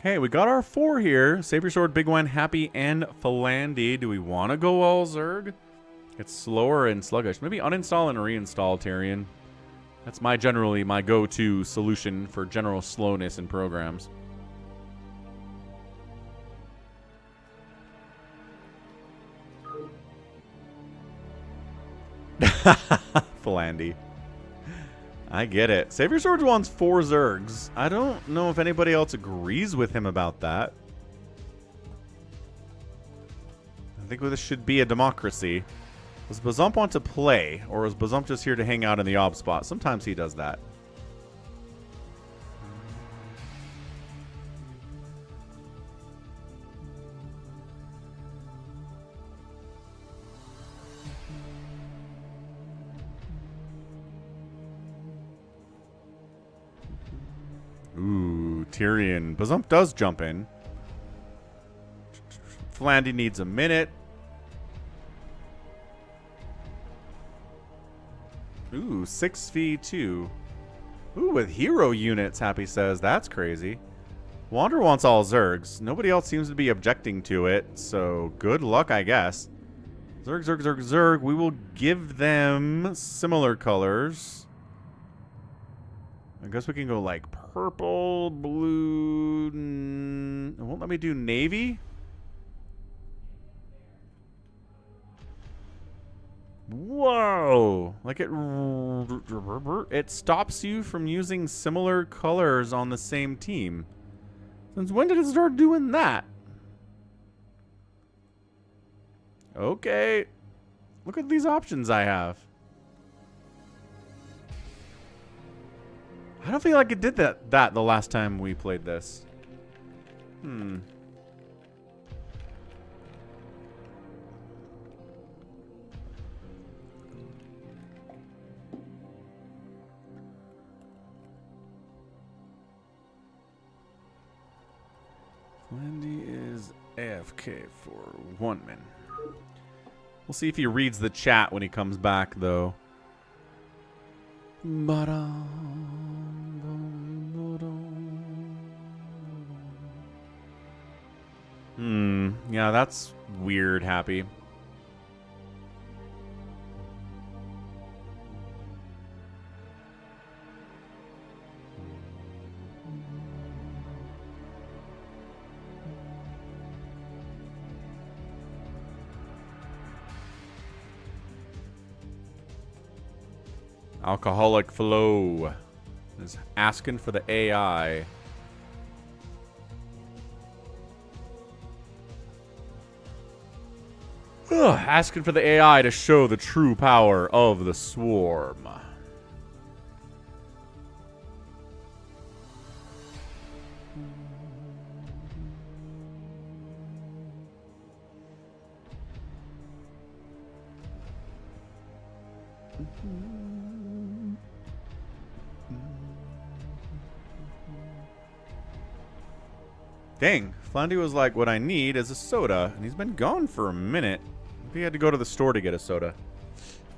Okay, we got our 4 here. Saber Sword, Big Wen, Happy, and Philandy. Do we want to go all Zerg? It's slower and sluggish. Maybe uninstall and reinstall Tyrion. That's generally my go-to solution for general slowness in programs. Philandy. I get it. Savior Sword wants 4 Zergs. I don't know if anybody else agrees with him about that. I think this should be a democracy. Does Bazump want to play, or is Bazump just here to hang out in the ob spot? Sometimes he does that. Ooh, Tyrion. Bazump does jump in. Philandy needs a minute. Ooh, 6v2. Ooh, with hero units, Happy says. That's crazy. Wander wants all Zergs. Nobody else seems to be objecting to it, so good luck, I guess. Zerg, Zerg, Zerg, Zerg. We will give them similar colors. I guess we can go like purple, blue. It won't let me do navy. Whoa! Like it stops you from using similar colors on the same team. Since when did it start doing that? Okay. Look at these options I have. I don't feel like it did that the last time we played this. Landy is AFK for 1 minute. We'll see if he reads the chat when he comes back, though. Yeah, that's weird, Happy. Alcoholic Flow is asking for the AI. Asking for the AI to show the true power of the swarm. Dang, Flandy was like, what I need is a soda, and he's been gone for a minute. Maybe he had to go to the store to get a soda.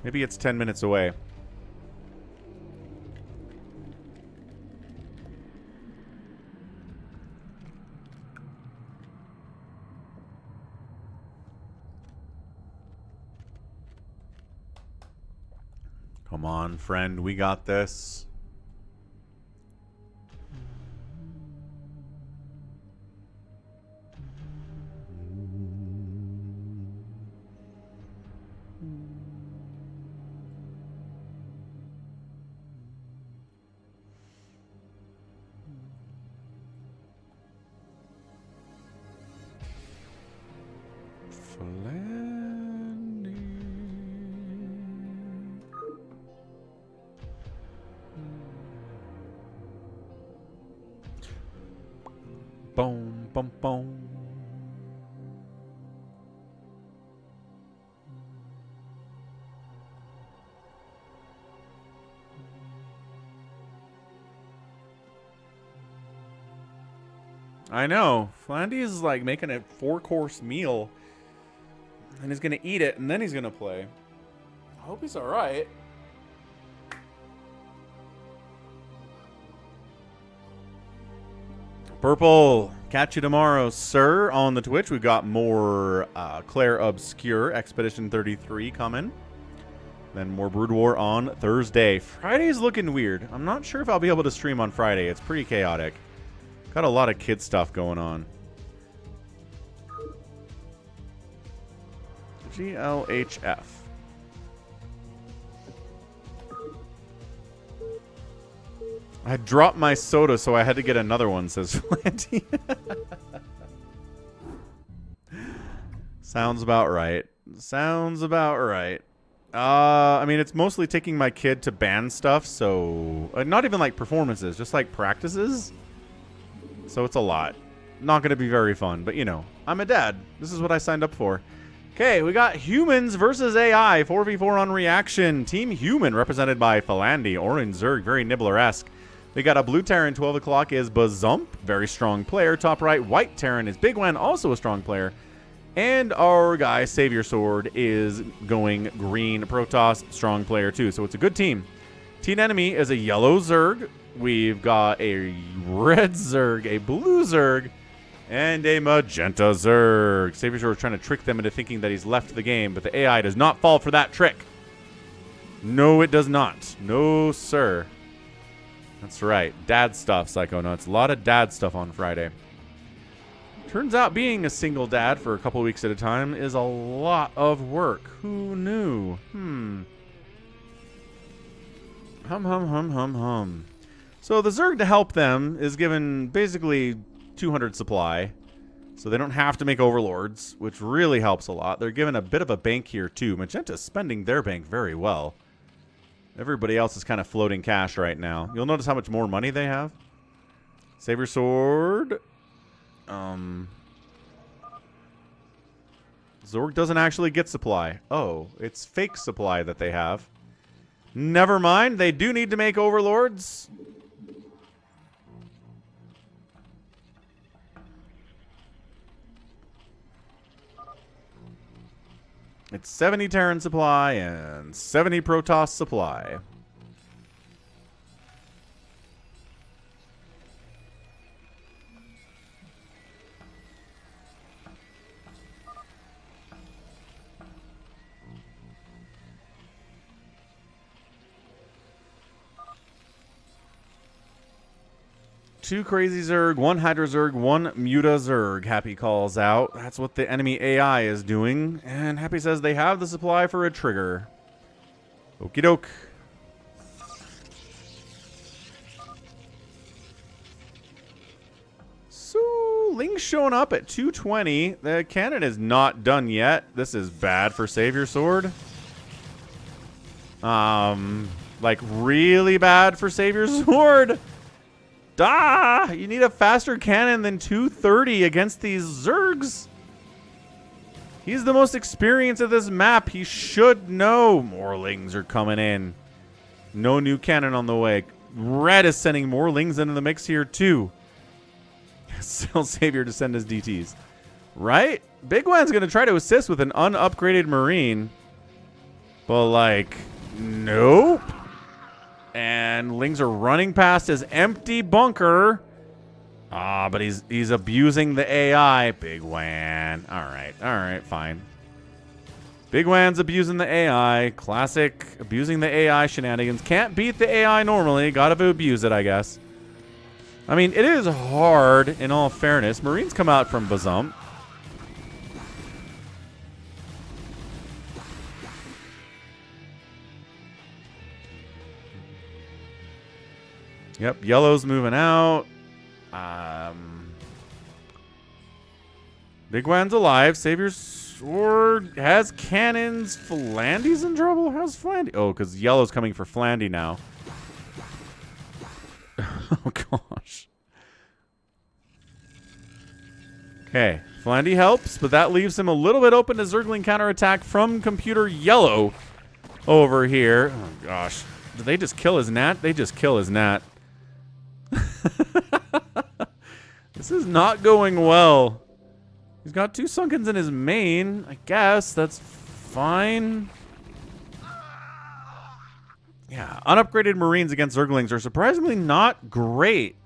Maybe it's 10 minutes away. Come on, friend, we got this. Boom, boom, boom. I know. Flandy is like making a 4-course meal. And he's going to eat it, and then he's going to play. I hope he's alright. Purple. Catch you tomorrow, sir, on the Twitch. We've got more Claire Obscure Expedition 33 coming. Then more Brood War on Thursday. Friday's looking weird. I'm not sure if I'll be able to stream on Friday. It's pretty chaotic. Got a lot of kid stuff going on. GLHF. I dropped my soda, so I had to get another one, says Flanty. Sounds about right. Sounds about right. I mean, it's mostly taking my kid to band stuff, so... not even like performances, just like practices. So it's a lot. Not going to be very fun, but you know, I'm a dad. This is what I signed up for. Okay, we got humans versus AI, 4v4 on reaction. Team Human, represented by Falandi, Orange Zerg, very Nibbler-esque. We got a blue Terran, 12 o'clock is Bazump, very strong player. Top right, white Terran is Big Wen, also a strong player. And our guy, Savior Sword, is going green. Protoss, strong player too, so it's a good team. Team enemy is a yellow Zerg. We've got a red Zerg, a blue Zerg, and a magenta Zerg. Savior Sword is trying to trick them into thinking that he's left the game, but the AI does not fall for that trick. No, it does not. No, sir. That's right. Dad stuff, Psychonauts. A lot of dad stuff on Friday. Turns out being a single dad for a couple weeks at a time is a lot of work. Who knew? Hum, hum, hum, hum, hum. So the Zerg, to help them, is given basically 200 supply. So they don't have to make overlords, which really helps a lot. They're given a bit of a bank here, too. Magenta's spending their bank very well. Everybody else is kind of floating cash right now. You'll notice how much more money they have. Savior Sword. Zorg doesn't actually get supply. Oh, it's fake supply that they have. Never mind. They do need to make overlords. It's 70 Terran supply and 70 Protoss supply. Two Crazy Zerg, one Hydra Zerg, one Muta Zerg. Happy calls out. That's what the enemy AI is doing. And Happy says they have the supply for a trigger. Okie doke. So, Ling's showing up at 220. The cannon is not done yet. This is bad for Savior Sword. Like really bad for Savior Sword. You need a faster cannon than 230 against these Zergs. He's the most experienced of this map. He should know. More Lings are coming in. No new cannon on the way. Red is sending more Lings into the mix here, too. Tell Savior to send his DTs. Right? Big Wen's going to try to assist with an unupgraded Marine. But, like, nope. And Lings are running past his empty bunker. But he's abusing the AI. Big Wan. All right, fine. Big Wan's abusing the AI. Classic abusing the AI shenanigans. Can't beat the AI normally. Gotta abuse it, I guess. I mean, it is hard, in all fairness. Marines come out from Bazump. Yep, yellow's moving out. Big Wan's alive. Savior Sword has cannons. Flandy's in trouble? How's Flandy? Oh, because yellow's coming for Flandy now. Oh, gosh. Okay, Flandy helps, but that leaves him a little bit open to Zergling counterattack from computer yellow over here. Oh, gosh. Did they just kill his Nat? They just kill his Nat. This is not going well. He's got 2 Sunkens in his main. I guess that's fine. Yeah, unupgraded Marines against Zerglings are surprisingly not great.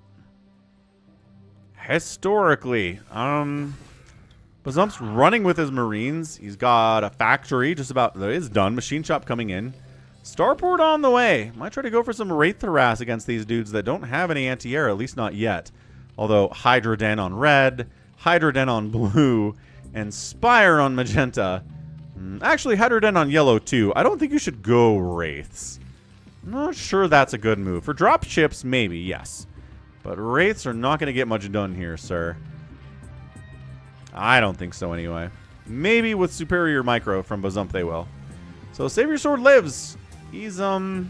historically. Bazump's running with his Marines. He's got a factory just about that is done. Machine shop coming in. Starport on the way. Might try to go for some Wraith harass against these dudes that don't have any anti-air, at least not yet. Although Hydra Den on red, Hydra Den on blue, and Spire on magenta. Actually, Hydra Den on yellow too. I don't think you should go Wraiths. I'm not sure that's a good move. For drop ships, maybe, yes. But Wraiths are not going to get much done here, sir. I don't think so anyway. Maybe with Superior Micro from Bazump they will. So Savior Sword lives. He's at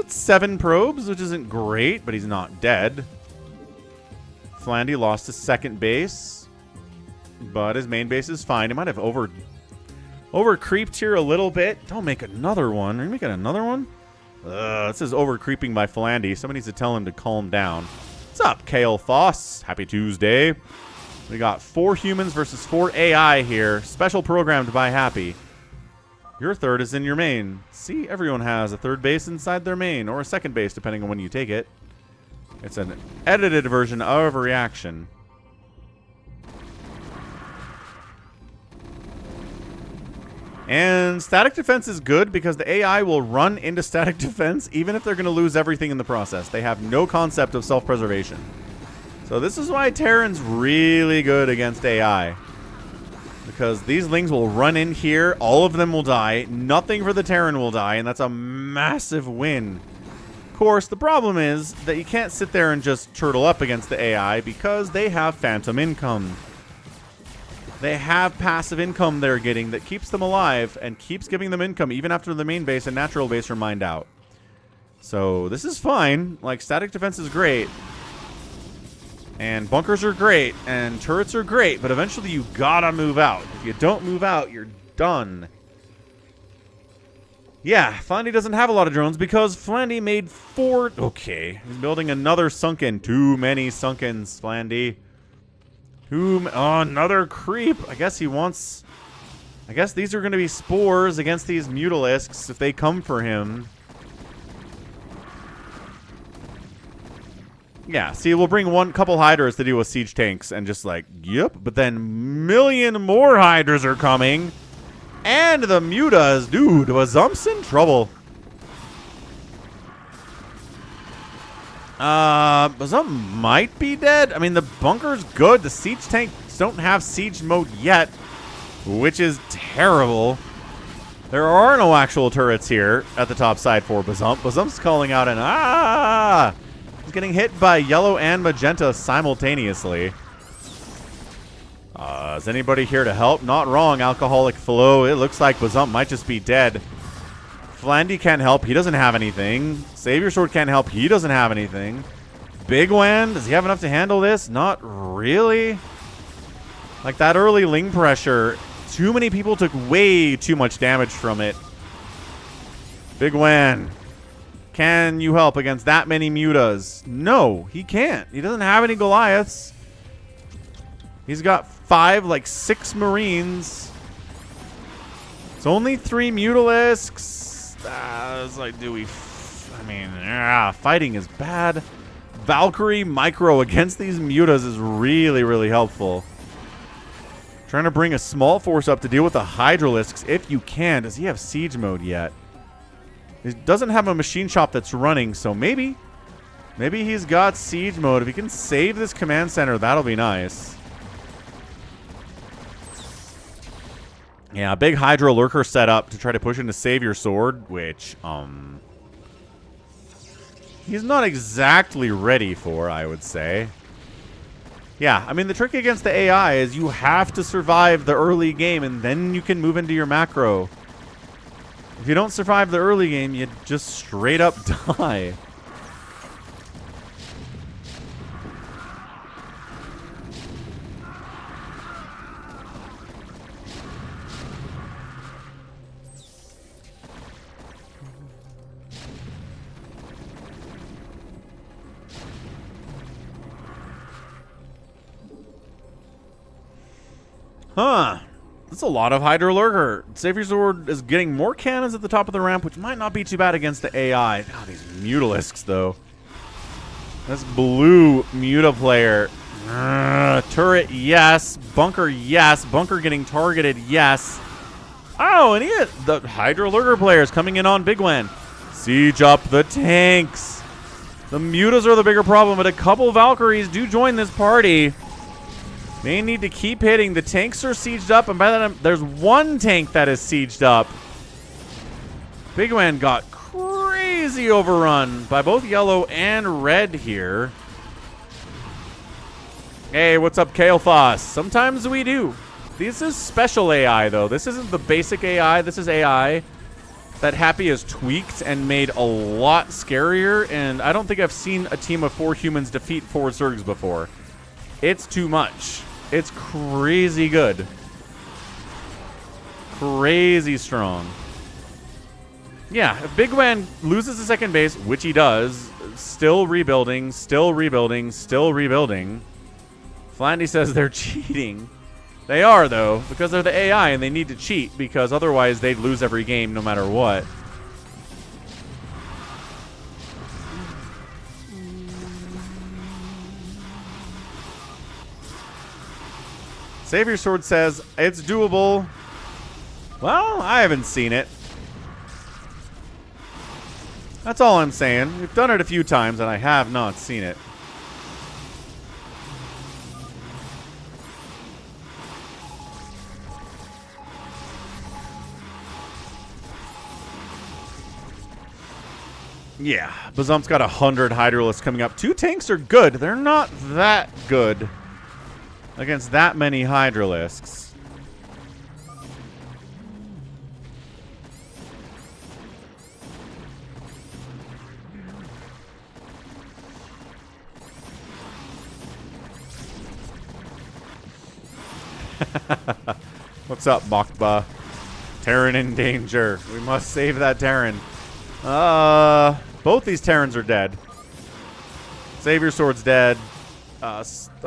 7 probes, which isn't great, but he's not dead. Flandy lost his second base, but his main base is fine. He might have over-creeped here a little bit. Don't make another one. Are you making another one? This is over-creeping by Flandy. Somebody needs to tell him to calm down. What's up, Kale Foss? Happy Tuesday. We got 4 humans versus 4 AI here. Special programmed by Happy. Your third is in your main. See, everyone has a third base inside their main, or a second base, depending on when you take it. It's an edited version of a reaction. And static defense is good because the AI will run into static defense even if they're going to lose everything in the process. They have no concept of self-preservation. So this is why Terran's really good against AI. Because these Lings will run in here, all of them will die, nothing for the Terran will die, and that's a massive win. Of course, the problem is that you can't sit there and just turtle up against the AI because they have phantom income. They have passive income they're getting that keeps them alive and keeps giving them income even after the main base and natural base are mined out. So this is fine. Like, static defense is great. And bunkers are great, and turrets are great, but eventually you gotta move out. If you don't move out, you're done. Yeah, Flandy doesn't have a lot of drones because Flandy made 4... Okay, he's building another sunken. Too many sunkens, Flandy. Oh, another creep. I guess he wants... I guess these are going to be spores against these Mutalisks if they come for him. Yeah, see, we'll bring couple Hydras to deal with siege tanks and just like, yep. But then million more Hydras are coming. And the Mutas, dude, Bazump's in trouble. Bazump might be dead. I mean, the bunker's good. The siege tanks don't have siege mode yet, which is terrible. There are no actual turrets here at the top side for Bazump. Bazump's calling out an ah! He's getting hit by yellow and magenta simultaneously. Is anybody here to help? Not wrong, Alcoholic Flow. It looks like Bazump might just be dead. Flandy can't help. He doesn't have anything. Savior Sword can't help. He doesn't have anything. Big Wan, does he have enough to handle this? Not really. Like, that early Ling pressure, too many people took way too much damage from it. Big Wan, can you help against that many Mutas? No, he can't. He doesn't have any Goliaths. He's got 6 Marines. It's only 3 Mutalisks. It's like, fighting is bad. Valkyrie Micro against these Mutas is really, really helpful. Trying to bring a small force up to deal with the Hydralisks if you can. Does he have siege mode yet? He doesn't have a machine shop that's running, so maybe he's got siege mode. If he can save this command center, that'll be nice. Yeah, big Hydra Lurker set up to try to push into Savior Sword, which, he's not exactly ready for, I would say. Yeah, I mean, the trick against the AI is you have to survive the early game, and then you can move into your macro. If you don't survive the early game, you just straight up die. Huh. That's a lot of Hydra Lurker. Savior Sword is getting more cannons at the top of the ramp, which might not be too bad against the AI. Oh, these Mutalisks, though. This blue Muta player Turret, yes. Bunker, yes. Bunker getting targeted, yes. Oh, and the Hydra Lurker players coming in on Big Wen. Siege up the tanks. The Mutas are the bigger problem, but a couple Valkyries do join this party. They need to keep hitting. The tanks are sieged up, and by that time, there's one tank that is sieged up. Big Wen got crazy overrun by both yellow and red here. Hey, what's up, Kael'thas? Sometimes we do. This is special AI, though. This isn't the basic AI. This is AI that Happy has tweaked and made a lot scarier, and I don't think I've seen a team of 4 humans defeat 4 Zergs before. It's too much. It's crazy good. Crazy strong. Yeah, if Big Wen loses the second base, which he does, still rebuilding, still rebuilding, still rebuilding. Flandy says they're cheating. They are, though, because they're the AI and they need to cheat because otherwise they'd lose every game no matter what. Savior Sword says it's doable. Well, I haven't seen it. That's all I'm saying. We've done it a few times and I have not seen it. Yeah, Bazump's got 100 Hydralisks coming up. 2 tanks are good. They're not that good against that many Hydralisks. What's up, Mokba? Terran in danger. We must save that Terran. Both these Terrans are dead. Savior Sword's dead. I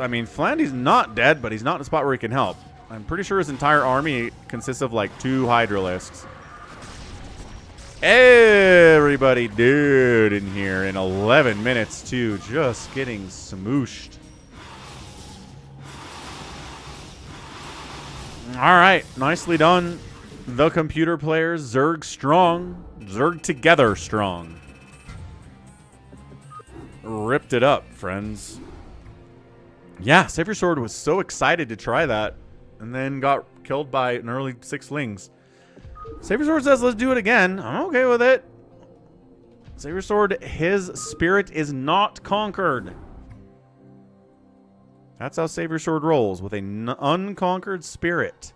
mean, Flandy's not dead, but he's not in a spot where he can help. I'm pretty sure his entire army consists of like 2 Hydralisks. Everybody dead in here in 11 minutes, too. Just getting smooshed. All right, nicely done. The computer players, Zerg strong. Zerg together strong. Ripped it up, friends. Yeah, Savior Sword was so excited to try that and then got killed by an early 6 lings. Savior Sword says, let's do it again. I'm okay with it. Savior Sword, his spirit is not conquered. That's how Savior Sword rolls, with an unconquered spirit.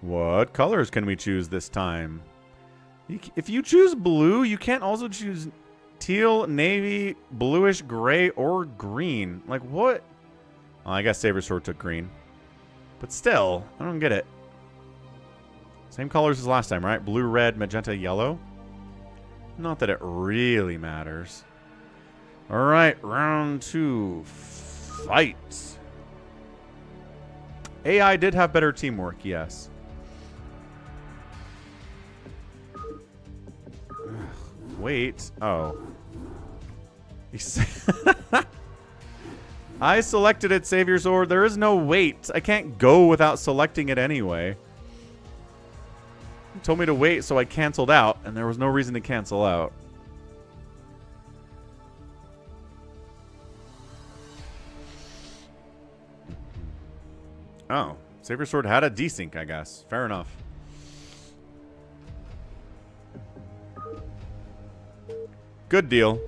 What colors can we choose this time? If you choose blue, you can't also choose teal, navy, bluish, gray, or green. Like, what? Oh, I guess Savior Sword took green. But still, I don't get it. Same colors as last time, right? Blue, red, magenta, yellow. Not that it really matters. All right, round 2. Fight. AI did have better teamwork, yes. Wait. Oh. I selected it, Savior Sword. There is no wait. I can't go without selecting it anyway. You told me to wait, so I canceled out, and there was no reason to cancel out. Oh. Savior Sword had a desync, I guess. Fair enough. Good deal.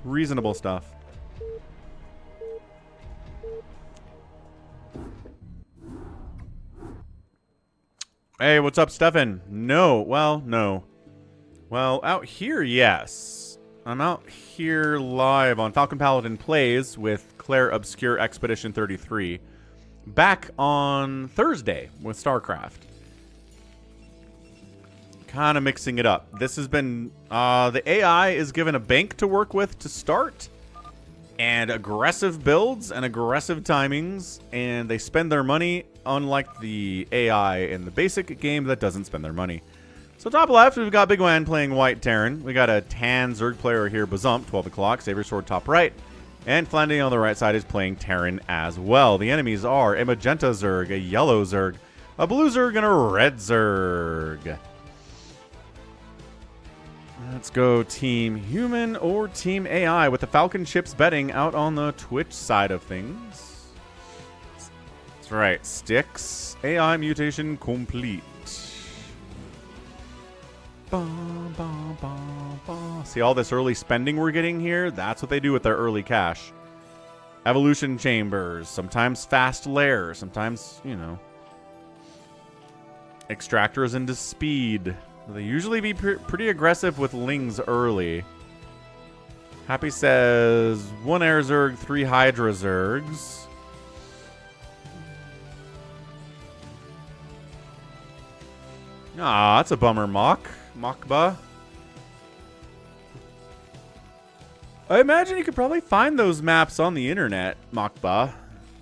Reasonable stuff. Hey, what's up, Stefan? No. Well, no. Well, out here, yes. I'm out here live on Falcon Paladin Plays with Claire Obscure Expedition 33. Back on Thursday with StarCraft. Kind of mixing it up. This has been... the AI is given a bank to work with to start. And aggressive builds and aggressive timings. And they spend their money, unlike the AI in the basic game that doesn't spend their money. So top left, we've got Big Wan playing White Terran. We got a tan Zerg player here, Bazump, 12 o'clock, Saber Sword top right. And Flanding on the right side is playing Terran as well. The enemies are a magenta Zerg, a yellow Zerg, a blue Zerg, and a red Zerg. Let's go Team Human or Team AI with the Falcon chips betting out on the Twitch side of things. That's right. Sticks. AI mutation complete. Ba, ba, ba, ba. See all this early spending we're getting here? That's what they do with their early cash. Evolution chambers. Sometimes fast lair. Sometimes, you know, extractors into speed. They usually be pretty aggressive with Lings early. Happy says 1 Air Zerg, 3 Hydra Zergs. Ah, that's a bummer, Machba. I imagine you could probably find those maps on the internet, Machba.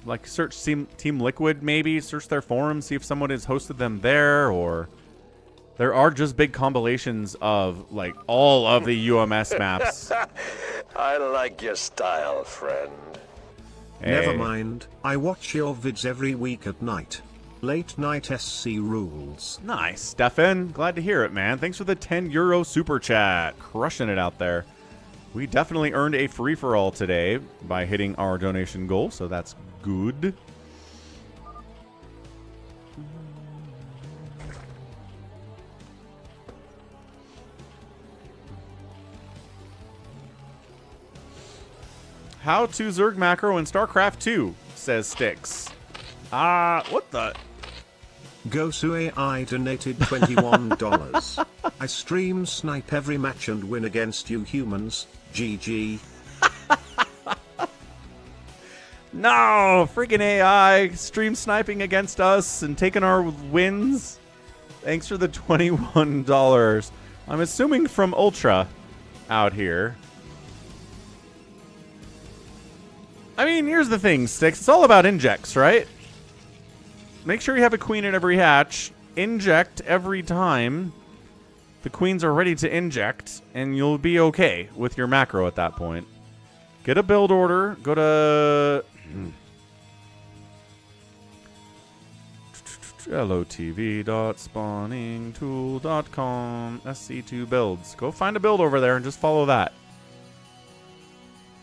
Like search Team Liquid maybe, search their forums, see if someone has hosted them there, or... There are just big compilations of, like, all of the UMS maps. I like your style, friend. Hey. Never mind, I watch your vids every week at night. Late night SC rules. Nice, Stefan. Glad to hear it, man. Thanks for the €10 super chat. Crushing it out there. We definitely earned a free-for-all today by hitting our donation goal, so that's good. How to Zerg macro in StarCraft 2, says Styx. What the? Gosu AI donated $21. I stream snipe every match and win against you humans. GG. No! Freaking AI stream sniping against us and taking our wins. Thanks for the $21. I'm assuming from Ultra out here. I mean, here's the thing, Styx. It's all about injects, right? Make sure you have a queen in every hatch. Inject every time the queens are ready to inject, and you'll be okay with your macro at that point. Get a build order. Go to... lotv.spawningtool.com SC2 builds. Go find a build over there and just follow that.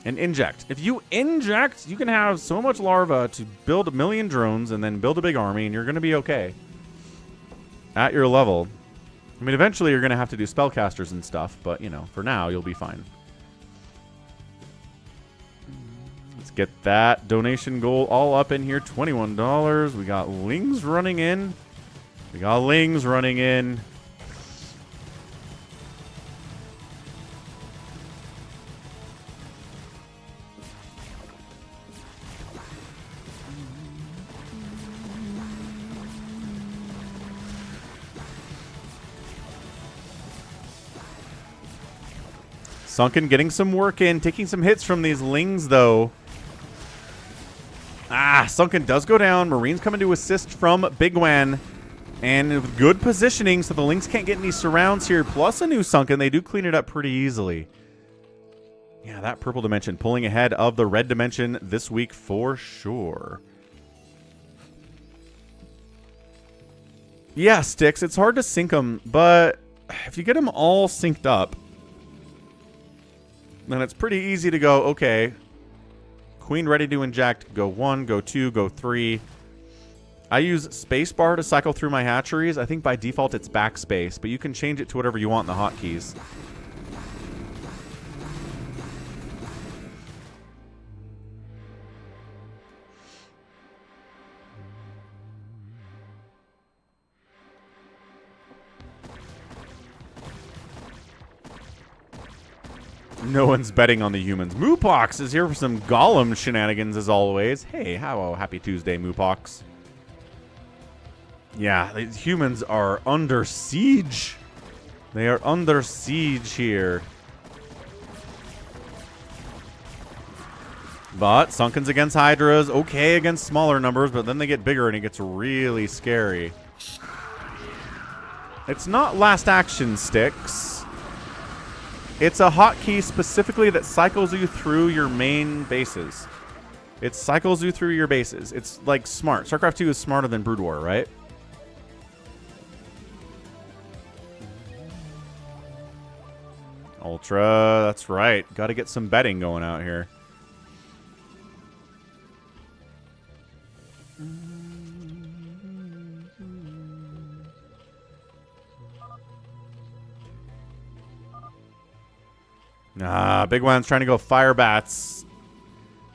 And inject. If you inject, you can have so much larva to build 1 million drones and then build a big army, and you're going to be okay. At your level. I mean, eventually you're going to have to do spellcasters and stuff, but, you know, for now, you'll be fine. Let's get that donation goal all up in here. $21. We got Lings running in. We got Lings running in. Sunken getting some work in, taking some hits from these Lings, though. Sunken does go down. Marine's coming to assist from Big Wan. And with good positioning, so the Lings can't get any surrounds here. Plus a new Sunken. They do clean it up pretty easily. Yeah, that purple dimension pulling ahead of the red dimension this week for sure. Yeah, Sticks, it's hard to sync them, but if you get them all synced up, then it's pretty easy to go, okay, queen ready to inject, go 1, go 2, go 3. I use spacebar to cycle through my hatcheries. I think by default it's backspace, but you can change it to whatever you want in the hotkeys. No one's betting on the humans. Moopox is here for some Golem shenanigans as always. Hey, happy Tuesday, Moopox. Yeah, the humans are under siege. They are under siege here. But Sunken's against Hydras, okay against smaller numbers, but then they get bigger and it gets really scary. It's not last action sticks. It's a hotkey specifically that cycles you through your main bases. It cycles you through your bases. It's like smart. StarCraft 2 is smarter than Brood War, right? Ultra, that's right. Got to get some betting going out here. Big One's trying to go Fire Bats.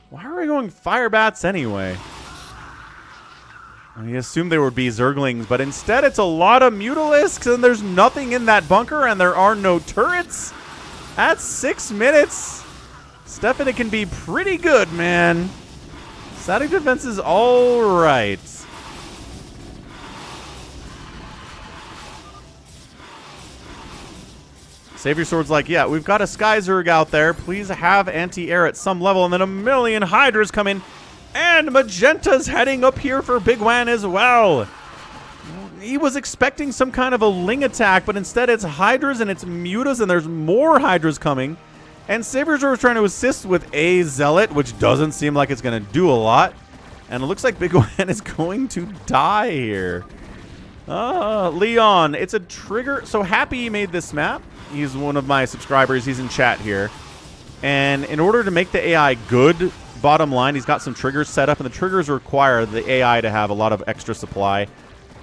Why are we going Fire Bats anyway? I assumed there would be Zerglings, but instead it's a lot of Mutalisks, and there's nothing in that bunker, and there are no turrets. At 6 minutes, Stephanie can be pretty good, man. Static defense is all right. Savior Sword's like, yeah, we've got a Sky Zerg out there. Please have anti-air at some level. And then a million Hydras come in. And Magenta's heading up here for Big Wan as well. He was expecting some kind of a Ling attack, but instead it's Hydras and it's Mutas, and there's more Hydras coming. And Savior Sword is trying to assist with a Zealot, which doesn't seem like it's going to do a lot. And it looks like Big Wan is going to die here. Leon, it's a trigger. So Happy made this map. He's one of my subscribers. He's in chat here. And in order to make the AI good, bottom line, he's got some triggers set up, and the triggers require the AI to have a lot of extra supply.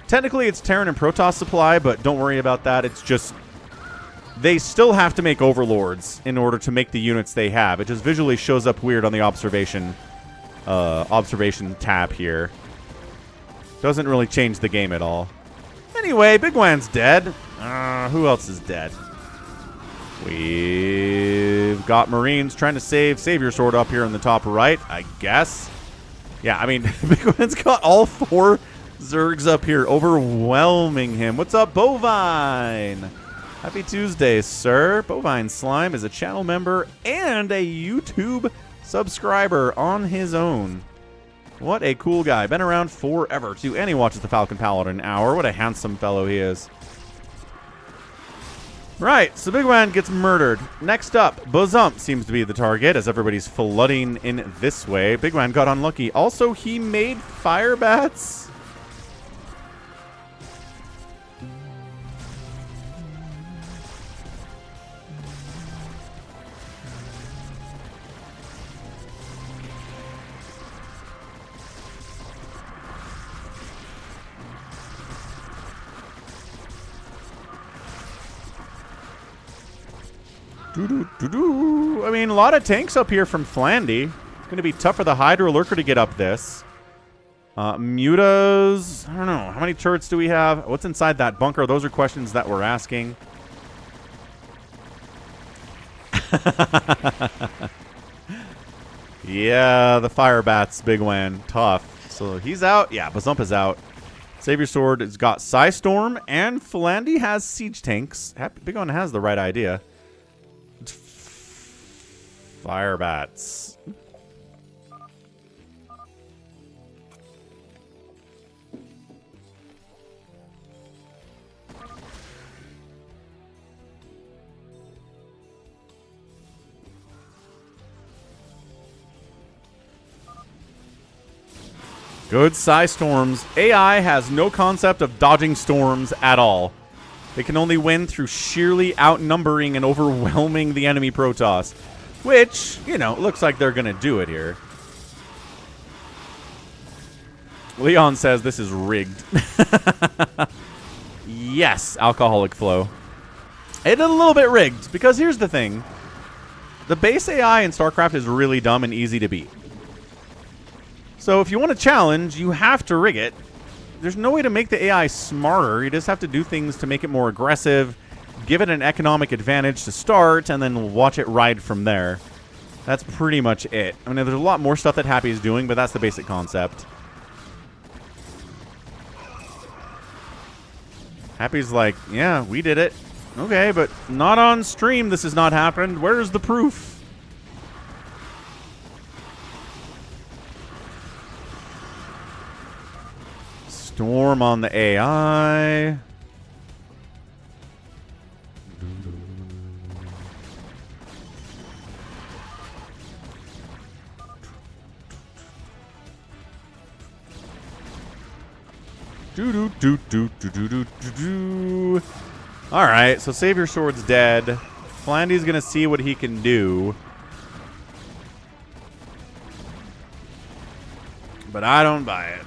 Technically, it's Terran and Protoss supply, but don't worry about that. It's just they still have to make Overlords in order to make the units they have. It just visually shows up weird on the observation tab here. Doesn't really change the game at all. Anyway, Big Wan's dead. Who else is dead? We've got Marines trying to save Savior Sword up here in the top right, I guess. Yeah, I mean, Big One's got all 4 Zergs up here, overwhelming him. What's up, Bovine? Happy Tuesday, sir. Bovine Slime is a channel member and a YouTube subscriber on his own. What a cool guy. Been around forever, too. And he watches the Falcon Paladin Hour. What a handsome fellow he is. Right, so Big Wan gets murdered. Next up, Bozump seems to be the target as everybody's flooding in this way. Big Wan got unlucky. Also, he made Fire Bats. I mean, a lot of tanks up here from Flandy. It's going to be tough for the Hydra Lurker to get up this. Mutas, I don't know. How many turrets do we have? What's inside that bunker? Those are questions that we're asking. Yeah, the Fire Bats, Big Wan. Tough. So he's out. Yeah, Bazump is out. Savior Sword has got Psystorm, and Flandy has siege tanks. Big Wan has the right idea. Fire Bats. Good Psystorms. AI has no concept of dodging storms at all. They can only win through sheerly outnumbering and overwhelming the enemy Protoss. Which, you know, looks like they're going to do it here. Leon says this is rigged. Yes, Alcoholic Flow. It's a little bit rigged, because here's the thing. The base AI in StarCraft is really dumb and easy to beat. So if you want a challenge, you have to rig it. There's no way to make the AI smarter. You just have to do things to make it more aggressive, give it an economic advantage to start, and then watch it ride from there. That's pretty much it. I mean, there's a lot more stuff that Happy is doing, but that's the basic concept. Happy's like, yeah, we did it. Okay, but not on stream. This has not happened. Where's the proof? Storm on the AI. All right, so Savior Sword's dead. Flandy's gonna see what he can do, but I don't buy it.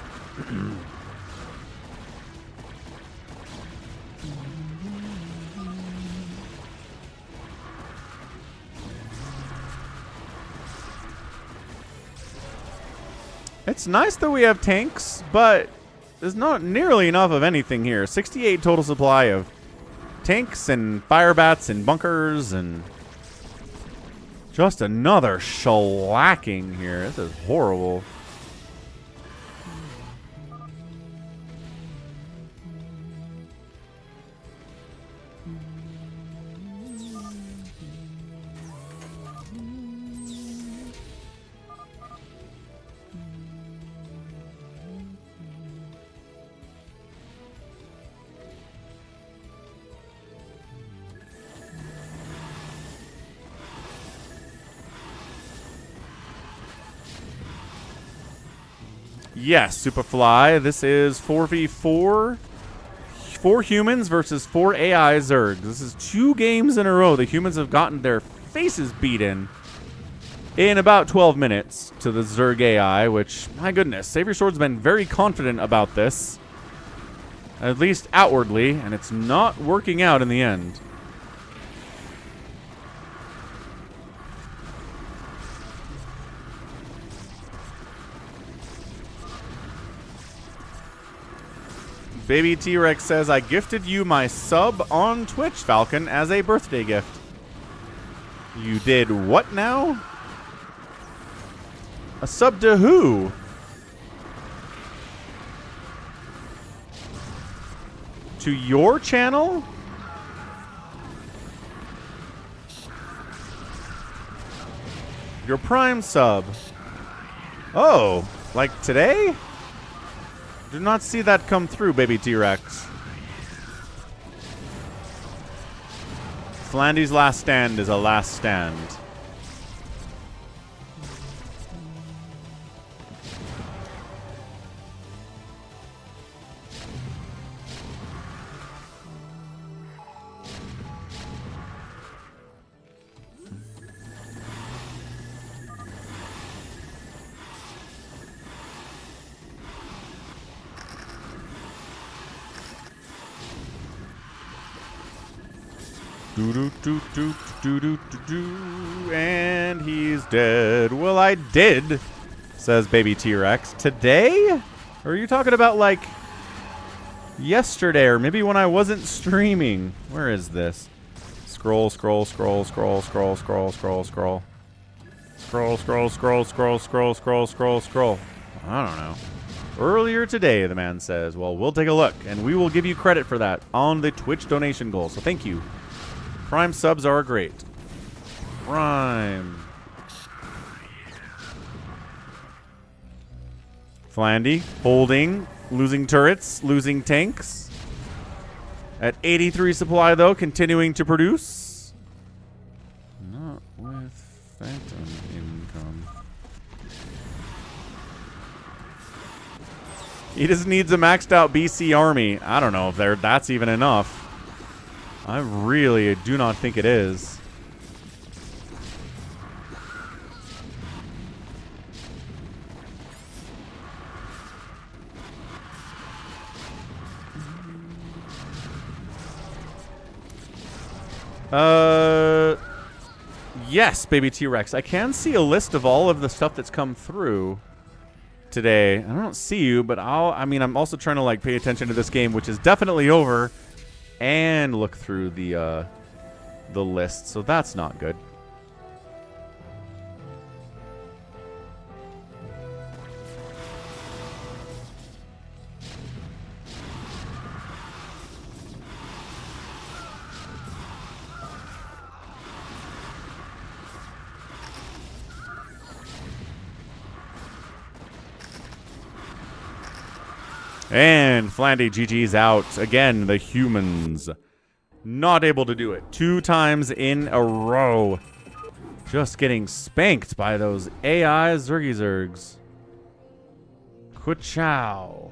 It's nice that we have tanks, but there's not nearly enough of anything here. 68 total supply of tanks and fire bats and bunkers and just another shellacking here. This is horrible. Yes, Superfly. This is 4v4. 4 humans versus 4 AI Zergs. This is 2 games in a row. The humans have gotten their faces beaten in about 12 minutes to the Zerg AI, which, my goodness, Savior Sword's been very confident about this. At least outwardly, and it's not working out in the end. Baby T-Rex says, I gifted you my sub on Twitch, Falcon, as a birthday gift. You did what now? A sub to who? To your channel? Your Prime sub. Oh, like today? Did not see that come through, Baby T-Rex. Flandy's last stand is a last stand. And he's dead. Well, I did, says Baby T-Rex. Today? Or are you talking about, like, yesterday, or maybe when I wasn't streaming? Where is this? Scroll, scroll, scroll, scroll, scroll, scroll, scroll, scroll. Scroll, scroll, scroll, scroll, scroll, scroll, scroll, scroll. I don't know. Earlier today, the man says. Well, we'll take a look, and we will give you credit for that on the Twitch donation goal. So thank you. Prime subs are great. Prime. Flandy, holding, losing turrets, losing tanks. At 83 supply, though, continuing to produce. Not with Phantom income. He just needs a maxed out BC army. I don't know if that's even enough. I really do not think it is. Yes, Baby T-Rex. I can see a list of all of the stuff that's come through today. I don't see you, but I'm also trying to like pay attention to this game, which is definitely over, and look through the list. So that's not good. And Flandy GG's out. Again, the humans not able to do it 2 times in a row. Just getting spanked by those AI Zergy Zergs. Ka-chow.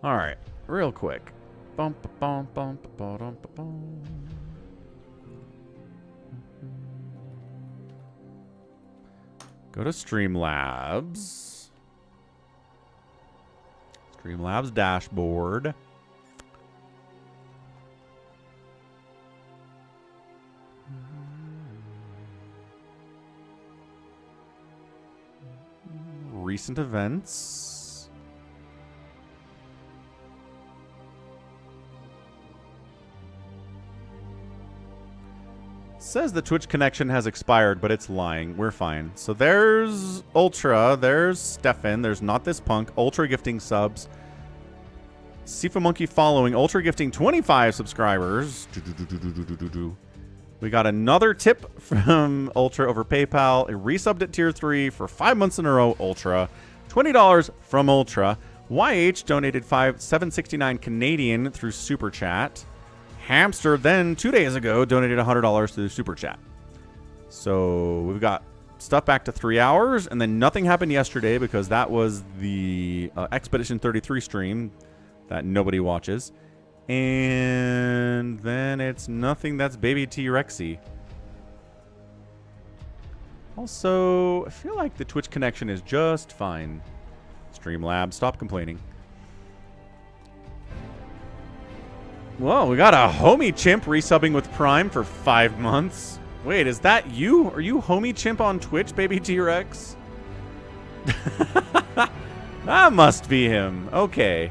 All right, real quick. Bum, ba, bum, ba, dum, ba, bum. Go to Streamlabs. Streamlabs dashboard. Recent events. Says the Twitch connection has expired, but it's lying. We're fine. So there's Ultra, there's Stefan, there's Not This Punk, Ultra gifting subs. Sifa Monkey following, Ultra gifting 25 subscribers. We got another tip from Ultra over PayPal. It resubbed at tier 3 for 5 months in a row, Ultra. $20 from Ultra. YH donated $7.69 Canadian through Super Chat. Hamster then 2 days ago donated $100 through Super Chat. So we've got stuff back to 3 hours, and then nothing happened yesterday because that was the Expedition 33 stream that nobody watches. And then it's nothing that's Baby T-Rexy. Also, I feel like the Twitch connection is just fine. Streamlabs, stop complaining. Whoa, we got a homie chimp resubbing with Prime for 5 months. Wait, is that you? Are you homie chimp on Twitch, Baby T-Rex? That must be him. Okay.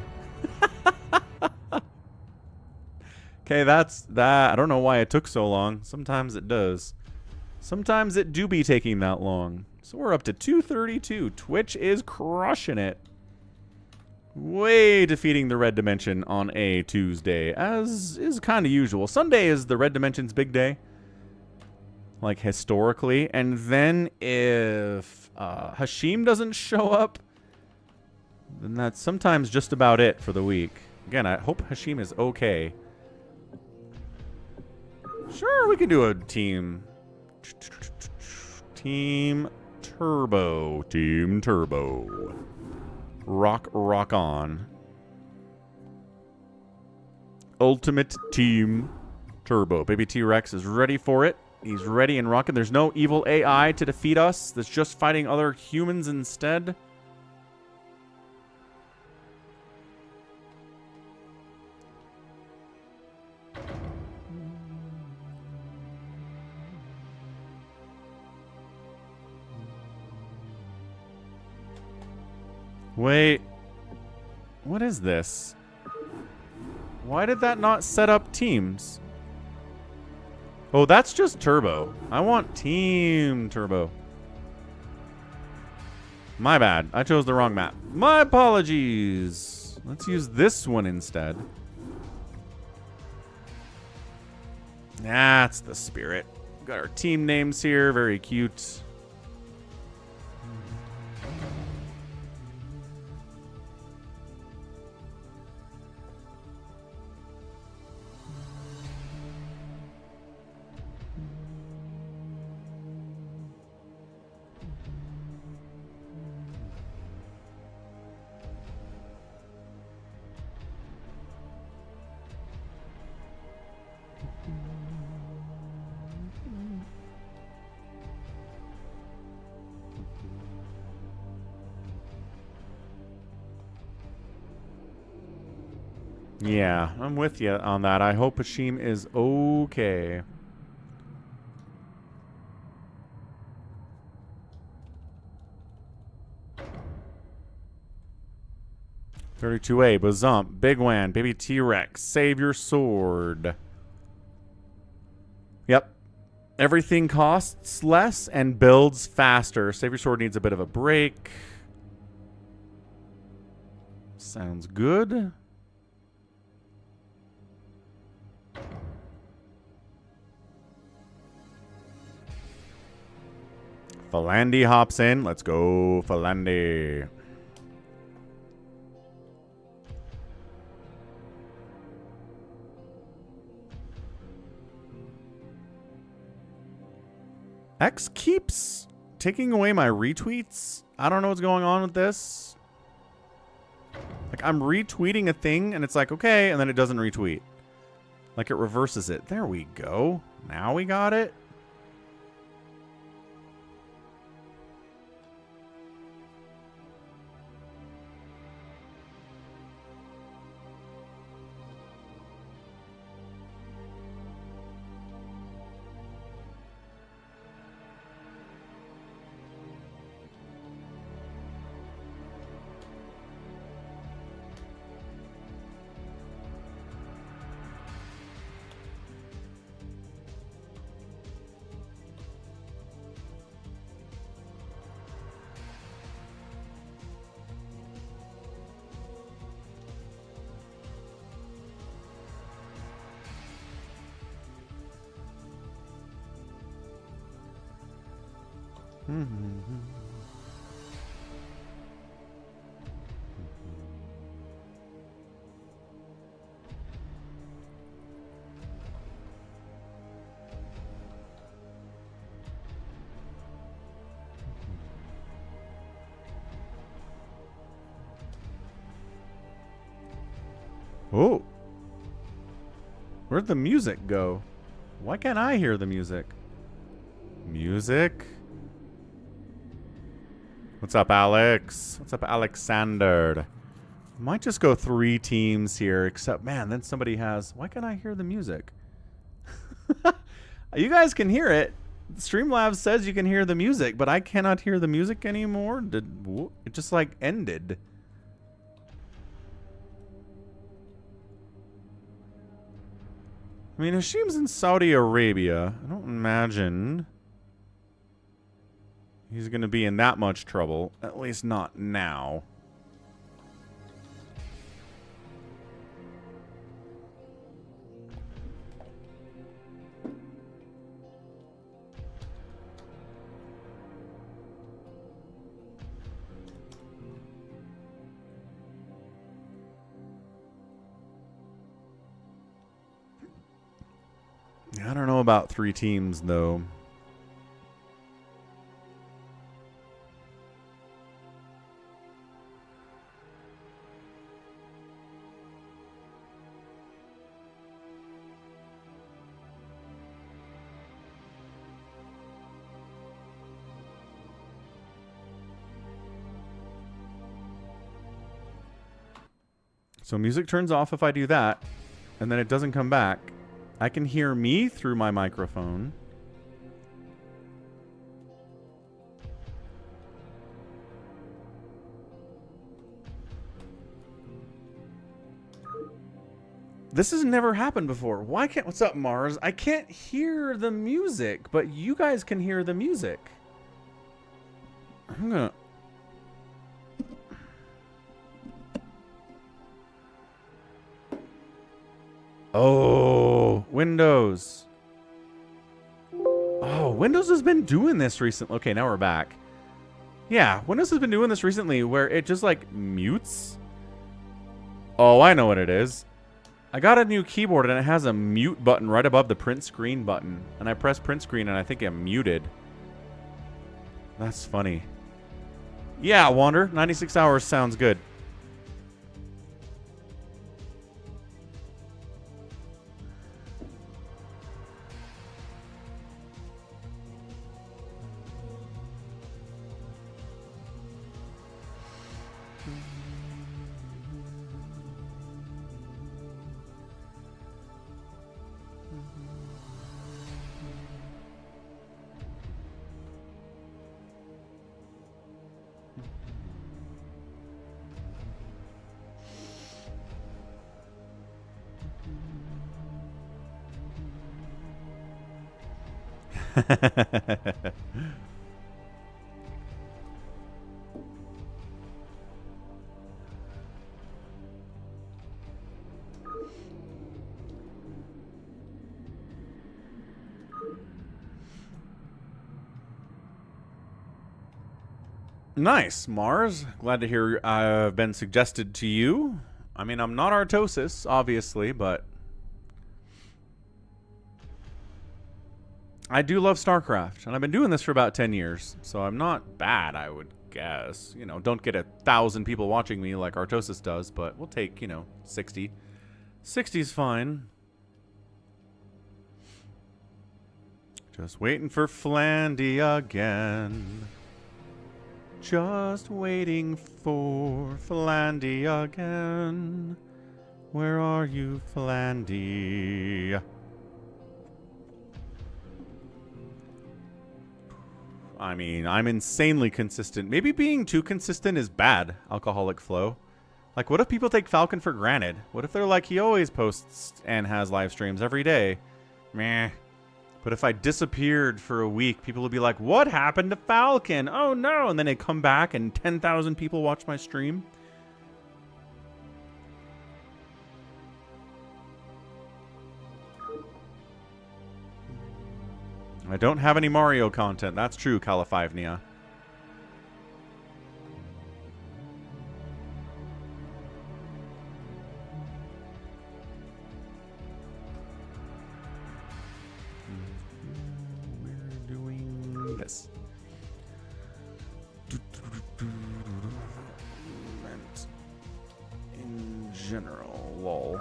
Okay, that's that. I don't know why it took so long. Sometimes it does. Sometimes it do be taking that long. So we're up to 232. Twitch is crushing it. Way defeating the Red Dimension on a Tuesday, as is kind of usual. Sunday is the Red Dimension's big day, like historically. And then if Hashim doesn't show up, then that's sometimes just about it for the week. Again, I hope Hashim is okay. Sure, we can do a team. Team Turbo. Team Turbo. Rock on. Ultimate Team Turbo. Baby T-Rex is ready for it. He's ready and rocking. There's no evil AI to defeat us. That's just fighting other humans instead. Wait. What is this? Why did that not set up teams? Oh, that's just Turbo. I want Team Turbo. My bad. I chose the wrong map. My apologies. Let's use this one instead. That's the spirit. Got our team names here. Very cute. Yeah, I'm with you on that. I hope Hashim is okay. $32A, Bazump, Big Wan, Baby T-Rex, Save Your Sword. Yep. Everything costs less and builds faster. Save Your Sword needs a bit of a break. Sounds good. Falandi hops in. Let's go, Falandi. X keeps taking away my retweets. I don't know what's going on with this. Like, I'm retweeting a thing, and it's like, okay, and then it doesn't retweet. Like, it reverses it. There we go. Now we got it. Oh. Where'd the music go? Why can't I hear the music? Music? What's up, Alex? What's up, Alexander? Might just go 3 teams here, except, man, then somebody has... Why can't I hear the music? You guys can hear it. Streamlabs says you can hear the music, but I cannot hear the music anymore. It just, like, ended. I mean, Hashim's in Saudi Arabia. I don't imagine he's going to be in that much trouble. At least not now. I don't know about 3 teams, though. So music turns off if I do that, and then it doesn't come back. I can hear me through my microphone. This has never happened before. Why can't... What's up, Mars? I can't hear the music, but you guys can hear the music. I'm gonna... Oh, Windows. Oh, Windows has been doing this recently. Okay, now we're back. Yeah, Windows has been doing this recently where it just, like, mutes. Oh, I know what it is. I got a new keyboard and it has a mute button right above the print screen button. And I press print screen and I think I'm muted. That's funny. Yeah, Wander, 96 hours sounds good. Nice, Mars. Glad to hear I've been suggested to you. I mean, I'm not Artosis, obviously, but I do love StarCraft, and I've been doing this for about 10 years, so I'm not bad, I would guess. You know, don't get 1,000 people watching me like Artosis does, but we'll take, 60. 60's fine. Just waiting for Flandy again. Just waiting for Flandy again. Where are you, Flandy? I mean, I'm insanely consistent. Maybe being too consistent is bad, Alcoholic Flow. Like, what if people take Falcon for granted? What if they're like, he always posts and has live streams every day? Meh. But if I disappeared for a week, people would be like, what happened to Falcon? Oh no! And then they come back and 10,000 people watch my stream. I don't have any Mario content. That's true, Califivnia. We're doing this. In general, lol.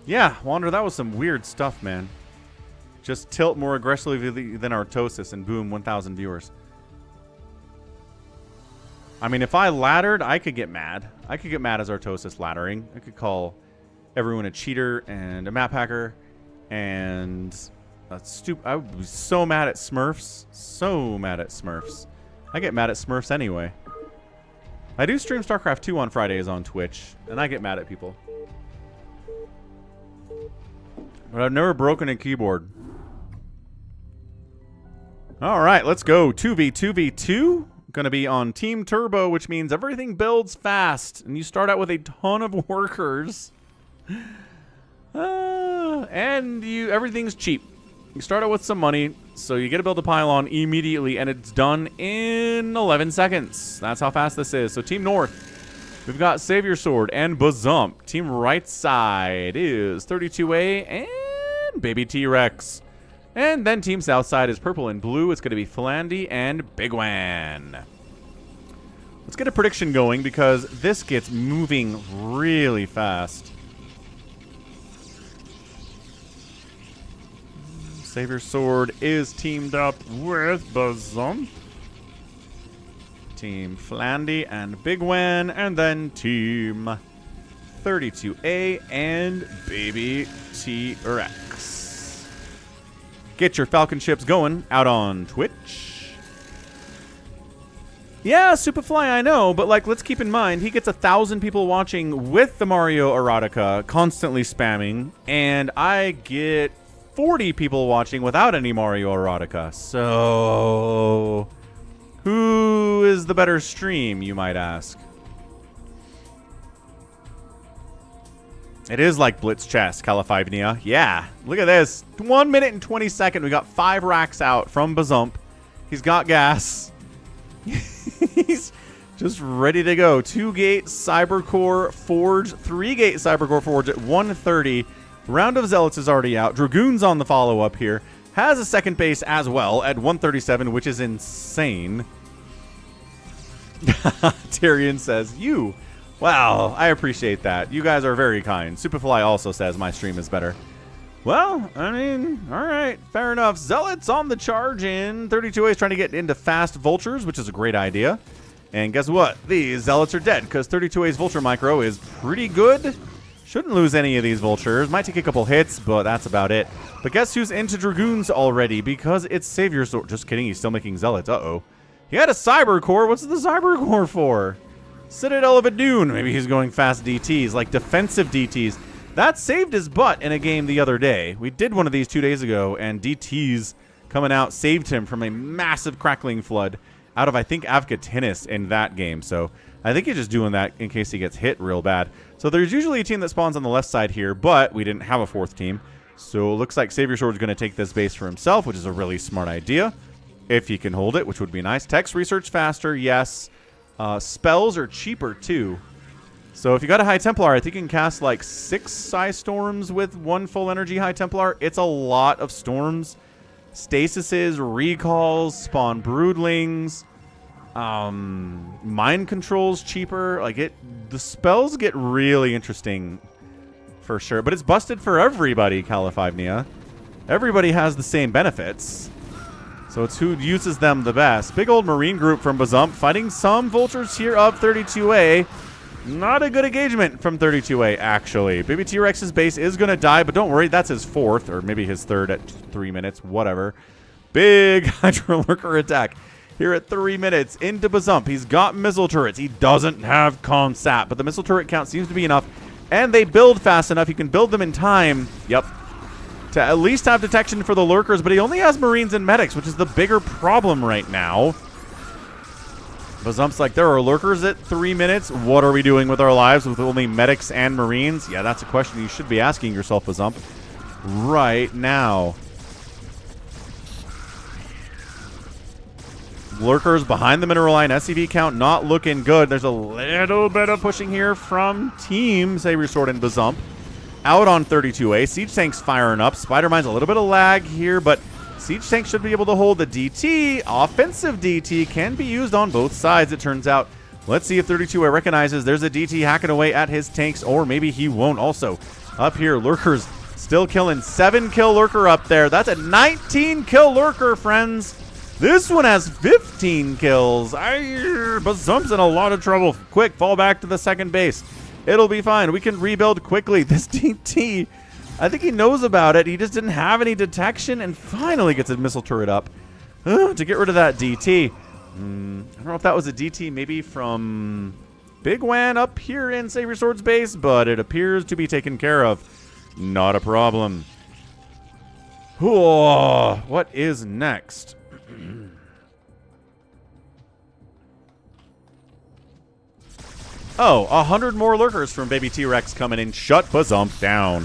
Yeah, Wander, that was some weird stuff, man. Just tilt more aggressively than Artosis and boom, 1,000 viewers. I mean, if I laddered, I could get mad. I could get mad as Artosis laddering. I could call everyone a cheater and a map hacker and a I would be so mad at Smurfs. So mad at Smurfs. I get mad at Smurfs anyway. I do stream StarCraft 2 on Fridays on Twitch, and I get mad at people. But I've never broken a keyboard. All right, let's go. 2v2v2. Going to be on Team Turbo, which means everything builds fast. And you start out with a ton of workers. And everything's cheap. You start out with some money, so you get to build a pylon immediately, and it's done in 11 seconds. That's how fast this is. So Team North, we've got Savior Sword and Bazump. Team right side is 32A and Baby T-Rex. And then Team Southside is purple and blue. It's going to be Flandy and Big Wan. Let's get a prediction going because this gets moving really fast. Savior Sword is teamed up with Bazump. Team Flandy and Big Wan. And then Team 32A and Baby T-Rex. Get your Falcon ships going out on Twitch. Yeah, Superfly, I know, but like, let's keep in mind, he gets 1,000 people watching with the Mario Erotica constantly spamming, and I get 40 people watching without any Mario Erotica. So, who is the better stream, you might ask? It is like Blitz Chess, Califivnia. Yeah, look at this. 1 minute and 20 seconds. We got 5 racks out from Bazump. He's got gas. He's just ready to go. 2-gate Cybercore Forge, 3-gate Cybercore Forge at 130. Round of Zealots is already out. Dragoon's on the follow-up here. Has a second base as well at 137, which is insane. Tyrion says, you. Wow, I appreciate that. You guys are very kind. Superfly also says my stream is better. Well, I mean, all right, fair enough. Zealots on the charge in. 32A is trying to get into fast vultures, which is a great idea. And guess what? These Zealots are dead because 32A's vulture micro is pretty good. Shouldn't lose any of these vultures. Might take a couple hits, but that's about it. But guess who's into Dragoons already? Because it's Savior Sword. Just kidding, he's still making Zealots. Uh-oh. He had a Cyber Core. What's the Cyber Core for? Citadel of Adune. Maybe he's going fast DTs, like defensive DTs. That saved his butt in a game the other day. We did one of these 2 days ago, and DTs coming out saved him from a massive crackling flood out of, I think, Avgatinis in that game. So I think he's just doing that in case he gets hit real bad. So there's usually a team that spawns on the left side here, but we didn't have a 4th team. So it looks like Savior Sword's going to take this base for himself, which is a really smart idea. If he can hold it, which would be nice. Text research faster, yes. Spells are cheaper too. So if you got a High Templar, I think you can cast like 6 Psy Storms with 1 full energy High Templar. It's a lot of storms. Stasises, recalls, spawn broodlings. Mind control's cheaper. Like the spells get really interesting for sure. But it's busted for everybody, Califivnia. Everybody has the same benefits. So it's who uses them the best. Big old Marine group from Bazump fighting some vultures here of 32A. Not a good engagement from 32A, actually. Baby T-Rex's base is going to die, but don't worry, that's his 4th, or maybe his 3rd at 3 minutes, whatever. Big Hydra Lurker attack here at 3 minutes into Bazump. He's got missile turrets. He doesn't have Comsat, but the missile turret count seems to be enough, and they build fast enough. You can build them in time. Yep. To at least have detection for the lurkers, but he only has Marines and medics, which is the bigger problem right now. Bazump's like, there are lurkers at 3 minutes. What are we doing with our lives with only medics and Marines? Yeah, that's a question you should be asking yourself, Bazump, right now. Lurkers behind the mineral line. SCV count not looking good. There's a little bit of pushing here from Team Saber Sword and Bazump. Out on 32A. Siege Tank's firing up. Spider Mine's a little bit of lag here, but Siege Tank should be able to hold the DT. Offensive DT can be used on both sides, it turns out. Let's see if 32A recognizes there's a DT hacking away at his tanks, or maybe he won't also. Up here, Lurkers still killing. 7-kill Lurker up there. That's a 19-kill Lurker, friends. This one has 15 kills. Bazump's in a lot of trouble. Quick, fall back to the second base. It'll be fine. We can rebuild quickly. This DT, I think he knows about it. He just didn't have any detection and finally gets a missile turret up to get rid of that DT. I don't know if that was a DT maybe from Big Wan up here in Saber Sword's base, but it appears to be taken care of. Not a problem. What is next? Oh, 100 more lurkers from Baby T-Rex coming in. Shut Bazump down.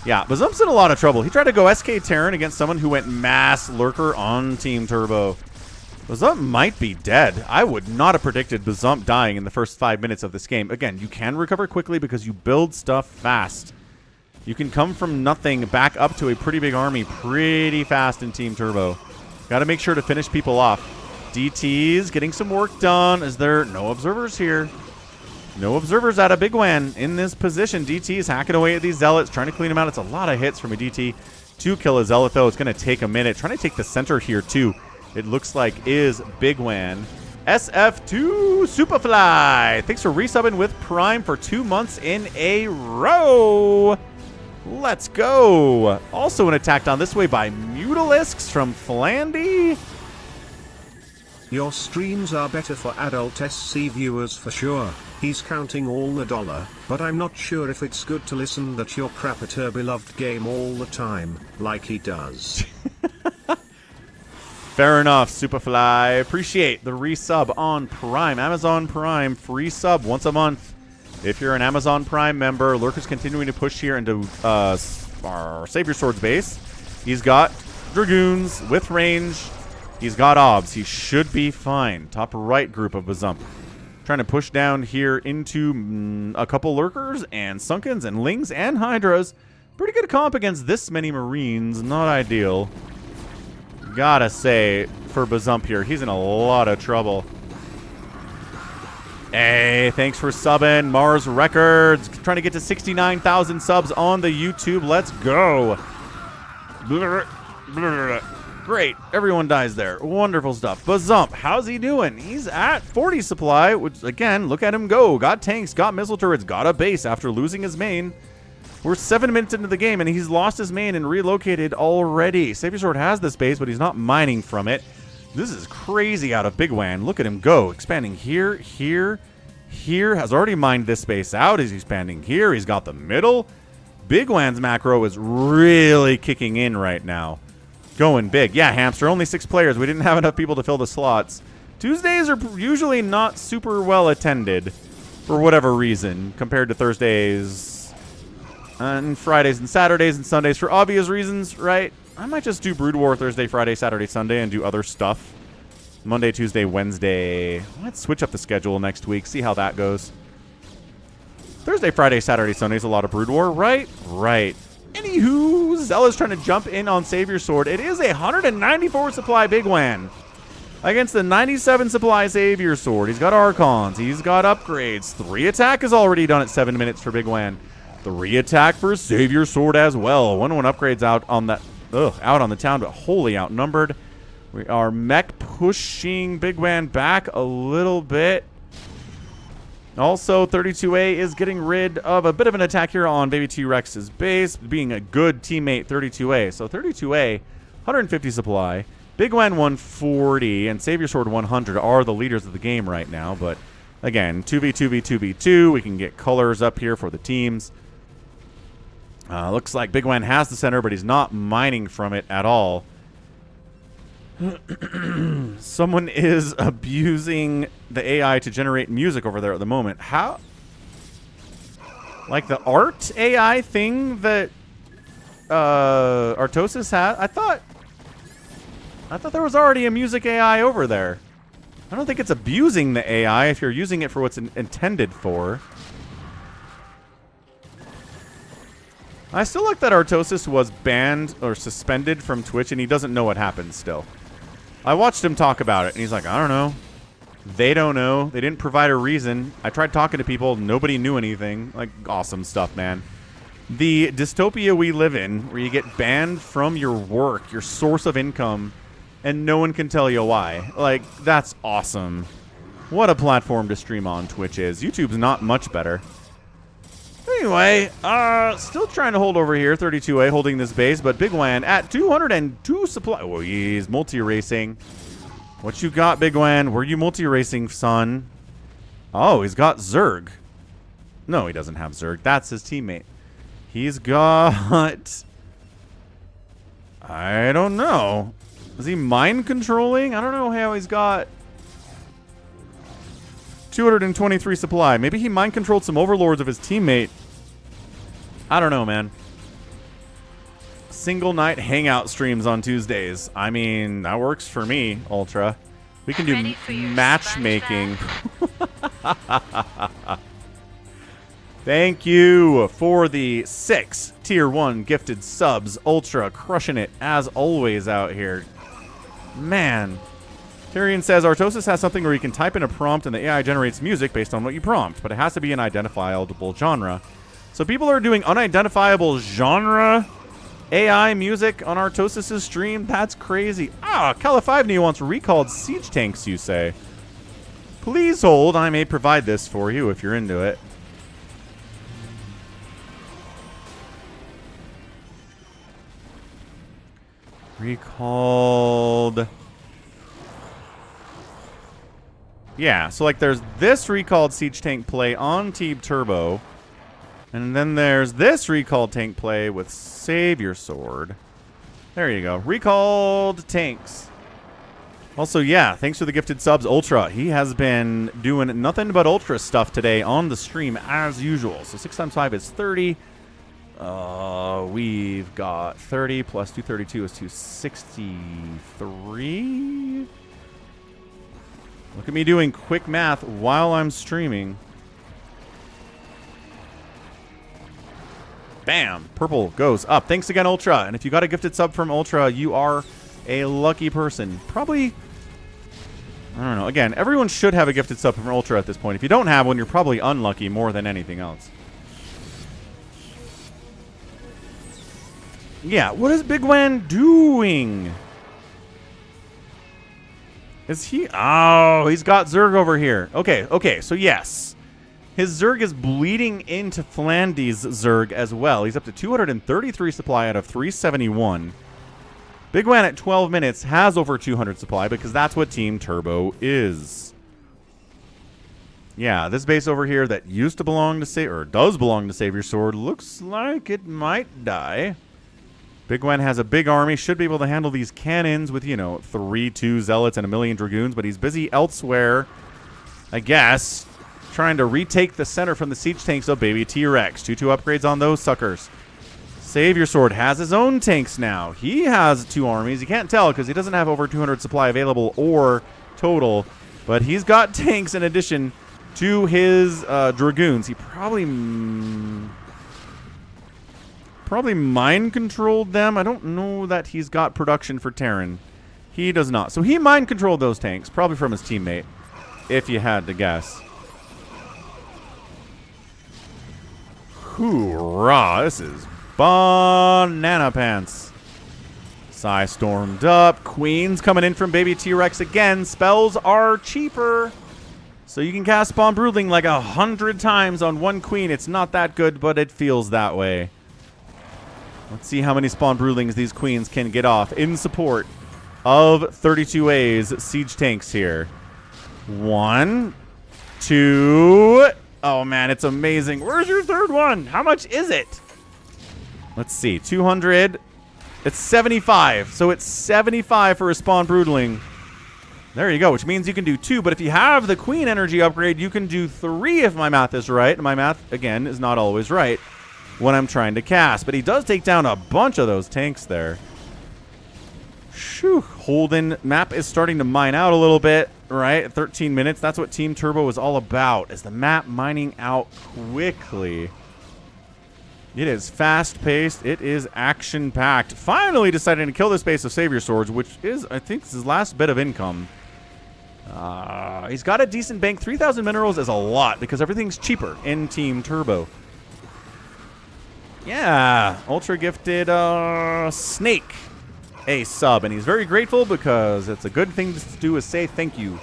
Yeah, Bazump's in a lot of trouble. He tried to go SK Terran against someone who went mass lurker on Team Turbo. Bazump might be dead. I would not have predicted Bazump dying in the first 5 minutes of this game. Again, you can recover quickly because you build stuff fast. You can come from nothing back up to a pretty big army pretty fast in Team Turbo. Got to make sure to finish people off. DT's getting some work done. Is there no observers here? No observers out of Big Wan in this position. DT is hacking away at these zealots, trying to clean them out. It's a lot of hits from a DT to kill a zealot, though. It's going to take a minute. Trying to take the center here, too. It looks like is Big Wan. SF2 Superfly. Thanks for resubbing with Prime for 2 months in a row. Let's go. Also an attack on this way by Mutalisks from Flandy. Your streams are better for adult SC viewers for sure. He's counting all the dollar, but I'm not sure if it's good to listen that you're crap at her beloved game all the time, like he does. Fair enough, Superfly. Appreciate the resub on Prime. Amazon Prime, free sub once a month. If you're an Amazon Prime member, Lurker's continuing to push here into our Savior Sword's base. He's got Dragoons with range. He's got obs. He should be fine. Top right group of Bazump. Trying to push down here into a couple Lurkers and Sunkens and Lings and Hydras. Pretty good comp against this many Marines. Not ideal. Gotta say, for Bazump here, he's in a lot of trouble. Hey, thanks for subbing. Mars Records. Trying to get to 69,000 subs on the YouTube. Let's go. Great. Everyone dies there. Wonderful stuff. Bazump, how's he doing? He's at 40 supply, which, again, look at him go. Got tanks, got missile turrets, got a base after losing his main. We're 7 minutes into the game, and he's lost his main and relocated already. Savior Sword has this base, but he's not mining from it. This is crazy out of Big Wan. Look at him go. Expanding here, here, here. Has already mined this space out. He's expanding here. He's got the middle. Big Wan's macro is really kicking in right now. Going big. Yeah, Hamster, only 6 players. We didn't have enough people to fill the slots. Tuesdays are usually not super well attended for whatever reason compared to Thursdays and Fridays and Saturdays and Sundays for obvious reasons, right? I might just do Brood War Thursday, Friday, Saturday, Sunday and do other stuff. Monday, Tuesday, Wednesday. Let's switch up the schedule next week. See how that goes. Thursday, Friday, Saturday, Sunday is a lot of Brood War, right? Right. Anywho, Zella's trying to jump in on Savior Sword. It is a 194 supply Big Wan. against the 97 supply Savior Sword. He's got Archons. He's got upgrades. 3 attack is already done at 7 minutes for Big Wan. 3 attack for Savior Sword as well. 1-1 upgrades out on that. Out on the town, but wholly outnumbered. We are mech pushing Big Wan back a little bit. Also, 32A is getting rid of a bit of an attack here on Baby T-Rex's base, being a good teammate, 32A. So 32A, 150 supply. Big Wan 140 and Savior Sword 100 are the leaders of the game right now. But again, 2v2v2v2. We can get colors up here for the teams. Looks like Big Wan has the center, but he's not mining from it at all. Someone is abusing the AI to generate music over there at the moment. How? Like the art AI thing that Artosis had? I thought there was already a music AI over there. I don't think it's abusing the AI if you're using it for what's intended for. I still like that Artosis was banned or suspended from Twitch, and he doesn't know what happened still. I watched him talk about it, and he's like, I don't know. They don't know. They didn't provide a reason. I tried talking to people. Nobody knew anything. Like, awesome stuff, man. The dystopia we live in, where you get banned from your work, your source of income, and no one can tell you why. Like, that's awesome. What a platform to stream on Twitch is. YouTube's not much better. Anyway, still trying to hold over here. 32A holding this base, but Big Wan at 202 supply. Oh, he's multi-racing. What you got, Big Wan? Were you multi-racing, son? Oh, he's got Zerg. No, he doesn't have Zerg. That's his teammate. He's got... I don't know. Is he mind controlling? I don't know how he's got 223 supply. Maybe he mind controlled some overlords of his teammate. I don't know, man. Single night hangout streams on Tuesdays. I mean, that works for me, Ultra. We can do matchmaking. Thank you for the 6 tier 1 gifted subs. Ultra crushing it as always out here. Man. Tyrion says, Artosis has something where you can type in a prompt and the AI generates music based on what you prompt, but it has to be an identifiable genre. So people are doing unidentifiable genre AI music on Artosis' stream? That's crazy. Ah, Califivene wants recalled siege tanks, you say. Please hold. I may provide this for you if you're into it. Recalled... Yeah, so like there's this recalled siege tank play on Team Turbo. And then there's this recalled tank play with Savior Sword. There you go. Recalled tanks. Also, yeah, thanks for the gifted subs, Ultra. He has been doing nothing but Ultra stuff today on the stream as usual. So 6 times 5 is 30. We've got 30 plus 232 is 263. Look at me doing quick math while I'm streaming. Bam! Purple goes up. Thanks again, Ultra. And if you got a gifted sub from Ultra, you are a lucky person. Probably... I don't know. Again, everyone should have a gifted sub from Ultra at this point. If you don't have one, you're probably unlucky more than anything else. Yeah, what is Big Wan doing? Is he... Oh, he's got Zerg over here. Okay, so yes. His Zerg is bleeding into Flandy's Zerg as well. He's up to 233 supply out of 371. Big Wan at 12 minutes has over 200 supply because that's what Team Turbo is. Yeah, this base over here that used to belong to... or does belong to Savior Sword looks like it might die. Big Wan has a big army, should be able to handle these cannons with, you know, 2 Zealots and 1,000,000 Dragoons, but he's busy elsewhere, I guess, trying to retake the center from the siege tanks of Baby T-Rex. 2 upgrades on those suckers. Savior Sword has his own tanks now. He has 2 armies. You can't tell because he doesn't have over 200 supply available or total, but he's got tanks in addition to his Dragoons. He probably mind controlled them. I don't know that he's got production for Terran. He does not. So he mind controlled those tanks, probably from his teammate, if you had to guess. Hoorah! This is banana pants. Psy stormed up. Queen's coming in from Baby T-Rex again. Spells are cheaper. So you can cast Spawn Broodling like 100 times on one queen. It's not that good, but it feels that way. Let's see how many Spawn Broodlings these queens can get off in support of 32A's siege tanks here. 1, 2. Oh, man, it's amazing. Where's your third one? How much is it? Let's see. 200. It's 75. So it's 75 for a Spawn Broodling. There you go, which means you can do 2. But if you have the queen energy upgrade, you can do 3 if my math is right. And my math, again, is not always right when I'm trying to cast. But he does take down a bunch of those tanks there. Shoo. Holden map is starting to mine out a little bit, right? 13 minutes. That's what Team Turbo is all about, is the map mining out quickly. It is fast-paced. It is action-packed. Finally deciding to kill this base of Savior Swords, which is, I think, his last bit of income. He's got a decent bank. 3,000 minerals is a lot because everything's cheaper in Team Turbo. Yeah, Ultra gifted Snake a sub, and he's very grateful because it's a good thing to do is say thank you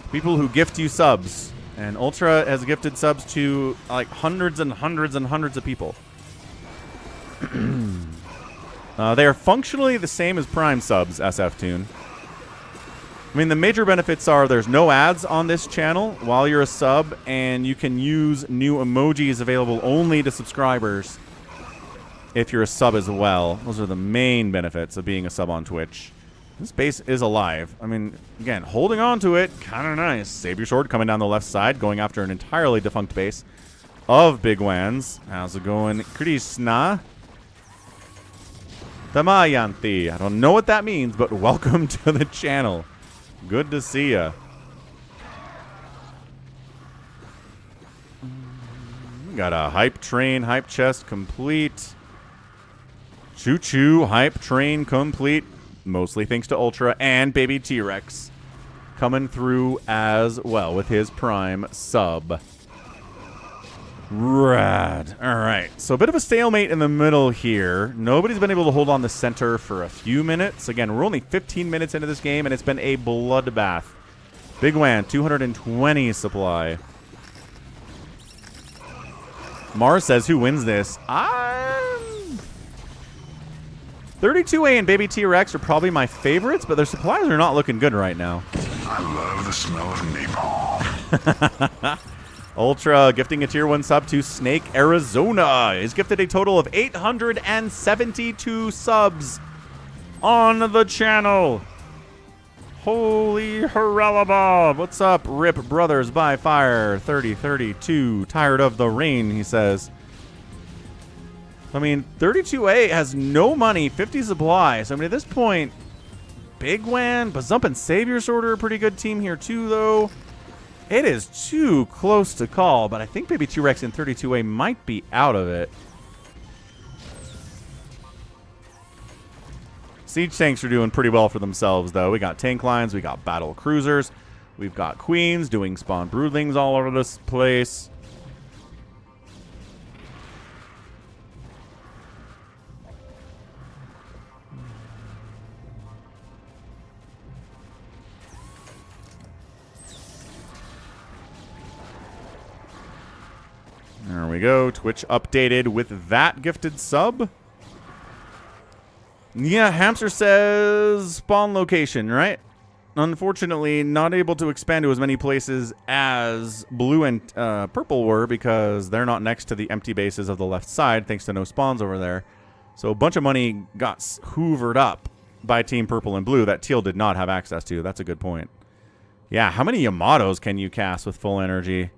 to people who gift you subs. And Ultra has gifted subs to like hundreds and hundreds and hundreds of people. They are functionally the same as Prime subs, SF Tune. I mean, the major benefits are there's no ads on this channel while you're a sub, and you can use new emojis available only to subscribers if you're a sub as well. Those are the main benefits of being a sub on Twitch. This base is alive. I mean, again, holding on to it, kind of nice. Savior Sword coming down the left side, going after an entirely defunct base of Big Wans. How's it going? Krishna. Damayanti. I don't know what that means, but welcome to the channel. Good to see ya. We got a hype train, hype chest complete. Choo-choo, hype train complete. Mostly thanks to Ultra and Baby T-Rex coming through as well with his Prime sub. Rad. All right. So a bit of a stalemate in the middle here. Nobody's been able to hold on the center for a few minutes. Again, we're only 15 minutes into this game, and it's been a bloodbath. Big Wan, 220 supply. Mars says, who wins this? 32A and Baby T-Rex are probably my favorites, but their supplies are not looking good right now. I love the smell of napalm. Ultra gifting a tier 1 sub to Snake, Arizona. He's gifted a total of 872 subs on the channel. Holy Haralabob. What's up, Rip Brothers by Fire 3032? Tired of the rain, he says. I mean, 32A has no money, 50 supplies. I mean, at this point, Big Wan, Bazump, and Savior Sword are a pretty good team here too, though. It is too close to call, but I think Baby T-Rex and 32A might be out of it. Siege tanks are doing pretty well for themselves, though. We got tank lines, we got battle cruisers, we've got queens doing spawn broodlings all over this place. There we go. Twitch updated with that gifted sub. Yeah, Hamster says spawn location, right? Unfortunately, not able to expand to as many places as blue and purple were because they're not next to the empty bases of the left side, thanks to no spawns over there. So a bunch of money got hoovered up by Team Purple and Blue that Teal did not have access to. That's a good point. Yeah, how many Yamatos can you cast with full energy?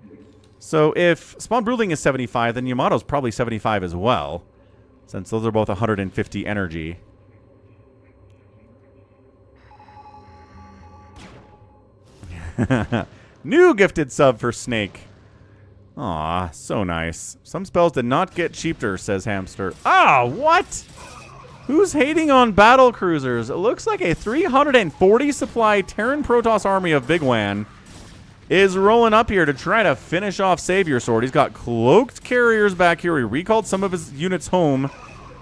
So if Spawn Broodling is 75, then Yamato's probably 75 as well, since those are both 150 energy. New gifted sub for Snake. Aw, so nice. Some spells did not get cheaper, says Hamster. Ah, what? Who's hating on battle cruisers? It looks like a 340 supply Terran Protoss army of Big Wan is rolling up here to try to finish off Savior Sword. He's got cloaked carriers back here. He recalled some of his units home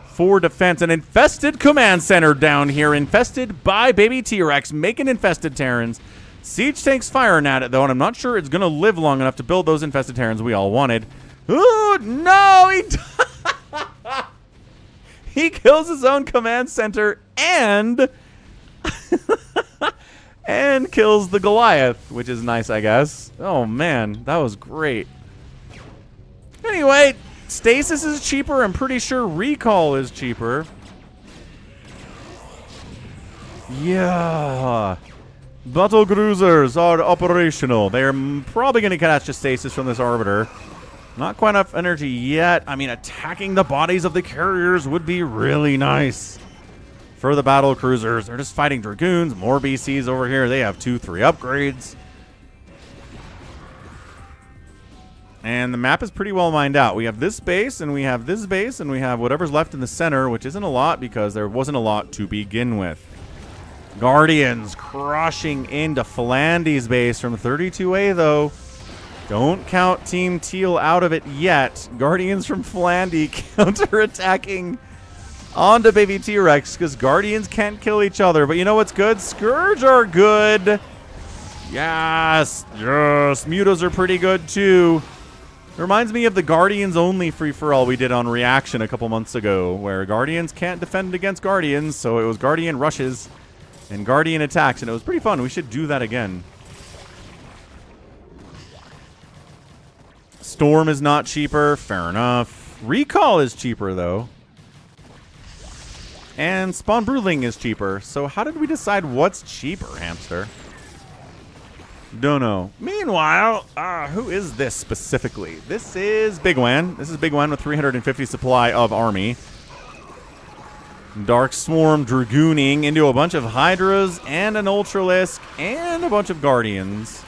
for defense. An infested command center down here, infested by baby T-Rex, making infested Terrans. Siege tanks firing at it, though, and I'm not sure it's going to live long enough to build those infested Terrans we all wanted. Ooh, no! He kills his own command center and and kills the Goliath, which is nice, I guess. Oh, man, that was great. Anyway, stasis is cheaper. I'm pretty sure recall is cheaper. Yeah. Battle cruisers are operational. They're probably going to catch a stasis from this arbiter. Not quite enough energy yet. I mean, attacking the bodies of the carriers would be really nice for the battle cruisers. They're just fighting Dragoons. More BCs over here. They have 2-3 upgrades. And the map is pretty well mined out. We have this base, and we have this base, and we have whatever's left in the center, which isn't a lot because there wasn't a lot to begin with. Guardians crushing into Flandy's base from 32A, though. Don't count Team Teal out of it yet. Guardians from Flandy counterattacking onto baby T-Rex because Guardians can't kill each other. But you know what's good? Scourge are good. Yes. Yes. Mutos are pretty good, too. Reminds me of the Guardians only free-for-all we did on Reaction a couple months ago, where Guardians can't defend against Guardians, so it was Guardian rushes and Guardian attacks, and it was pretty fun. We should do that again. Storm is not cheaper. Fair enough. Recall is cheaper, though. And Spawn Broodling is cheaper. So how did we decide what's cheaper, Hamster? Don't know. Meanwhile, who is this specifically? This is Big Wan. This is Big Wan with 350 supply of army. Dark Swarm dragooning into a bunch of Hydras and an Ultralisk and a bunch of Guardians.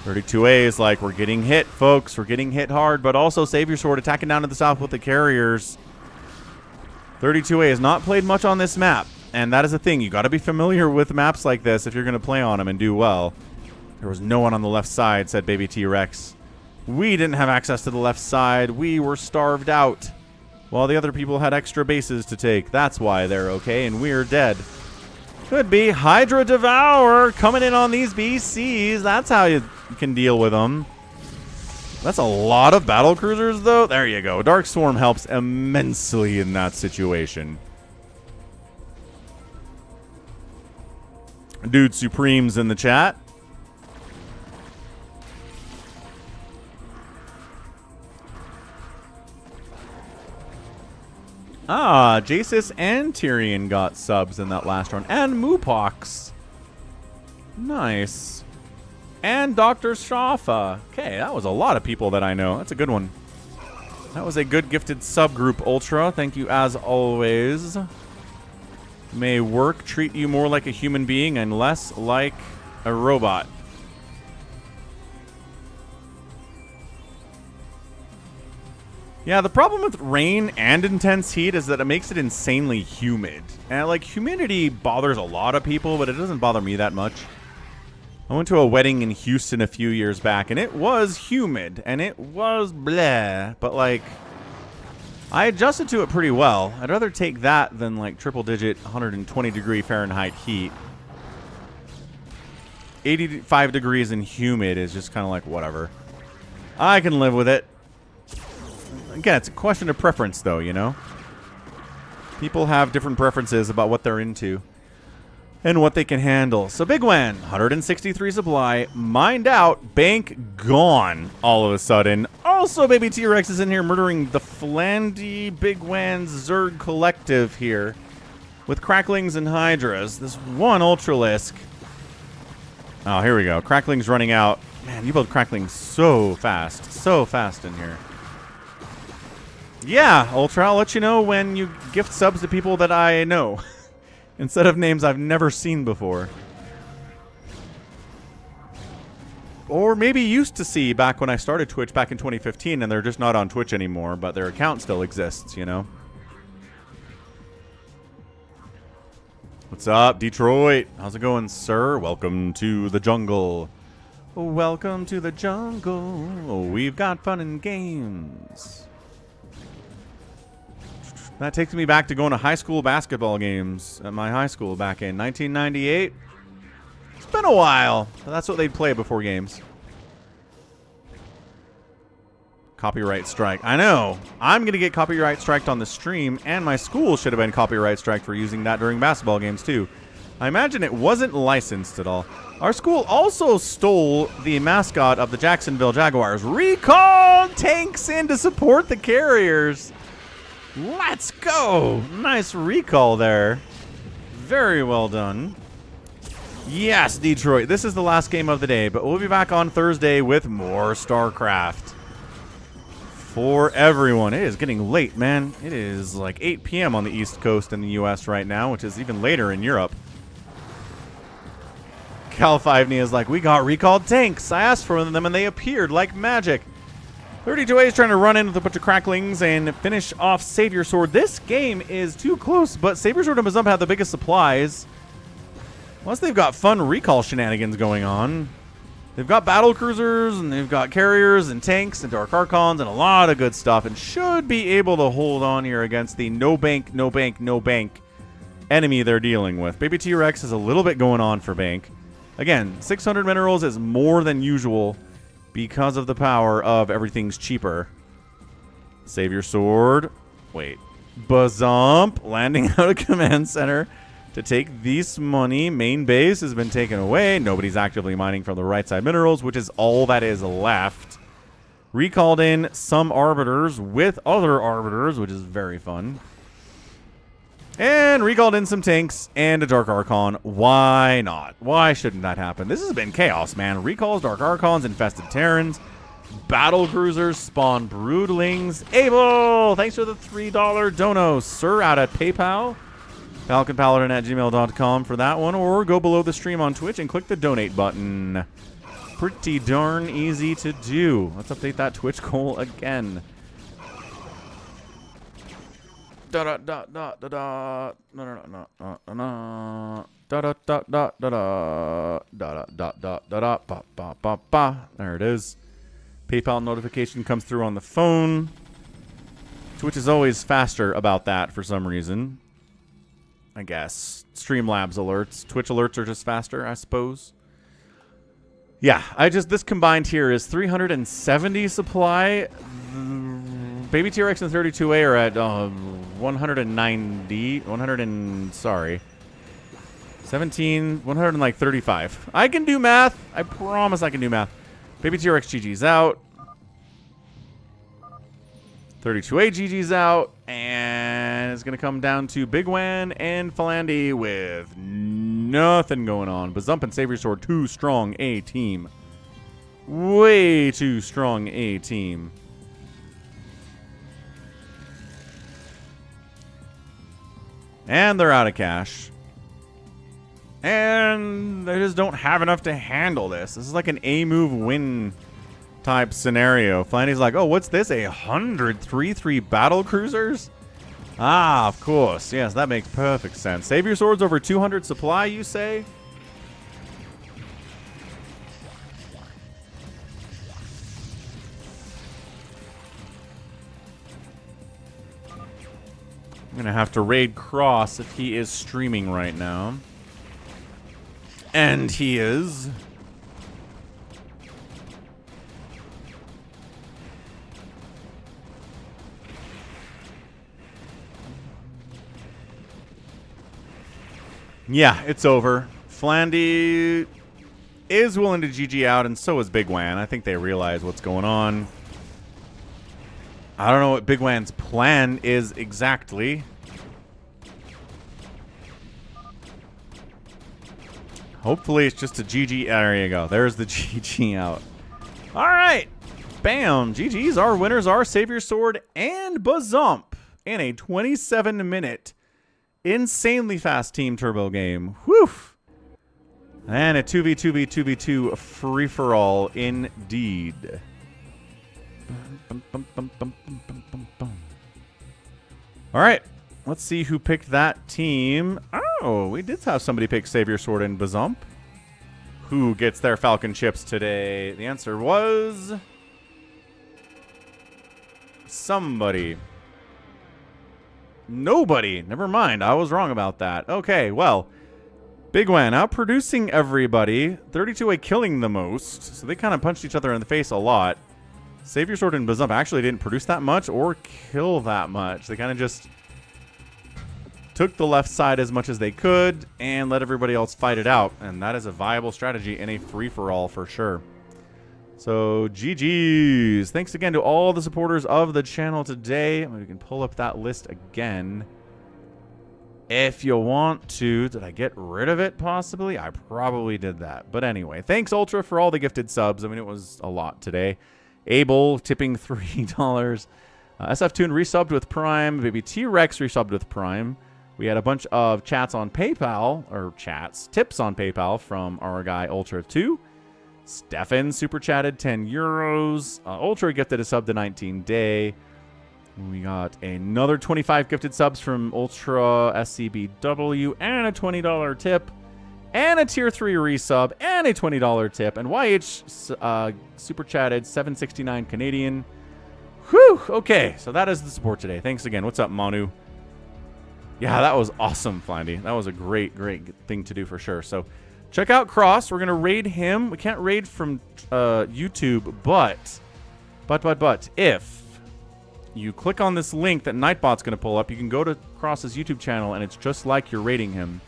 (32A) is like, we're getting hit, folks. We're getting hit hard, but also Savior Sword attacking down to the south with the carriers. 32A has not played much on this map, and that is a thing. You got to be familiar with maps like this if you're going to play on them and do well. There was no one on the left side, said baby T-Rex. We didn't have access to the left side. We were starved out, while the other people had extra bases to take. That's why they're okay, and we're dead. Could be Hydra Devour coming in on these BCs. That's how you can deal with them. That's a lot of battle cruisers, though. There you go. Dark Swarm helps immensely in that situation. Dude Supreme's in the chat. Ah, Jasis and Tyrion got subs in that last run. And Moopox. Nice. And Dr. Shafa. Okay, that was a lot of people that I know. That's a good one. That was a good gifted subgroup, Ultra. Thank you as always. May work treat you more like a human being and less like a robot. Yeah, the problem with rain and intense heat is that it makes it insanely humid. And like, humidity bothers a lot of people, but it doesn't bother me that much. I went to a wedding in Houston a few years back, and it was humid, and it was bleh. But like, I adjusted to it pretty well. I'd rather take that than like triple-digit 120-degree Fahrenheit heat. 85 degrees and humid is just kind of like whatever. I can live with it. Again, it's a question of preference, though, you know? People have different preferences about what they're into and what they can handle. So Big Wan, 163 supply, mined out, bank gone all of a sudden. Also, baby T-Rex is in here murdering the Flandy Big Wan Zerg collective here with Cracklings and Hydras. This one Ultralisk. Oh, here we go. Cracklings running out. Man, you build Cracklings so fast in here. Yeah, Ultra, I'll let you know when you gift subs to people that I know. Instead of names I've never seen before. or maybe used to see back when I started Twitch back in 2015, and they're just not on Twitch anymore, but their account still exists, you know? What's up, Detroit? How's it going, sir? Welcome to the jungle. Welcome to the jungle. We've got fun and games. That takes me back to going to high school basketball games at my high school back in 1998. It's been a while. But that's what they'd play before games. Copyright strike. I know. I'm going to get copyright striked on the stream, and my school should have been copyright striked for using that during basketball games, too. I imagine it wasn't licensed at all. Our school also stole the mascot of the Jacksonville Jaguars. Recalled tanks in to support the Carriers. Let's go. Nice recall there. Very well done. Yes, Detroit. This is the last game of the day, but we'll be back on Thursday with more StarCraft. For everyone. It is getting late, man. It is like 8 p.m. on the East Coast in the U.S. right now, which is even later in Europe. Cal5 is like, we got recalled tanks. I asked for them and they appeared like magic. 32A is trying to run in with a bunch of cracklings and finish off Savior Sword. This game is too close, but Savior Sword and Bazump have the biggest supplies. Plus, they've got fun recall shenanigans going on. They've got battle cruisers, and they've got carriers, and tanks, and Dark Archons, and a lot of good stuff, and should be able to hold on here against the no bank, no bank, no bank enemy they're dealing with. Baby T-Rex has a little bit going on for bank. Again, 600 minerals is more than usual because of the power of everything's cheaper. Savior Sword. Wait. Bazump landing out of Command Center to take this money. Main base has been taken away. Nobody's actively mining from the right side minerals, which is all that is left. Recalled in some arbiters with other arbiters, which is very fun. And recalled in some tanks and a Dark Archon. Why not? Why shouldn't that happen? This has been chaos, man. Recalls, Dark Archons, infested Terrans, battle cruisers, spawn broodlings. Abel, thanks for the $3 dono, sir, out at PayPal. FalconPaladin@gmail.com for that one, or go below the stream on Twitch and click the donate button. Pretty darn easy to do. Let's update that Twitch goal again. Da da da da da da da da da da da da da da da da da da ba ba ba ba. There it is. PayPal notification comes through on the phone. Twitch is always faster about that for some reason. I guess. Streamlabs alerts. Twitch alerts are just faster, I suppose. Yeah, this combined here is 370 supply. Baby T-Rex and 32A are at 135. I can do math. I promise I can do math. Baby T-Rex GG's out. 32A GG's out, and it's going to come down to Big Wan and Philandy with nothing going on. Bazump and Savior Sword, too strong a team. Way too strong a team. And they're out of cash. And they just don't have enough to handle this. This is like an A-move win type scenario. Flanny's like, oh, what's this? 103 battle cruisers? Ah, of course. Yes, that makes perfect sense. Savior Sword's over 200 supply, you say? I'm going to have to raid Cross if he is streaming right now. And he is. Yeah, it's over. Flandy is willing to GG out, and so is Big Wan. I think they realize what's going on. I don't know what Big Wan's plan is exactly. Hopefully it's just a GG. There you go. There's the GG out. All right. Bam. GG's. Our winners are Savior Sword and Bazump in a 27-minute insanely fast Team Turbo game. Whew. And a 2v2v2v2 free-for-all indeed. All right. Let's see who picked that team. Oh, we did have somebody pick Savior Sword and Bazump. Who gets their Falcon chips today? The answer was... somebody. Nobody. Never mind. I was wrong about that. Okay, well... Big Wan outproducing everybody. 32A killing the most. So they kind of punched each other in the face a lot. Savior Sword and Bazump actually didn't produce that much or kill that much. They kind of just took the left side as much as they could and let everybody else fight it out. And that is a viable strategy in a free-for-all for sure. So, GG's. Thanks again to all the supporters of the channel today. We can pull up that list again. If you want to. Did I get rid of it, possibly? I probably did that. But anyway, thanks, Ultra, for all the gifted subs. I mean, it was a lot today. Abel tipping $3. SF Toon resubbed with Prime. Baby T-Rex resubbed with Prime. We had a bunch of chats on PayPal, or tips on PayPal from our guy Ultra 2. Stefan super chatted 10 euros. Ultra gifted a sub to 19 Day. We got another 25 gifted subs from Ultra SCBW and a $20 tip. And a tier 3 resub and a $20 tip. And YH super chatted 769 Canadian. Whew! Okay, so that is the support today. Thanks again. What's up, Manu? Yeah, that was awesome, Flindy. That was a great thing to do for sure. So check out Cross. We're going to raid him. We can't raid from YouTube, but if you click on this link that Nightbot's going to pull up, you can go to Cross's YouTube channel, and it's just like you're raiding him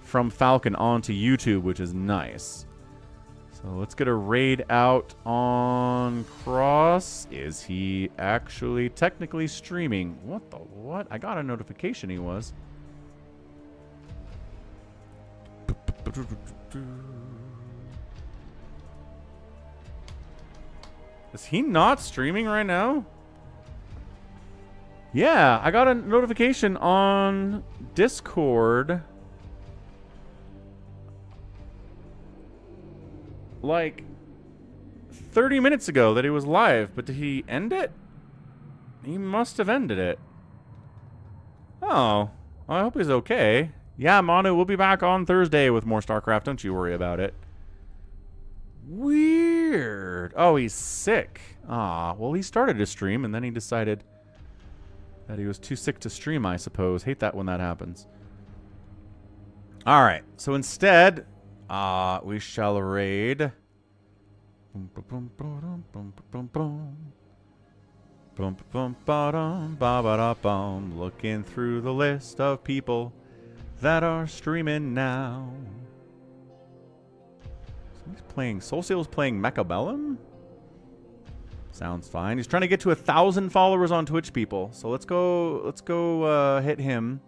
from Falcon onto YouTube, which is nice. So let's get a raid out on Cross. Is he actually technically streaming? What the what? I got a notification he was. Is he not streaming right now? Yeah, I got a notification on Discord like 30 minutes ago that he was live, but did he end it? He must have ended it. Oh, I hope he's okay. Yeah, Manu, we'll be back on Thursday with more StarCraft. Don't you worry about it. Weird. Oh, he's sick. Ah, well, he started to stream, and then he decided that he was too sick to stream, I suppose. Hate that when that happens. All right, so instead, we shall raid. Looking through the list of people that are streaming now. He's playing. Soulseal's playing Mechabellum? Sounds fine. He's trying to get to 1,000 followers on Twitch, people. So let's go hit him.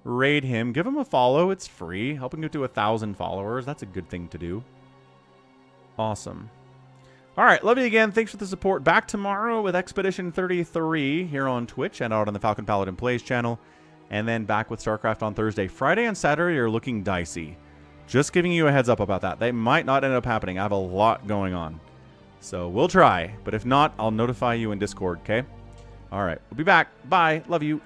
Raid him. Give him a follow. It's free. Help him get to 1,000 followers. That's a good thing to do. Awesome. All right. Love you again. Thanks for the support. Back tomorrow with Expedition 33 here on Twitch and out on the Falcon Paladin Plays channel. And then back with StarCraft on Thursday. Friday and Saturday are looking dicey. Just giving you a heads up about that. They might not end up happening. I have a lot going on. So we'll try. But if not, I'll notify you in Discord, okay? All right. We'll be back. Bye. Love you.